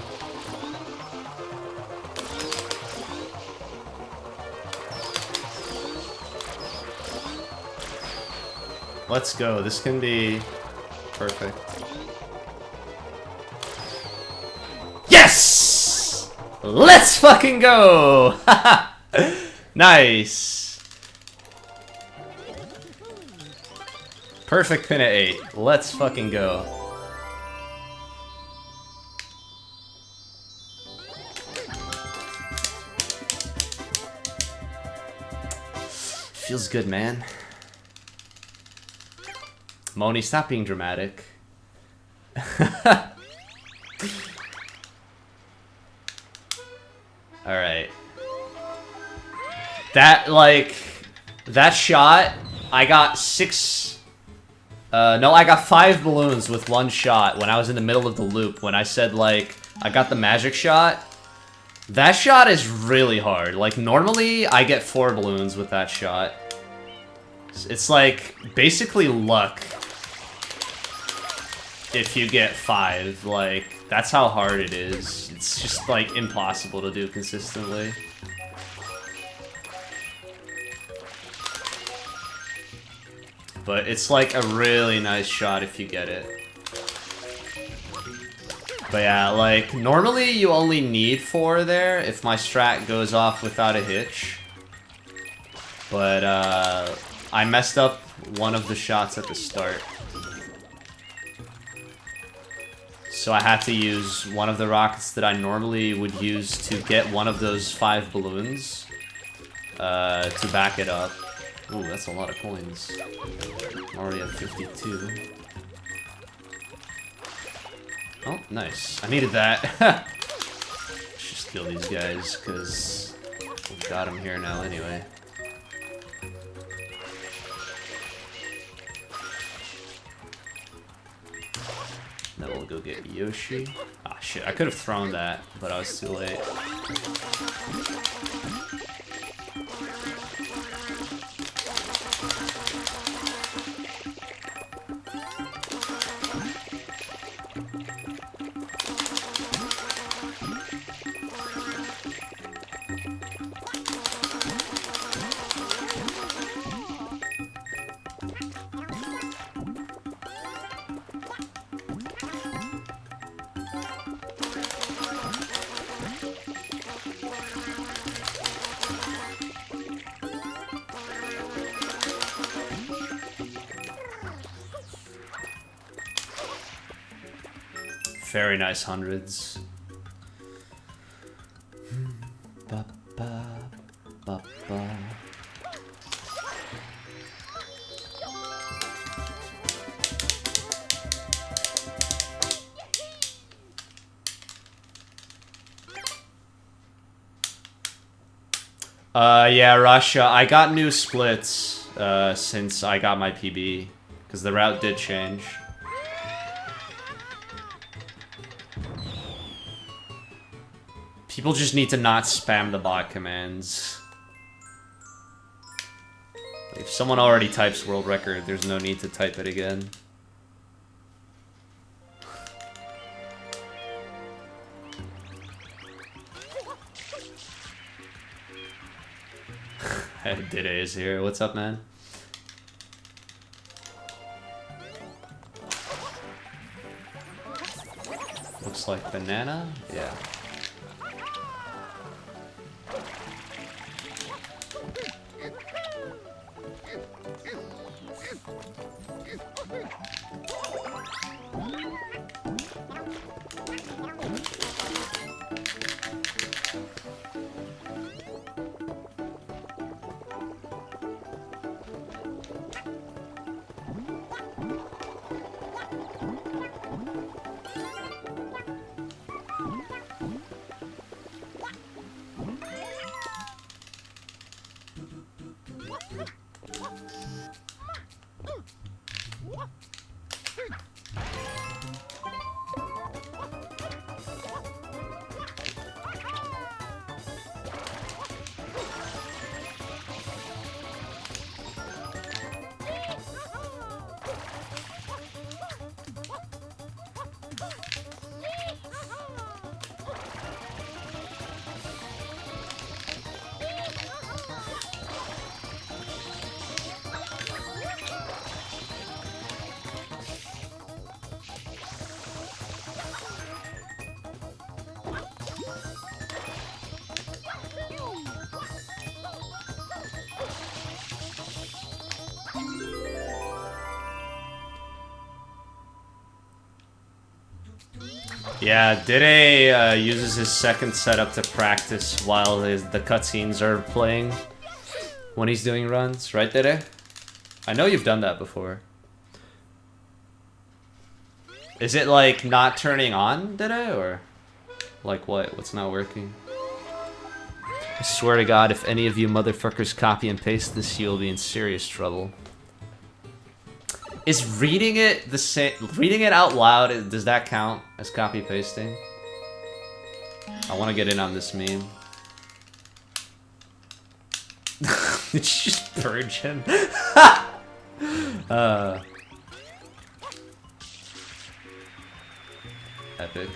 Let's go. This can be perfect. Yes! Let's fucking go! Nice. Perfect pin at 8. Let's fucking go. Feels good, man. Moni, stop being dramatic. Alright. That shot, I got 6... no, I got 5 balloons with 1 shot when I was in the middle of the loop. When I said, like, I got the magic shot. That shot is really hard. Like, normally, I get 4 balloons with that shot. It's, like, basically luck. If you get 5, like, that's how hard it is. It's just, like, impossible to do consistently. But it's, like, a really nice shot if you get it. But yeah, like, normally you only need 4 there if my strat goes off without a hitch. But, I messed up one of the shots at the start. So I had to use one of the rockets that I normally would use to get one of those 5 balloons to back it up. Ooh, that's a lot of coins. I'm already at 52. Oh, nice. I needed that. Let's just kill these guys, because we've got them here now anyway. Then we'll go get Yoshi. Ah, shit. I could have thrown that, but I was too late. Very nice hundreds. Ba, ba, ba, ba. Yeah, Russia. I got new splits since I got my PB, because the route did change. People just need to not spam the bot commands. If someone already types world record, there's no need to type it again. Did is here. What's up, man? Looks like banana? Yeah. Yeah, Dide uses his second setup to practice while the cutscenes are playing when he's doing runs, right, Dide? I know you've done that before. Is it like not turning on, Dide, or like what? What's not working? I swear to God, if any of you motherfuckers copy and paste this, you'll be in serious trouble. Is reading it the same? Reading it out loud, does that count as copy pasting? I want to get in on this meme. Did you just purge him? Epic.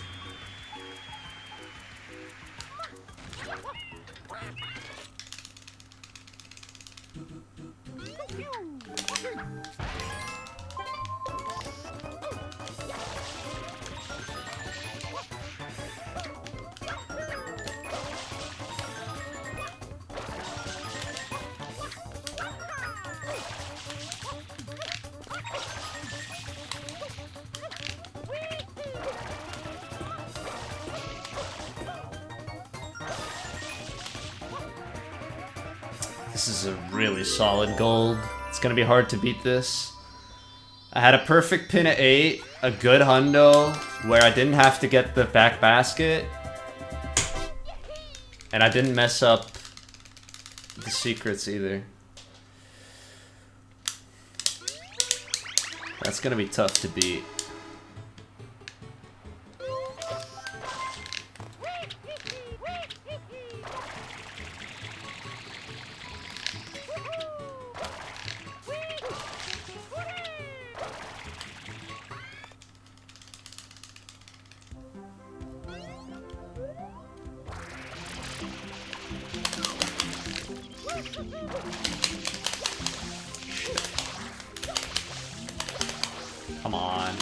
This is a really solid gold. It's gonna be hard to beat this. I had a perfect pin at 8, a good hundo, where I didn't have to get the back basket. And I didn't mess up the secrets either. That's gonna be tough to beat. Come on.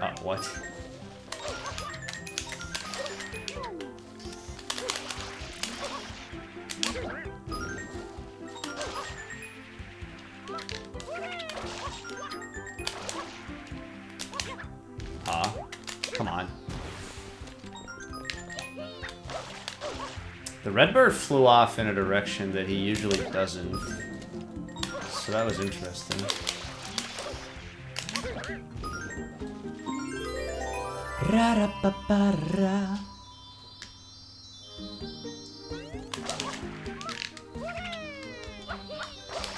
Oh, what? Come on. The red bird flew off in a direction that he usually doesn't. So that was interesting. Ra-ra-pa-pa-ra.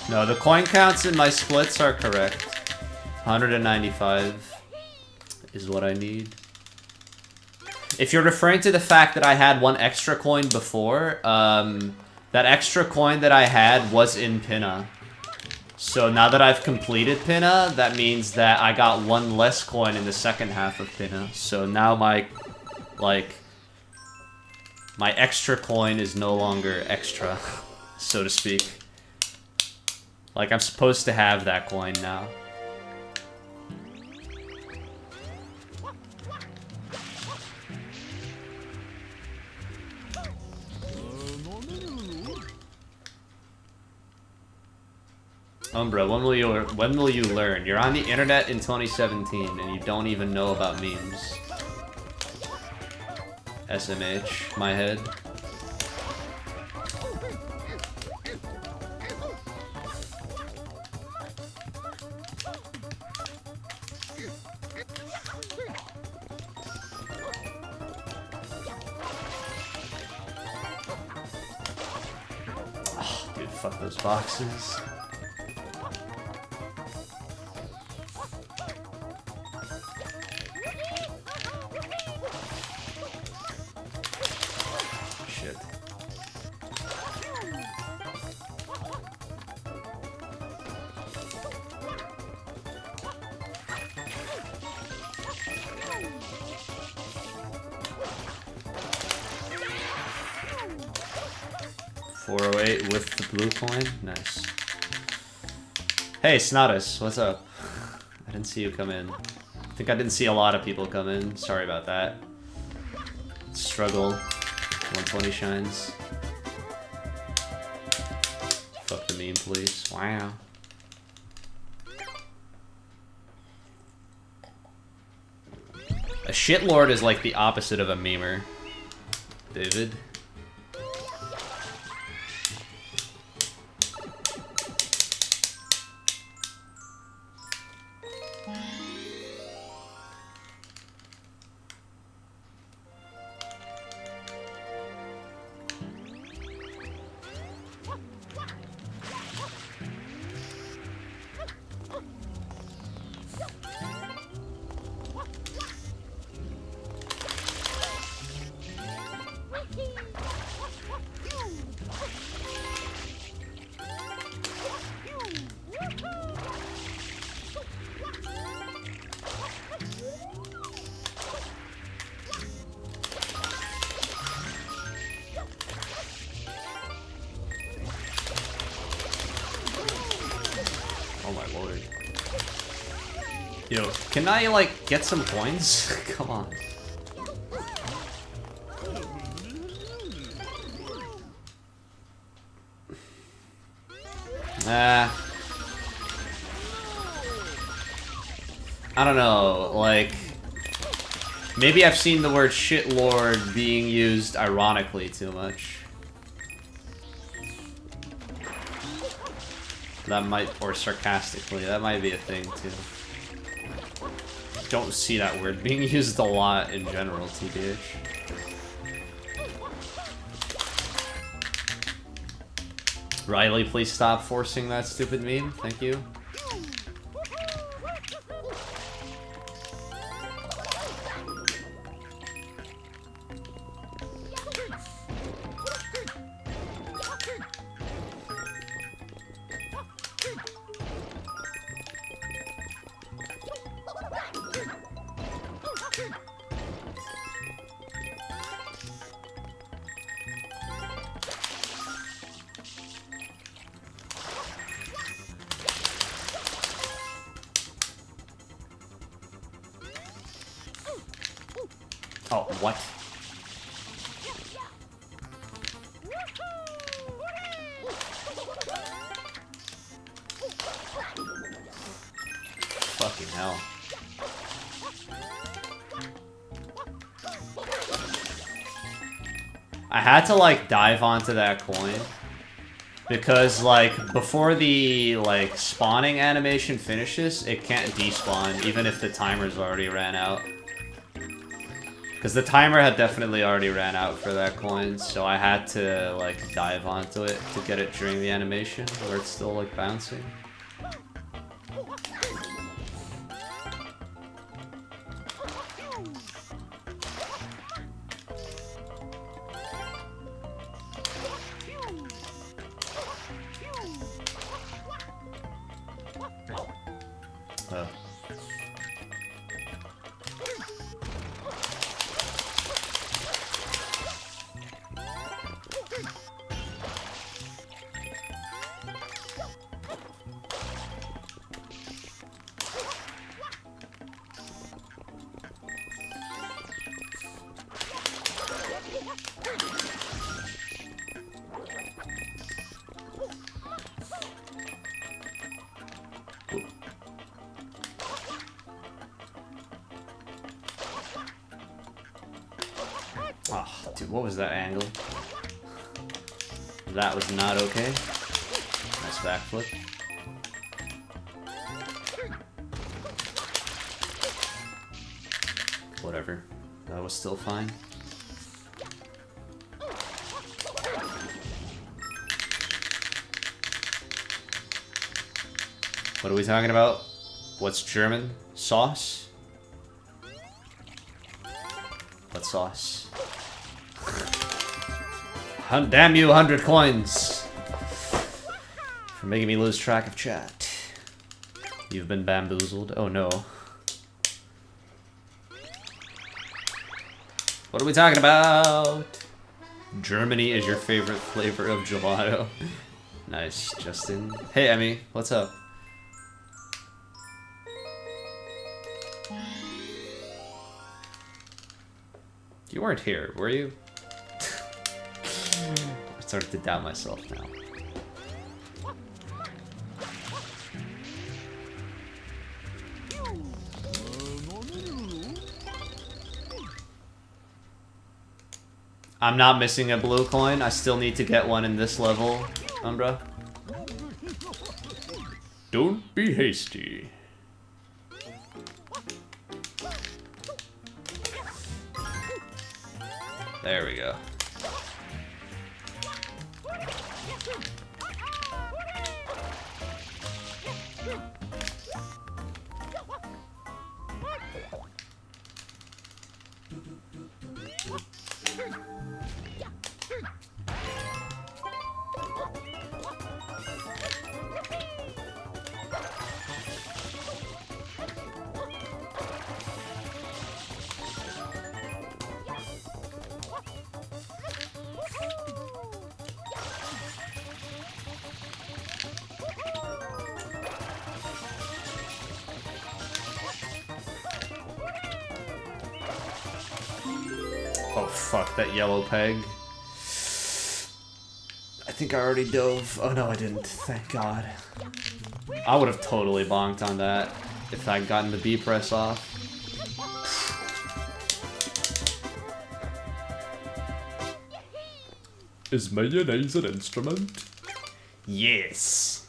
No, the coin counts in my splits are correct. 195 is what I need. If you're referring to the fact that I had one extra coin before, that extra coin that I had was in Pinna. So now that I've completed Pinna, that means that I got one less coin in the second half of Pinna. So now my extra coin is no longer extra, so to speak. Like, I'm supposed to have that coin now. Umbra, when will you learn? You're on the internet in 2017 and you don't even know about memes. SMH, my head. Oh, dude, fuck those boxes. 408 with the blue coin. Nice. Hey, Snotus, what's up? I didn't see you come in. I think I didn't see a lot of people come in. Sorry about that. Struggle. 120 shines. Fuck the meme, please. Wow. A shitlord is like the opposite of a memer. David. Yo, can I, like, get some coins? Come on. I don't know, like... Maybe I've seen the word shitlord being used ironically too much. That might, or sarcastically, that might be a thing too. Don't see that word being used a lot in general, TBH. Riley, please stop forcing that stupid meme. Thank you. Oh, what? Fucking hell. I had to, like, dive onto that coin. Because, like, before the, like, spawning animation finishes, it can't despawn, even if the timer's already ran out. Because the timer had definitely already ran out for that coin, so I had to, like, dive onto it to get it during the animation, where it's still, like, bouncing. Oh, dude, what was that angle? That was not okay. Nice backflip. Whatever. That was still fine. What are we talking about? What's German? Sauce? What sauce? Damn you, 100 coins! For making me lose track of chat. You've been bamboozled. Oh no. What are we talking about? Germany is your favorite flavor of gelato. Nice, Justin. Hey, Emmy, what's up? You weren't here, were you? I started to doubt myself now. I'm not missing a blue coin. I still need to get one in this level, Umbra. Don't be hasty. There we go. Oh fuck, that yellow peg. I think I already dove. Oh no, I didn't. Thank God. I would have totally bonked on that if I'd gotten the B press off. Is mayonnaise an instrument? Yes.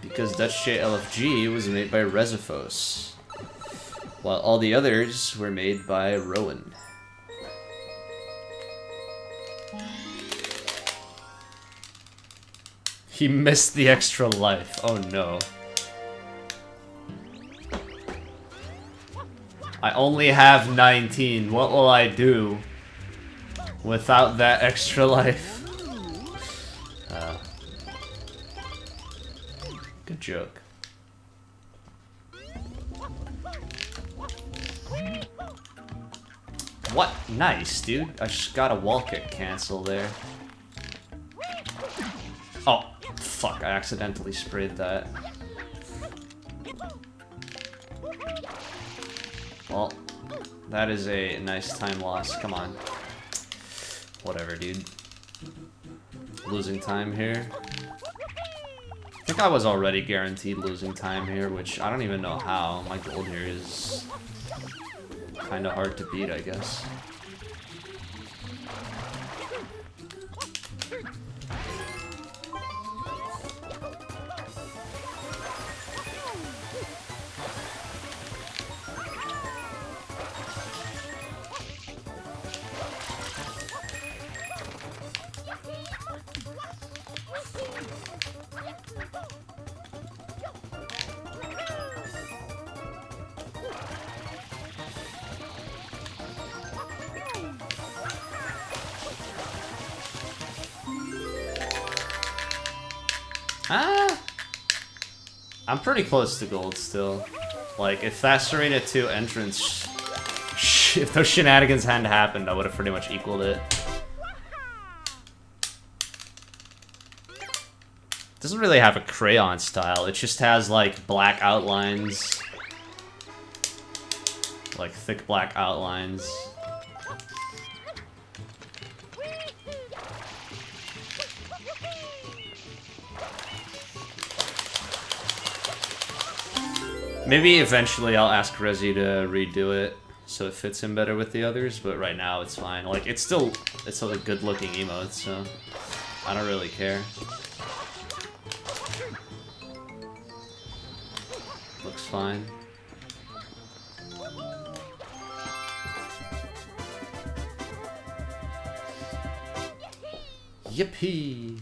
Because Dutchj LFG was made by Resifos, while all the others were made by Rowan. He missed the extra life. Oh no. I only have 19. What will I do without that extra life? Good joke. What? Nice, dude. I just got a wall kick cancel there. Oh, fuck. I accidentally sprayed that. Well, that is a nice time loss. Come on. Whatever, dude. Losing time here. I think I was already guaranteed losing time here, which I don't even know how. My gold here is kind of hard to beat, I guess. I'm pretty close to gold still. Like, if Fast Arena 2 entrance, if those shenanigans hadn't happened, I would have pretty much equaled it. Doesn't really have a crayon style, it just has like black outlines. Like thick black outlines. Maybe eventually I'll ask Rezi to redo it so it fits in better with the others, but right now it's fine. Like, it's still a good looking emote, so I don't really care. Looks fine. Yippee!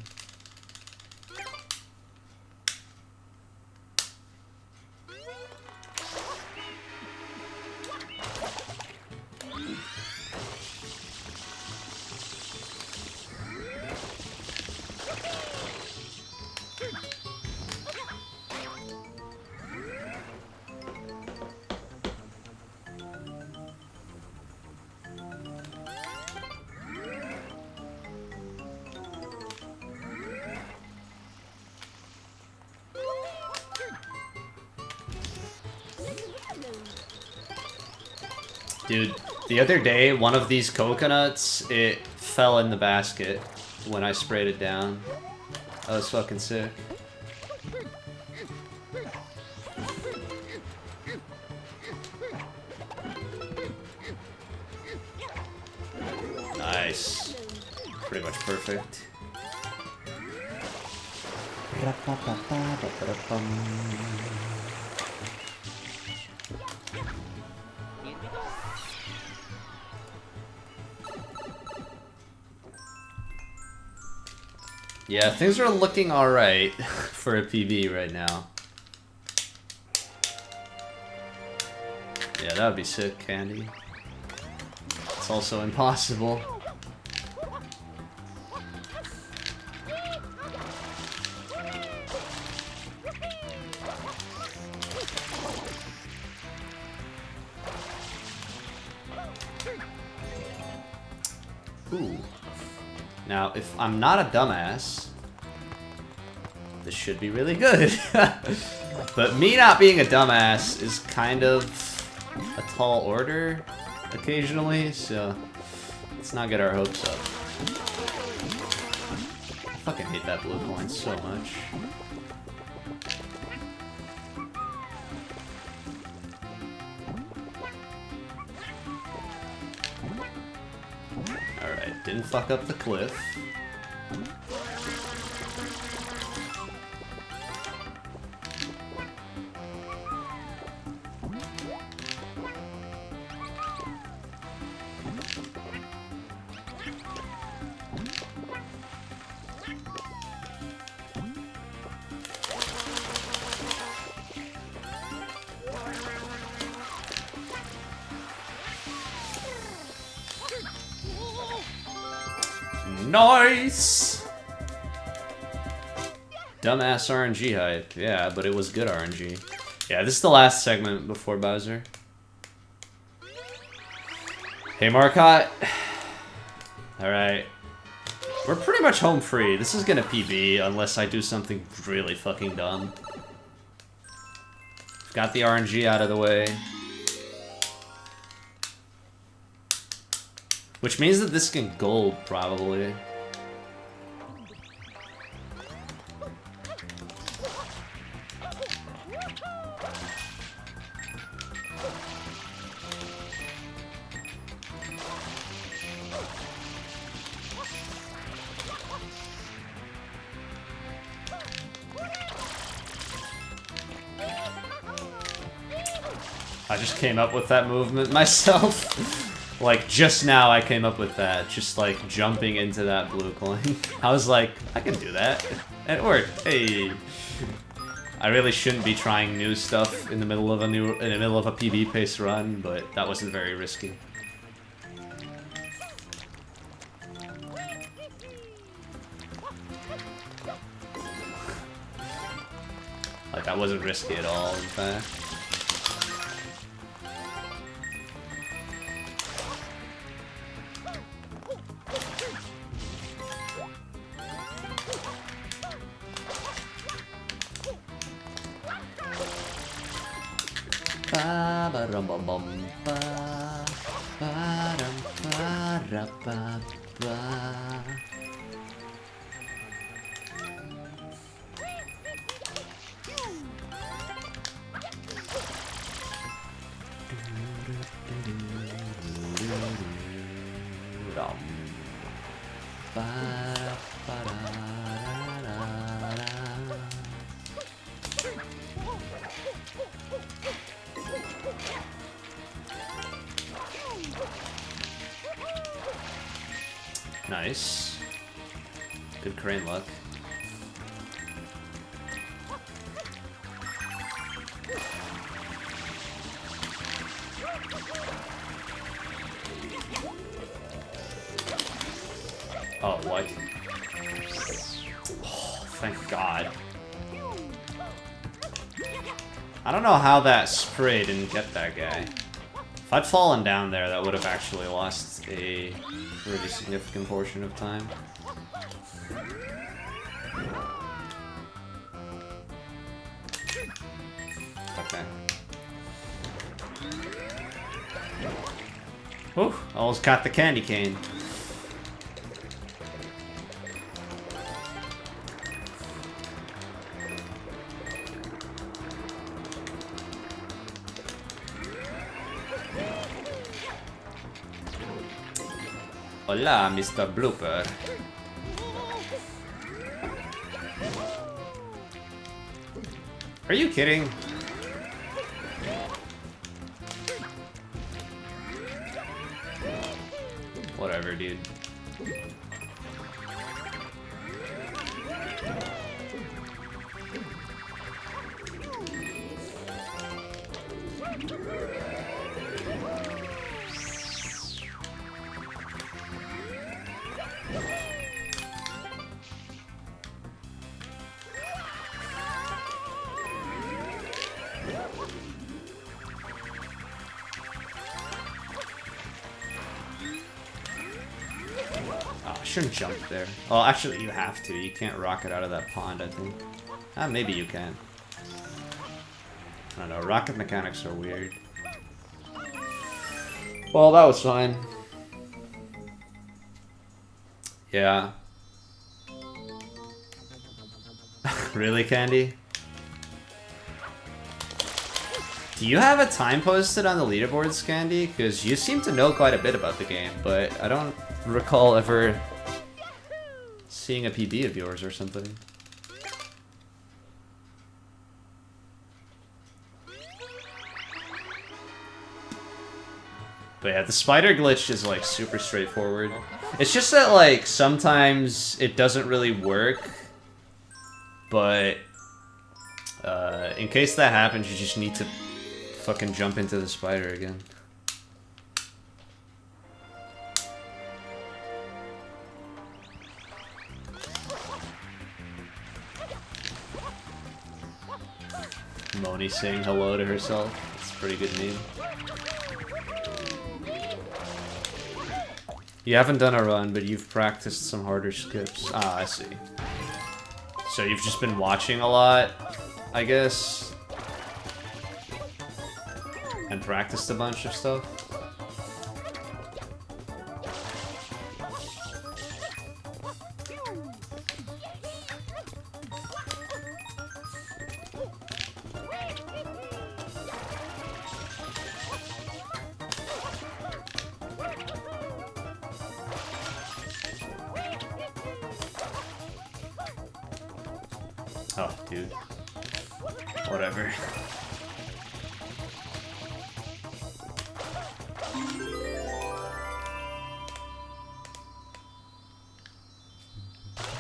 Dude, the other day, one of these coconuts, it fell in the basket when I sprayed it down. That was fucking sick. Nice. Pretty much perfect. Yeah, things are looking alright for a PB right now. Yeah, that would be sick, Candy. It's also impossible. Ooh. Now, if I'm not a dumbass, this should be really good. But me not being a dumbass is kind of a tall order occasionally, so let's not get our hopes up. I fucking hate that blue coin so much. Alright, didn't fuck up the cliff. Nice! Dumbass RNG hype. Yeah, but it was good RNG. Yeah, this is the last segment before Bowser. Hey, Marcotte. Alright. We're pretty much home free. This is gonna PB unless I do something really fucking dumb. Got the RNG out of the way. Which means that this can gold, probably. I just came up with that movement myself. Like, just now I came up with that. Just, like, jumping into that blue coin. I was like, I can do that. And it worked. Hey. I really shouldn't be trying new stuff in the middle of a PB pace run, but that wasn't very risky. Like, that wasn't risky at all, in fact. Nice. Good crane luck. Oh, what? Oh, thank God. I don't know how that spray didn't get that guy. If I'd fallen down there, that would have actually lost a pretty significant portion of time. Okay. Whew, almost got the candy cane. Hola, Mr. Blooper. Are you kidding? Whatever, dude. Shouldn't jump there. Well, actually, you have to. You can't rocket out of that pond, I think. Ah, maybe you can. I don't know. Rocket mechanics are weird. Well, that was fine. Yeah. Really, Candy? Do you have a time posted on the leaderboards, Candy? Because you seem to know quite a bit about the game, but I don't recall ever seeing a PB of yours or something. But yeah, the spider glitch is like super straightforward. It's just that like sometimes it doesn't really work, but in case that happens, you just need to fucking jump into the spider again. Moni saying hello to herself. It's a pretty good meme. You haven't done a run, but you've practiced some harder skips. Ah, I see. So you've just been watching a lot, I guess? And practiced a bunch of stuff? Oh, dude. Whatever.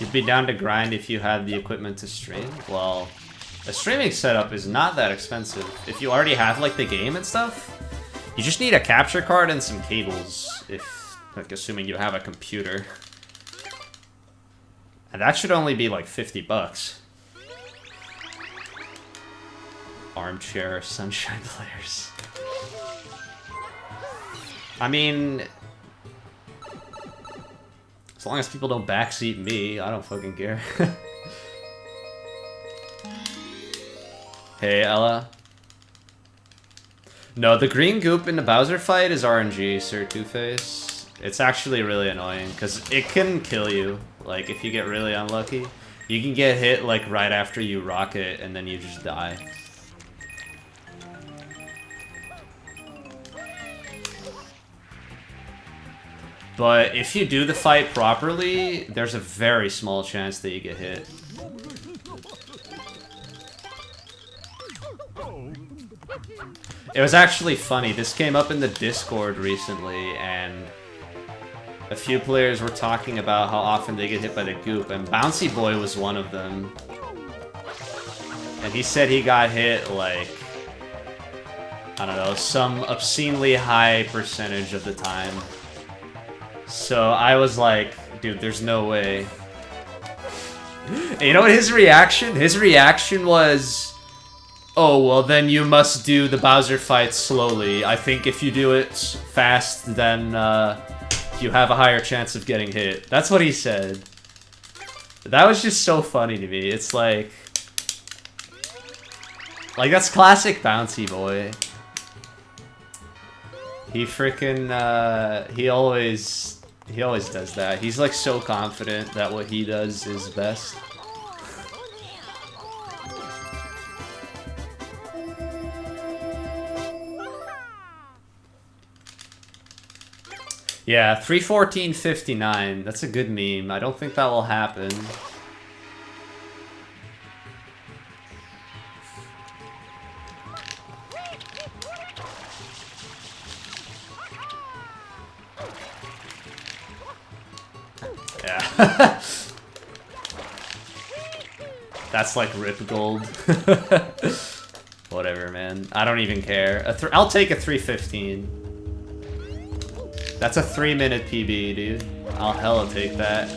You'd be down to grind if you had the equipment to stream? Well, a streaming setup is not that expensive. If you already have, like, the game and stuff, you just need a capture card and some cables, if, like, assuming you have a computer. And that should only be, like, 50 bucks. Armchair Sunshine players. I mean, as long as people don't backseat me, I don't fucking care. Hey, Ella. No, the green goop in the Bowser fight is RNG, Sir Two-Face. It's actually really annoying, because it can kill you, like, if you get really unlucky. You can get hit, like, right after you rocket, and then you just die. But if you do the fight properly, there's a very small chance that you get hit. It was actually funny. This came up in the Discord recently, and a few players were talking about how often they get hit by the goop, and Bouncy Boy was one of them. And he said he got hit, like, I don't know, some obscenely high percentage of the time. So I was like, dude, there's no way. And you know what his reaction? His reaction was, oh, well then you must do the Bowser fight slowly. I think if you do it fast, then you have a higher chance of getting hit. That's what he said. That was just so funny to me. It's like that's classic Bouncy Boy. He freaking he always does that. He's like so confident that what he does is best. Yeah, 314.59. That's a good meme. I don't think that will happen. Yeah. That's like rip gold. Whatever, man. I don't even care. I'll take a 315. That's a 3-minute PB, dude. I'll hella take that.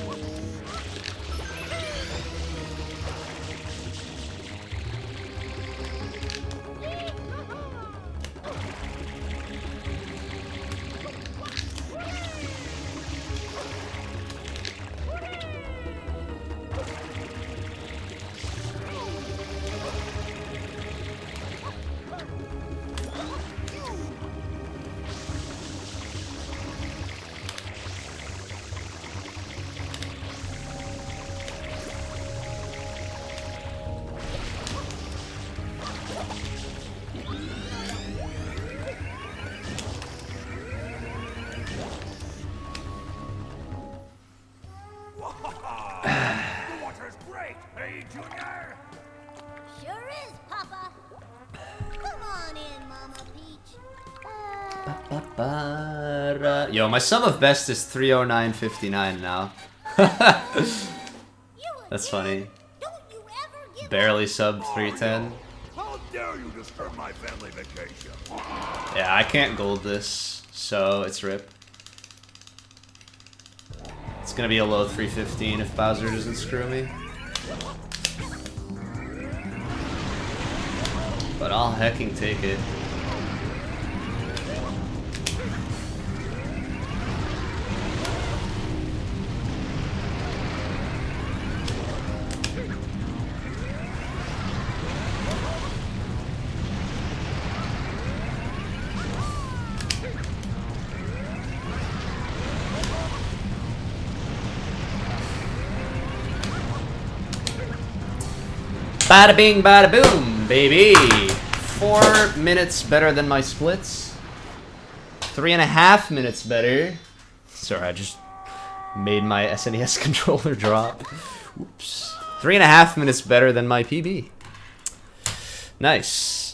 Sure is, Papa. Come on in, Mama Peach. Yo, my sum of best is 309.59 now. That's funny. Don't you ever give Barely sub 310. How dare you disturb my family vacation? Yeah, I can't gold this, so it's rip. It's gonna be a low 315 if Bowser doesn't screw me. But I'll hecking take it. Bada bing, bada boom, baby. 4 minutes better than my splits. 3.5 minutes better. Sorry, I just made my SNES controller drop. Oops. 3.5 minutes better than my PB. Nice.